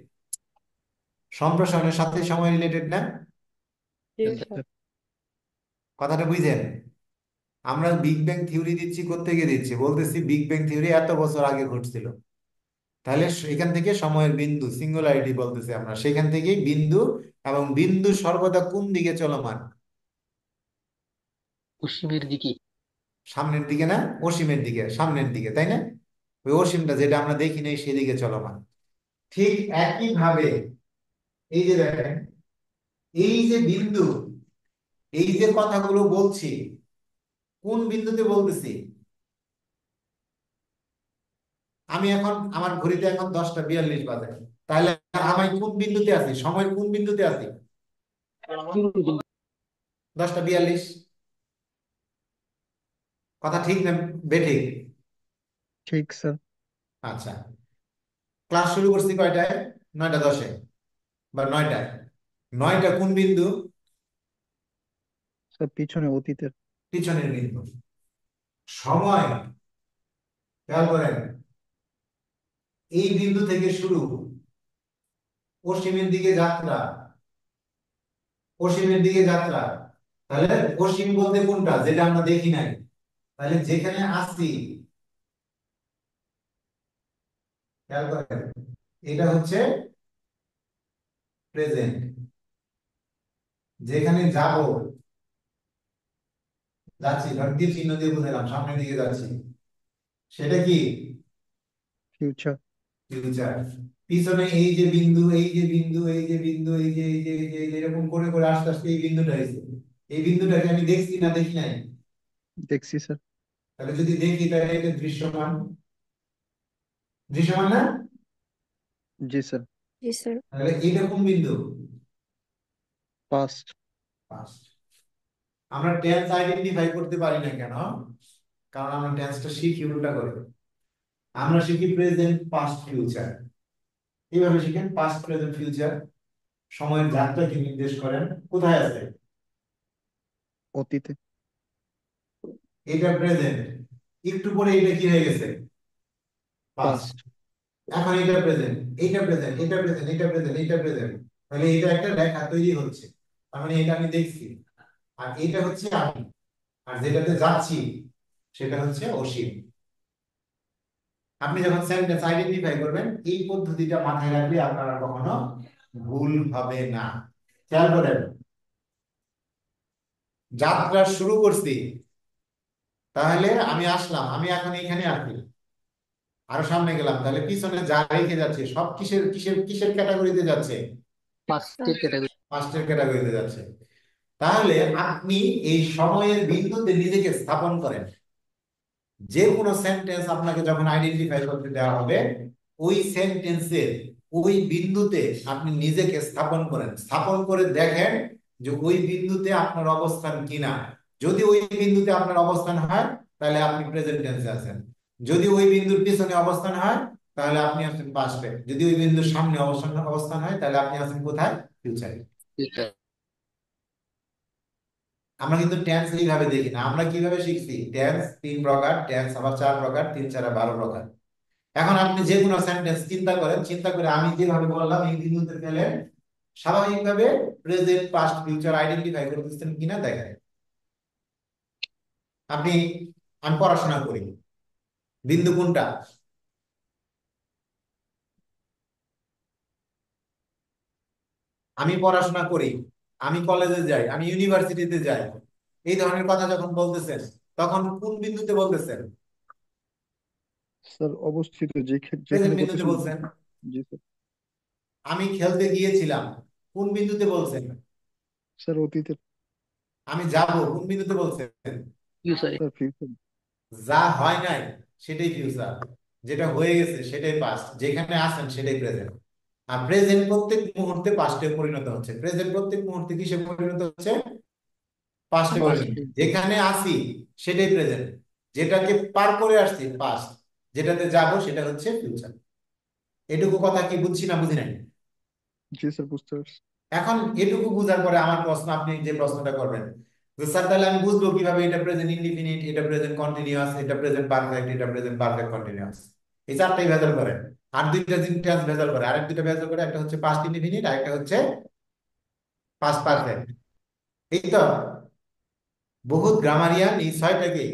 সম্প্রসারণের সাথে সময় রিলেটেড না? জি Yes, sir. স্যার। কথাটা বুঝেন? আমরা বিগ ব্যাং থিওরি দিচ্ছি, কোত্থেকে দিচ্ছি? বলতেছি বিগ ব্যাং থিওরি এত বছর আগে ঘটছিল। তাহলে সেখান থেকে সময়ের বিন্দু, সিঙ্গুলারিটি বলতেছি আমরা, সেখান থেকেই বিন্দু, এবং বিন্দু সর্বদা কোন দিকে চলমান? পশ্চিমের দিকে। সামনের দিকে না, অসীমের দিকে, সামনের দিকে, তাই না? ওই অসীমটা যেটা আমরা দেখি নাই সেদিকে চলমান। ঠিক একই ভাবে এই যে দেখেন, এই যে বিন্দু, এই যে কথাগুলো বলছি, কোন বিন্দুতে বলতেছি? আমি এখন আমার ঘড়িতে এখন 10টা 42 বাজে, তাহলে আমি কোন বিন্দুতে আছি? সময়ের কোন বিন্দুতে আছি? শুরুর বিন্দু। 10টা 42। কথা ঠিক না বেঠিক? ঠিক স্যার। আচ্ছা, ক্লাস শুরু করছি কয়টায়? 9টা 10-এ বা 9টায়। 9টা কোন বিন্দু? স্যার পিছনে অতীতের। পিছনের বিন্দু। সময়, খেয়াল করেন, এই বিন্দু থেকে শুরু, অসীমের দিকে যাত্রা, অসীমের দিকে যাত্রা। তাহলে অসীম বলতে কোনটা, যেটা আমরা দেখি নাই? তাহলে যেখানে আছি, খেয়াল করেন, এটা হচ্ছে প্রেজেন্ট। যেখানে যাব, যাচ্ছি, ধর তীর চিহ্ন দিয়ে বুঝালাম সামনের দিকে যাচ্ছি, সেটা কি? ফিউচার। ফিউচার। পিছনে এই যে বিন্দু, এই যে বিন্দু, এই যে বিন্দু, এই যে এই যে এই যে এই যে এরকম করে করে আস্তে আস্তে এই বিন্দুটা হয়েছে। এই বিন্দুটাকে আমি দেখছি না দেখি নাই? দেখছি স্যার। তাহলে যদি দেখি তাহলে এটা দৃশ্যমান। দৃশ্যমান না? জি স্যার। জি স্যার। তাহলে এটা কোন বিন্দু? পাস্ট। Past। আমরা টেন্স আইডেন্টিফাই করতে পারি না কেন? কারণ আমরা টেন্সটা শিখি উল্টা করে। আমরা শিখি প্রেজেন্ট, পাস্ট, ফিউচার। এইভাবে শিখেন পাস্ট, প্রেজেন্ট, ফিউচার। সময়ের যাত্রাকে নির্দেশ করেন। কোথায় আছে? অতীতে। এটা প্রেজেন্ট, একটু পরে এটা কি হয়ে গেছে? পাস্ট। পাস্ট। এখন এটা প্রেজেন্ট, এটা প্রেজেন্ট, এটা প্রেজেন্ট, এটা প্রেজেন্ট, এটা প্রেজেন্ট। তাহলে এটা একটা রেখা তৈরি হচ্ছে, তার মানে এটা আমি দেখছি। আর এটা হচ্ছে আমি, আর যেটাতে যাচ্ছি সেটা হচ্ছে অসীম। আপনি যখন সেন্টেন্স আইডেন্টিফাই করবেন, এই পদ্ধতিটা মাথায় রাখলে আপনার আর কখনো ভুল হবে না। খেয়াল করেন, যাত্রা শুরু করছি, তাহলে আমি আসলাম, আমি এখন এখানে আছি, আরো সামনে গেলাম, তাহলে পিছনে যা রেখে যাচ্ছে সব কিসের কিসের কিসের ক্যাটাগরিতে যাচ্ছে? পাঁচটের ক্যাটাগরি। পাঁচটার ক্যাটাগরিতে যাচ্ছে। তাহলে আপনি এই সময়ের বিন্দুতে নিজেকে স্থাপন করেন। যে কোনো সেন্টেন্স আপনাকে যখন আইডেন্টিফাই করতে দেওয়া হবে, ওই সেন্টেন্সের ওই বিন্দুতে আপনি নিজেকে স্থাপন করেন। স্থাপন করে দেখেন যে ওই বিন্দুতে আপনার অবস্থান কিনা। যদি ওই বিন্দুতে আপনার অবস্থান হয়, তাহলে আপনি প্রেজেন্ট টেন্সে আছেন। যদি ওই বিন্দুর পিছনে অবস্থান হয়, তাহলে আপনি আছেন পাস্টে। যদি ওই বিন্দুর সামনে অবস্থান হয়, তাহলে আপনি আছেন কোথায়? ফিউচারে। আমরা কিন্তু টেন্স এইভাবে দেখি না। আমরা কিভাবে শিখছি? টেন্স 3 প্রকার, টেন্স আবার 4 প্রকার, 3 4 12 প্রকার। এখন আপনি যে কোনো সেন্টেন্স চিন্তা করেন, চিন্তা করে আমি যেভাবে বললাম এই বিন্দুতে গেলেন, স্বাভাবিকভাবে প্রেজেন্ট, পাস্ট, ফিউচার আইডেন্টিফাই করতেছেন কিনা দেখেন। আপনি আমি পড়াশোনা করি, বিন্দু কোনটা? আমি পড়াশোনা করি, আমি কলেজে যাই, আমি ইউনিভার্সিটিতে যাই, এই ধরনের কথা যখন বলতেছেন তখন কোন বিন্দুতে বলতেছেন? স্যার অবস্থিত যেখানে প্রেজেন্ট বিন্দুতে করতেছেন। বলছেন। জি স্যার। আমি খেলতে গিয়েছিলাম, কোন বিন্দুতে বলছেন? স্যার অতীতের। আমি যাব, কোন বিন্দুতে বলছেন? ফিউচারে। Sir future. যা হয় নাই সেটাই ফিউচার, যেটা হয়ে গেছে সেটাই পাস্ট, যেখানে আছেন সেটাই প্রেজেন্ট। আর প্রেজেন্ট প্রত্যেক মুহূর্তে পাস্টে পরিণত হচ্ছে, প্রেজেন্ট প্রত্যেক মুহূর্তে কিসে পরিণত হচ্ছে? পাস্টে পাস্ট। পরিণত। যেখানে আছি সেটাই প্রেজেন্ট, যেটাকে পার করে আসছি পাস্ট, যেটাতে যাব সেটা হচ্ছে ফিউচার। এটুকু কথা কি বুঝছি না বুঝি নাই? জি স্যার বুঝতে পারছি। এখন এটুকু বুঝার পরে আমার প্রশ্ন, আপনি যে প্রশ্নটা করবেন যে স্যার তাহলে আমি বুঝবো কিভাবে এটা প্রেজেন্ট ইনডিফিনিট, এটা প্রেজেন্ট কন্টিনিউয়াস, এটা প্রেজেন্ট পারফেক্ট, এটা প্রেজেন্ট পারফেক্ট কন্টিনিউয়াস? এই চারটাই ভেজাল করে। আর দুইটা টেন্স ভেজাল করে, আরেক দুইটা ভেজাল করে, একটা হচ্ছে পাস্ট ইনডিফিনিট আর একটা হচ্ছে পাস্ট পারফেক্ট। এই তো বহুত গ্রামারিয়ান এই ছয়টাকে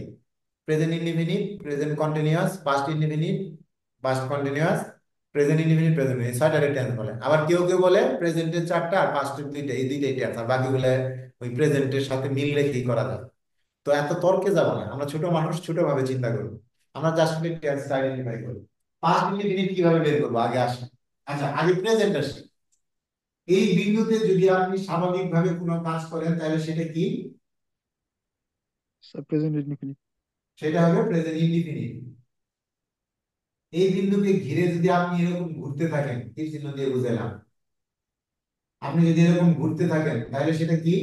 present indefinite, present continuous, past indefinite, past continuous, present indefinite, present এই ছয়টারে টেন্স বলে। আবার কেউ কেউ বলে প্রেজেন্টের চারটা আর পাস্টের দুইটা, এই দুইটাই টেন্স, আর বাকিগুলো ওই প্রেজেন্টের সাথে মিল রেখেই করা যায়। তো এত তর্কে যাব না, আমরা ছোট মানুষ, ছোট ভাবে চিন্তা করব। আমরা জাস্ট টেন্স আইডেন্টিফাই করব। পাস্ট ইনডিফিনিট কিভাবে বের করবো আগে আসেন। আচ্ছা, আগে প্রেজেন্ট আসি। এই বিন্দুতে যদি আপনি স্বাভাবিকভাবে কোনো কাজ করেন তাহলে সেটা কি? Sir present indefinite. সেটা হবে প্রেজেন্ট ইনডিফিনিট। এই বিন্দুকে ঘিরে যদি আপনি এরকম ঘুরতে থাকেন, তীর চিহ্ন দিয়ে বুঝাইলাম, আপনি যদি এরকম ঘুরতে থাকেন তাহলে সেটা কি?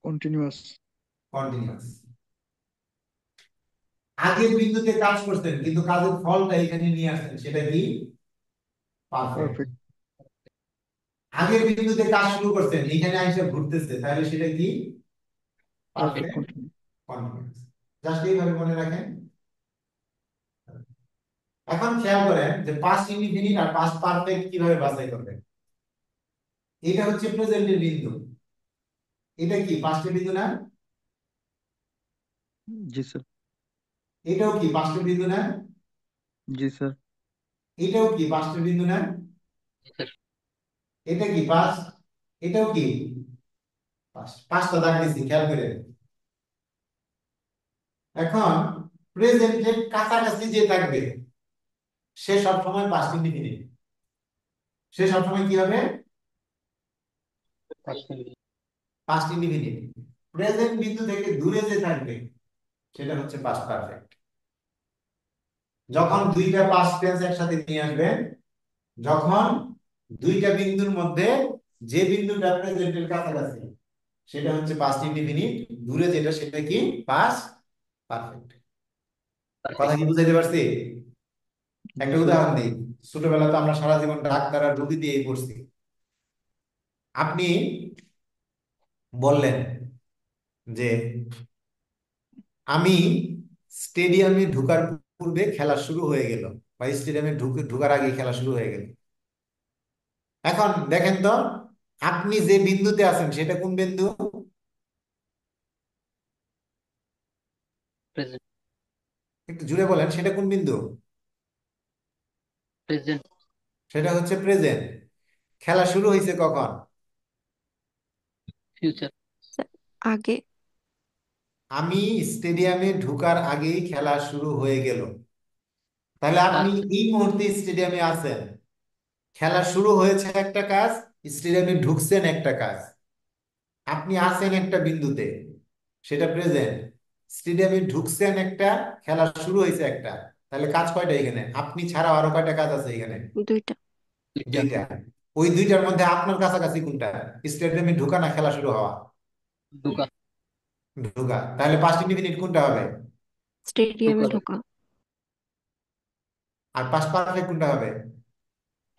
কন্টিনিউয়াস। কন্টিনিউয়াস। আগের বিন্দুতে কাজ করছেন কিন্তু কাজের ফলটা এখানে নিয়ে আসছেন, সেটা কি? পারফেক্ট। পারফেক্ট। আগের বিন্দুতে কাজ শুরু করছেন, এখানে এসে ঘুরতেছে, তাহলে সেটা কি? Perfect perfect continue. Continuous. Just এইভাবে মনে রাখেন। এখন খেয়াল করেন যে পাস্ট ইনডিফিনিট আর পাস্ট পারফেক্ট কিভাবে বাছাই করবেন। এটা হচ্ছে প্রেজেন্টের বিন্দু, এটা কি পাস্টের বিন্দু না? জি স্যার। এটাও কি পাস্টের বিন্দু না? জি স্যার। এটাও কি পাস্টের বিন্দু না? স্যার। এটা কি পাস্ট? এটাও কি পাস্ট? পাঁচটা দাগ দিছি, খেয়াল করে। এখন প্রেজেন্টের কাছাকাছি যে থাকবে সে সবসময় পাস্ট ইনডিফিনিট, সে সবসময় কি হবে? Past indefinite. প্রেজেন্ট বিন্দু থেকে দূরে যে থাকবে সেটা হচ্ছে পাস্ট পারফেক্ট। যখন দুইটা পাস্ট টেন্স একসাথে নিয়ে আসবেন, যখন দুইটা বিন্দুর মধ্যে যে বিন্দুটা প্রেজেন্টের কাছাকাছি সেটা হচ্ছে পাস্ট ইনডিফিনিট, দূরে যেটা সেটা কি? Past perfect. কথা কি বুঝাইতে পারছি? জি একটা স্যার। উদাহরণ দিই। ছোটবেলা তো আমরা সারা জীবন ডাক্তার আর রোগী দিয়েই পড়ছি। আপনি বললেন যে আমি স্টেডিয়ামে ঢুকার পূর্বে খেলা শুরু হয়ে গেল, বা স্টেডিয়ামে ঢুকার আগে খেলা শুরু হয়ে গেল। এখন দেখেন তো, আপনি যে বিন্দুতে আছেন সেটা কোন বিন্দু? প্রেজেন্ট। একটু জুড়ে বলেন, সেটা কোন বিন্দু? প্রেজেন্ট। সেটা হচ্ছে প্রেজেন্ট। খেলা শুরু হয়েছে কখন? ফিউচার। স্যার আগে। আমি স্টেডিয়ামে ঢুকার আগেই খেলা শুরু হয়ে গেল। তাহলে আপনি এই মুহূর্তে স্টেডিয়ামে আছেন, খেলা শুরু হয়েছে একটা কাজ, স্টেডিয়ামে ঢুকছেন একটা কাজ। আপনি আছেন একটা বিন্দুতে, সেটা প্রেজেন্ট। স্টেডিয়ামে ঢুকছেন একটা, খেলা শুরু হয়েছে একটা। তাহলে কাজ কয়টা এখানে? আপনি ছাড়া আরো কয়টা কাজ আছে এখানে? দুইটা। দুইটা। দুইটা। ওই দুইটার মধ্যে আপনার কাছাকাছি কোনটা? স্টেডিয়ামে ঢুকা না খেলা শুরু হওয়া? ঢোকা। ঢুকা। তাহলে পাঁচ মিনিট কোনটা হবে? স্টেডিয়ামে ঢোকা। ঢোকা। আর পাঁচ পারফেক্ট কোনটা হবে?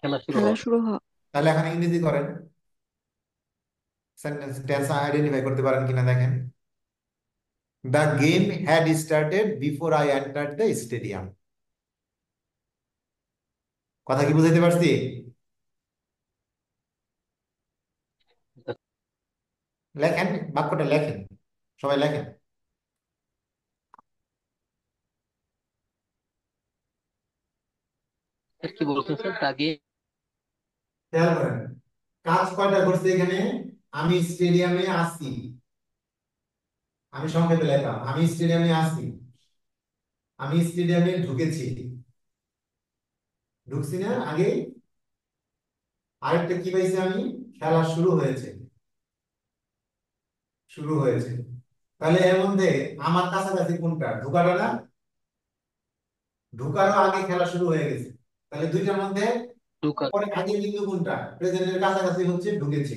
খেলা শুরু খেলা হওয়া। শুরু হওয়া। তাহলে এখন ইংরেজি করেন, সেন্টেন্স টেন্স আইডেন্টিফাই করতে পারেন কিনা দেখেন। The game had started before I entered the stadium. কথা কি বুঝাইতে পারছি? লেখেন, বাক্যটা লেখেন, সবাই লেখেন। স্যার কি বলছেন স্যার আগে? খেয়াল করেন কাজ কয়টা করছে এখানে। আমি স্টেডিয়ামে আছি, আমি সংক্ষেপে লিখলাম আমি স্টেডিয়ামে আছি, আমি স্টেডিয়ামে ঢুকেছি, ঢুকছি না আগে। আরেকটা কি পাইছি আমি, খেলা শুরু হয়েছে, শুরু হয়েছে। তাহলে এর মধ্যে আমার কাছাকাছি কোনটা, ঢুকাটা না? ঢুকারও আগে খেলা শুরু হয়ে গেছে। তাহলে দুইটার মধ্যে ঢুকার। পরে আগে কিন্তু কোনটা, প্রেজেন্টের কাছাকাছি হচ্ছে ঢুকেছি।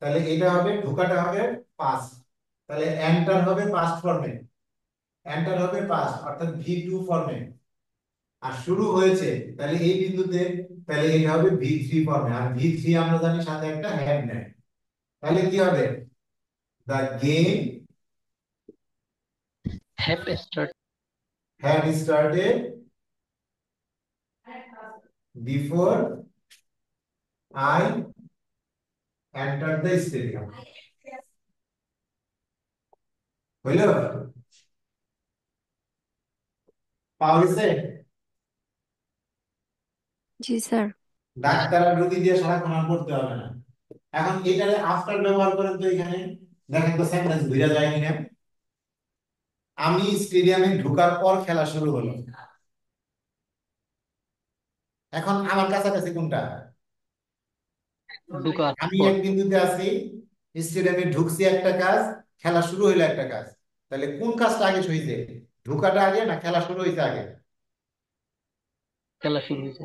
তাহলে এটা হবে, ঢুকাটা হবে পাস্ট, তাহলে এন্টার হবে পাস্ট ফর্মে, এন্টার হবে পাস্ট অর্থাৎ ভি2 ফর্মে। আর শুরু হয়েছে তাহলে এই বিন্দুতে, তাহলে এটা হবে ভি3 ফর্মে। আর ভি3 আমরা জানি সাথে একটা হ্যাড নেয়। তাহলে কি হবে, the game have start. Had started before I enter the stadium. হইল? পাওয়া গেছে? জি স্যার। ডাক্তার আর রোগী দিয়ে সারাক্ষণ আর করতে হবে না। এখন এটারে আফটার ব্যবহার করেন তো, এখানে দেখেন তো সেন্টেন্স বুঝা যায় কিনা। আমি স্টেডিয়ামে ঢোকার পর খেলা শুরু হলো। এখন আমার কাছাকাছি কোনটা, ঢুকার আমি পর। এক বিন্দুতে আছি, স্টেডিয়ামে ঢুকছি একটা কাজ, খেলা শুরু হইলো একটা কাজ। তাহলে কোন কাজটা আগে হইছে, ঢোকাটা আগে না খেলা শুরু হইছে আগে? খেলা শুরু হয়েছে।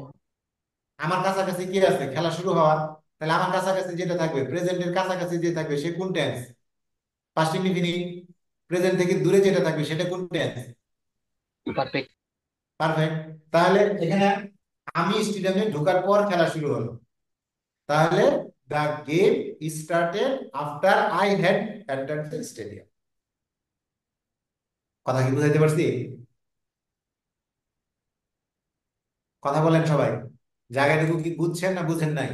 আমার কাছাকাছি কি আছে, খেলা শুরু হওয়ার। তাহলে আমার কাছাকাছি যেটা থাকবে, প্রেজেন্টের কাছাকাছি যে থাকবে সে কোন টেন্স, পাস্ট ইনডিফিনিট। প্রেজেন্ট থেকে দূরে যেটা থাকবে সেটা কোন টেন্স, পারফেক্ট। পারফেক্ট। তাহলে এখানে আমি স্টেডিয়ামে ঢোকার পর খেলা শুরু হলো, তাহলে the game started after I had entered the stadium. কথা কি বুঝাইতে পারছি? কথা বলেন সবাই, জায়গাটুকু কি বুঝছেন না বুঝেন নাই?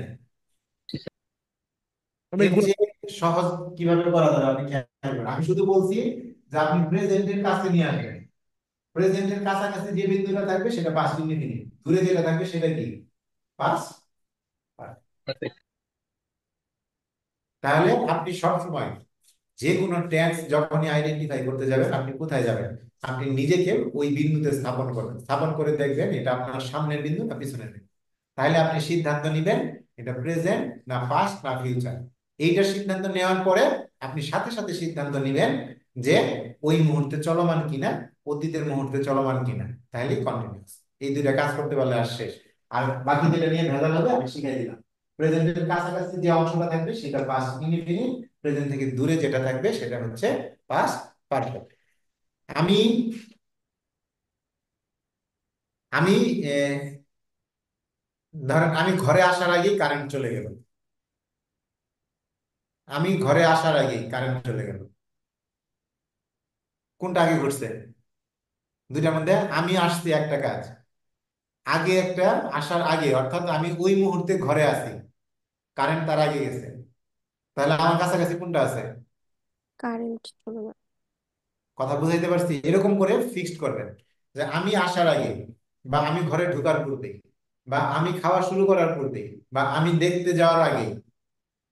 আমি এর চেয়ে সহজ কিভাবে করা যাবে আপনি খেয়াল করেন। আমি শুধু বলছি যে আপনি প্রেজেন্টের কাছে নিয়ে আসবেন, প্রেজেন্টের কাছাকাছি যে বিন্দুটা থাকবে সেটা পাস্ট ইনডিফিনিট, দূরে যেটা থাকবে সেটা কি, পাস্ট। পারফেক্ট। তাহলে আপনি সবসময় যে কোনো টেন্স যখনই আইডেন্টিফাই করতে যাবেন, আপনি কোথায় যাবেন, আপনি নিজেকে ওই বিন্দুতে স্থাপন করবেন, স্থাপন করে দেখবেন এটা আপনার সামনের বিন্দু না পিছনের বিন্দু। তাহলে আপনি সিদ্ধান্ত নিবেন এটা প্রেজেন্ট না পাস্ট না ফিউচার। এইটা সিদ্ধান্ত নেওয়ার পরে আপনি সাথে সাথে সিদ্ধান্ত নিবেন যে ওই মুহূর্তে চলমান কিনা, অতীতের মুহূর্তে চলমান কিনা। তাহলে কন্টিনিউয়াস। এই দুইটা কাজ করতে পারলে আর শেষ। আর বাকি যেটা নিয়ে ভেজাল হবে আমি শিখাই দিলাম। প্রেজেন্টের কাছাকাছি যে অংশটা থাকবে সেটা পাস্ট ইনডিফিনিট, প্রেজেন্ট থেকে দূরে যেটা থাকবে সেটা হচ্ছে পাস্ট পারফেক্ট। আমি আমি ধরেন আমি ঘরে আসার আগেই কারেন্ট চলে গেল, আমি ঘরে আসার আগেই কারেন্ট চলে গেল। কোনটা আগে ঘটছে দুইটার মধ্যে? আমি আসছি একটা কাজ আগে, একটা আসার আগে, অর্থাৎ আমি ওই মুহূর্তে ঘরে আছি, কারেন্ট তার আগে গেছে। তাহলে আমার কাছাকাছি কোনটা আছে? কারেন্ট চলে যাবে। কথা বুঝাইতে পারছি? এরকম করে ফিক্সড করবেন যে আমি আসার আগে, বা আমি ঘরে ঢোকার পূর্বে, বা আমি খাওয়া শুরু করার পূর্বে, বা আমি দেখতে যাওয়ার আগে,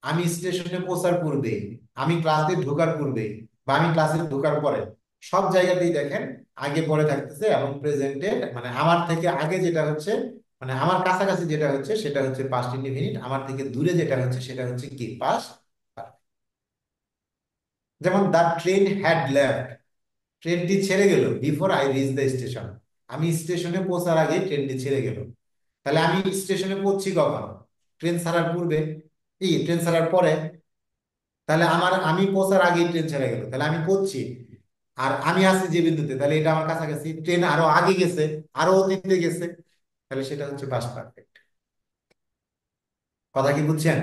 আমি স্টেশনে পৌঁছার পূর্বে, আমি ক্লাসে ঢোকার পূর্বে, বা আমি ক্লাসে ঢোকার পরে। সব জায়গাতেই দেখেন আগে পরে থাকতেছে, এবং প্রেজেন্টে মানে আমার থেকে আগে যেটা হচ্ছে, মানে আমার কাছাকাছি যেটা হচ্ছে সেটা হচ্ছে পাস্ট ইনডিফিনিট, আমার থেকে দূরে যেটা হচ্ছে সেটা হচ্ছে কি, পাস্ট। যেমন দ্য ট্রেন হ্যাড লেফট, ট্রেনটি ছেড়ে গেল before I reach the station, আমি স্টেশনে পৌঁছার আগে ট্রেনটি ছেড়ে গেল। তাহলে আমি স্টেশনে পৌঁছি কখন, ট্রেন ছাড়ার পূর্বে, এই ট্রেন ছাড়ার পরে। তাহলে আমি পৌঁছার আগেই ট্রেন ছেড়ে গেল, তাহলে আমি পৌঁছি। আর আমি আছি যে বিন্দুতে, তাহলে এটা আমার কাছাকাছি, ট্রেন আরো আগে গেছে, আরো অতীতে গেছে, তাহলে সেটা হচ্ছে পাস্ট পারফেক্ট। কথা কি বুঝছেন?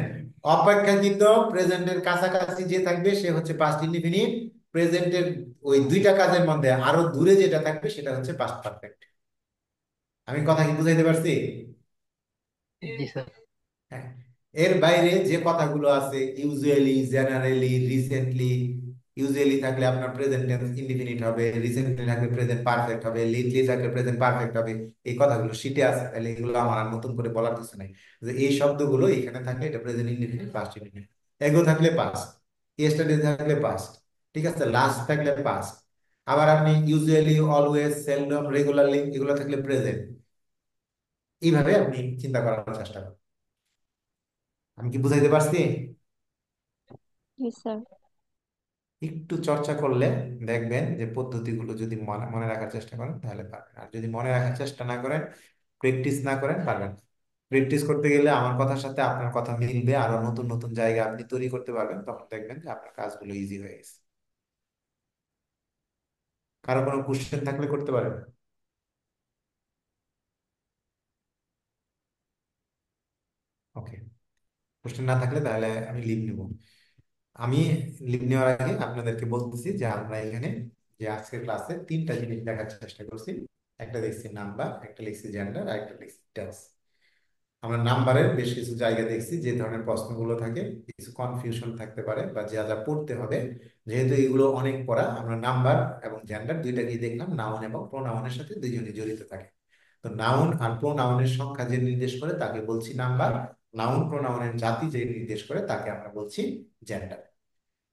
অপেক্ষাকৃত প্রেজেন্টের কাছাকাছি যে থাকবে সে হচ্ছে পাস্ট ইনডিফিনিট, প্রেজেন্টের ওই দুইটা কাজের মধ্যে আরো দূরে যেটা থাকবে সেটা হচ্ছে পাস্ট পারফেক্ট। আমি কথা কি বুঝাইতে পারছি? জি স্যার। হ্যাঁ। এর বাইরে যে কথাগুলো আছে, ইউজুয়ালি, জেনারেলি, রিসেন্টলি, ইউজুয়ালি থাকলে আপনার প্রেজেন্ট টেন্স ইনডিফিনিট হবে, রিসেন্টলি থাকলে প্রেজেন্ট পারফেক্ট হবে, লেটলি থাকলে প্রেজেন্ট পারফেক্ট হবে। এই কথাগুলো শিটে আছে, তাহলে এগুলো আমার আর নতুন করে বলার কিছু নাই। যে এই শব্দগুলো এখানে থাকলে এটা প্রেজেন্ট ইনডিফিনিট, পাস্ট ইনডিফিনিট। এগো থাকলে পাস্ট, ইয়েস্টারডে থাকলে পাস্ট, ঠিক আছে, লাস্ট থাকলে পাস্ট। আবার আপনি ইউজুয়ালি, অলওয়েজ, সেলডম, রেগুলারলি এগুলো থাকলে প্রেজেন্ট। এইভাবে আপনি চিন্তা করার চেষ্টা করুন। আমি কি বুঝাইতে পারছি? জি স্যার। একটু চর্চা করলে দেখবেন যে পদ্ধতিগুলো যদি মনে মনে রাখার চেষ্টা করেন তাহলে পারবেন, আর যদি মনে রাখার চেষ্টা না করেন, প্র্যাকটিস না করেন, পারবেন। প্র্যাকটিস করতে গেলে আমার কথার সাথে আপনার কথা মিলবে, আরো নতুন নতুন জায়গা আপনি তৈরি করতে পারবেন, তখন দেখবেন যে আপনার কাজগুলো ইজি হয়ে গেছে। কারো কোনো কোশ্চেন থাকলে করতে পারেন। ওকে, কোশ্চেন না থাকলে তাহলে আমি লিভ নিব। আমি লিভ নেওয়ার আগে আপনাদেরকে বলতেছি যে আমরা এখানে যে আজকের ক্লাসে তিনটা জিনিস দেখার চেষ্টা করছি। একটা দেখছি নাম্বার, একটা লিখছি জেন্ডার, আর একটা লিখছি টেন্স। আমরা নাম্বারের বেশ কিছু জায়গা দেখছি যে ধরনের প্রশ্নগুলো থাকে, কিছু কনফিউশন থাকতে পারে বা যা যা পড়তে হবে। যেহেতু এগুলো অনেক পড়া, আমরা নাম্বার এবং জেন্ডার দুইটাকেই দেখলাম নাউন এবং প্রোনাউনের সাথে দুইজনই জড়িত থাকে। তো নাউন আর প্রোনাউনের সংখ্যা যে নির্দেশ করে তাকে বলছি নাম্বার, নাউন প্রোনাউনের জাতি যে নির্দেশ করে তাকে আমরা বলছি জেন্ডার।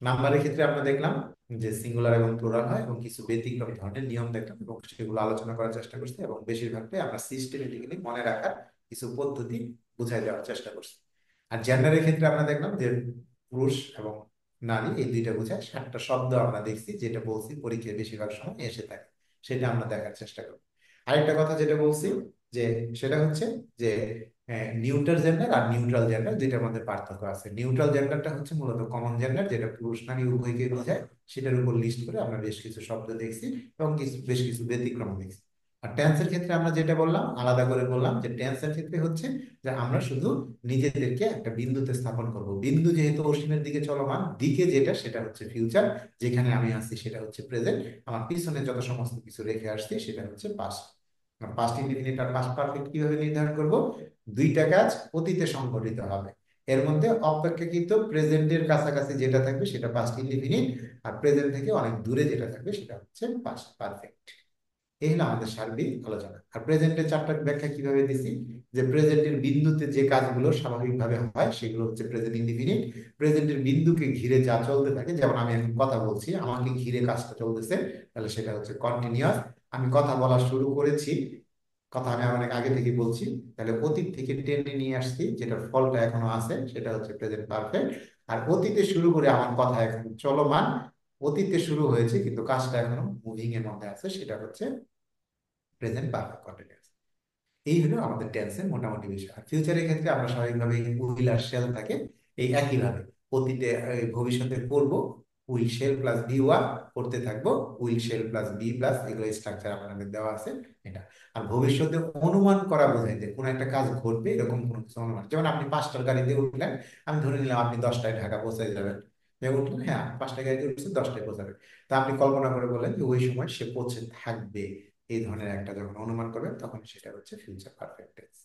নাম্বারের ক্ষেত্রে আমরা দেখলাম যে সিঙ্গুলার এবং প্লুরাল হয়, এবং কিছু ব্যতিক্রম ধরনের নিয়ম দেখলাম এবং সেগুলো আলোচনা করার চেষ্টা করছি, এবং বেশিরভাগটাই আমরা সিস্টেমেটিক্যালি মনে রাখার কিছু পদ্ধতি বুঝাই দেওয়ার চেষ্টা করছি। আর জেন্ডারের ক্ষেত্রে আমরা দেখলাম যে পুরুষ এবং নারী এই দুইটা বোঝায় 7টা শব্দ আমরা দেখছি, যেটা বলছি পরীক্ষায় বেশিরভাগ সময় এসে থাকে, সেটা আমরা দেখার চেষ্টা করব। আরেকটা কথা যেটা বলছি যে সেটা হচ্ছে যে নিউট্রাল জেন্ডার আর নিউট্রাল জেন্ডার দুইটার মধ্যে পার্থক্য আছে। নিউট্রাল জেন্ডারটা হচ্ছে মূলত কমন জেন্ডার, যেটা পুরুষ নারী উভয়কে বোঝায়। সেটার উপর লিস্ট করে আমরা বেশ কিছু শব্দ দেখছি এবং বেশ কিছু ব্যতিক্রম দেখছি। আর টেন্সের ক্ষেত্রে আমরা যেটা বললাম, আলাদা করে বললাম যে টেন্সের ক্ষেত্রে হচ্ছে যে আমরা শুধু নিজেদেরকে একটা বিন্দুতে স্থাপন করব। বিন্দু যেহেতু অসীমের দিকে চলমান, দিকে যেটা সেটা হচ্ছে ফিউচার, যেখানে আমি আছি সেটা হচ্ছে প্রেজেন্ট, আমার পিছনে যত সমস্ত কিছু রেখে আসছি সেটা হচ্ছে পাস্ট। পাস্ট ইনডিফিনিট আর পাস্ট পারফেক্ট কিভাবে নির্ধারণ করব? দুইটা কাজ অতীতে সংঘটিত হবে, এর মধ্যে অপেক্ষাকৃত প্রেজেন্টের কাছাকাছি যেটা থাকবে সেটা পাস্ট ইনডিফিনিট, আর প্রেজেন্ট থেকে অনেক দূরে যেটা থাকবে সেটা হচ্ছে পাস্ট পারফেক্ট। এই হলো আমাদের সার্বিক আলোচনা। আর প্রেজেন্টের 4টা ব্যাখ্যা কিভাবে দিছি, যে প্রেজেন্টের বিন্দুতে যে কাজগুলো স্বাভাবিকভাবে হয় সেগুলো হচ্ছে প্রেজেন্ট ইনডিফিনিট। প্রেজেন্টের বিন্দুকে ঘিরে যা চলতে থাকে, যেমন আমি এখন কথা বলছি, আমাকে ঘিরে কাজটা চলতেছে, তাহলে সেটা হচ্ছে কন্টিনিউয়াস। আমি কথা বলা শুরু করেছি, কথা আমি অনেক আগে থেকে বলছি, তাহলে অতীত থেকে টেনে নিয়ে আসছি, যেটার ফলটা এখনো আছে, সেটা হচ্ছে প্রেজেন্ট পারফেক্ট। আর অতীতে শুরু করে আমার কথা এখন চলমান, অতীতে শুরু হয়েছে কিন্তু কাজটা এখনো মুভিং এর মধ্যে আছে, সেটা হচ্ছে প্রেজেন্ট পারফেক্ট কন্টিনিউয়াস। এই হলো আমাদের টেন্সের মোটামুটি বিষয়। আর ফিউচারের ক্ষেত্রে আমরা স্বাভাবিকভাবে উইল আর শেল থাকে এই একইভাবে, অতীতে ভবিষ্যতে করব, will shall plus be one করতে থাকবো, will shall plus be plus, এগুলো স্ট্রাকচার আপনাদের দেওয়া আছে এটা। আর ভবিষ্যতে অনুমান করা বোঝায় যে কোনো একটা কাজ ঘটবে এরকম কোনো কিছু অনুমান, যেমন আপনি 5টার গাড়িতে উঠলেন, আমি ধরে নিলাম আপনি 10টায় ঢাকা পৌঁছে যাবেন। উঠলেন, হ্যাঁ 5টায় গাড়িতে উঠছেন, 10টায় পৌঁছাবে। তা আপনি কল্পনা করে বলেন যে ওই সময় সে পৌঁছে থাকবে, এই ধরনের একটা যখন অনুমান করবেন তখন সেটা হচ্ছে ফিউচার পারফেক্ট টেন্স।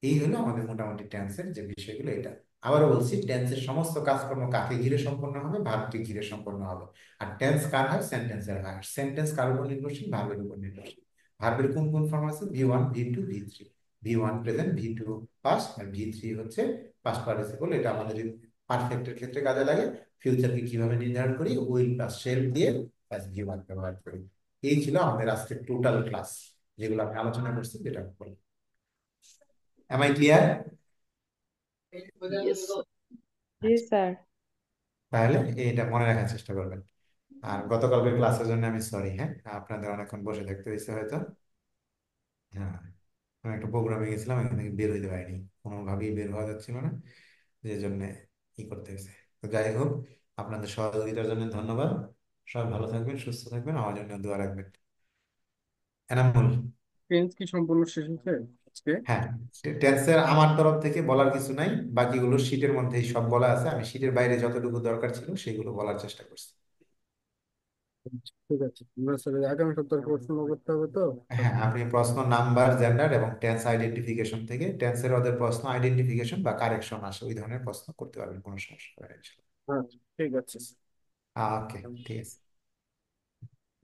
এই হলো আমাদের মোটামুটি টেন্সের যে বিষয়গুলো। এটা আবারও বলছি, টেন্সের সমস্ত কাজকর্ম কাকে ঘিরে সম্পন্ন হবে? ভার্বকে ঘিরে সম্পন্ন হবে। আর টেন্স কার হয়? সেন্টেন্সের হয়। আর সেন্টেন্স কার উপর নির্ভরশীল? ভার্বের উপর নির্ভরশীল। ভার্বের কোন কোন ফর্ম আছে? V1, V2, V3। V1 present, V2 past, আর V3 হচ্ছে পাস্ট পার্টিসিপল। এটা আমাদের পারফেক্টের ক্ষেত্রে কাজে লাগে। ফিউচারকে কিভাবে নির্ধারণ করি? উইল প্লাস শেল দিয়ে প্লাস V1 ব্যবহার করি। এই ছিল আমাদের আজকের টোটাল ক্লাস, যেগুলো আমি আলোচনা করছি, যেটা বলি। Am I clear? Yes. G sir. তাহলে এটা মনে রাখার চেষ্টা করবেন। আর গতকালকের ক্লাসের জন্য আমি সরি, হ্যাঁ, আপনাদের অনেকক্ষণ বসে থাকতে হয়েছে হয়তো। হ্যাঁ, আমি একটা প্রোগ্রামে গেছিলাম, এখান থেকে বের হইতে পারিনি, কোনোভাবেই বের হওয়া যাচ্ছিল না, যে জন্য ই করতে হয়েছে। তো যাই হোক, আপনাদের সহযোগিতার জন্য ধন্যবাদ। সবাই ভালো থাকবেন, সুস্থ থাকবেন, আমার জন্য দোয়া রাখবেন। এনামুল। টেন্স কি সম্পূর্ণ শেষ হয়েছে আজকে? হ্যাঁ, টেন্সের আমার তরফ থেকে বলার কিছু নাই, বাকিগুলো শীটের মধ্যেই সব বলা আছে। আমি শীটের বাইরে যতটুকু দরকার ছিল সেগুলো বলার চেষ্টা করছি। ঠিক আছে, আমরা স্যার আগামী সপ্তাহে প্রশ্ন করতে হবে তো। হ্যাঁ, আপনি প্রশ্ন নাম্বার, জেন্ডার এবং টেন্স আইডেন্টিফিকেশন থেকে, টেন্সের ওদের প্রশ্ন আইডেন্টিফিকেশন বা কারেকশন আসে, ওই ধরনের প্রশ্ন করতে পারবেন, কোনো সমস্যা হবে না ইনশাআল্লাহ। হ্যাঁ, ঠিক আছে। ওকে, ঠিক আছে।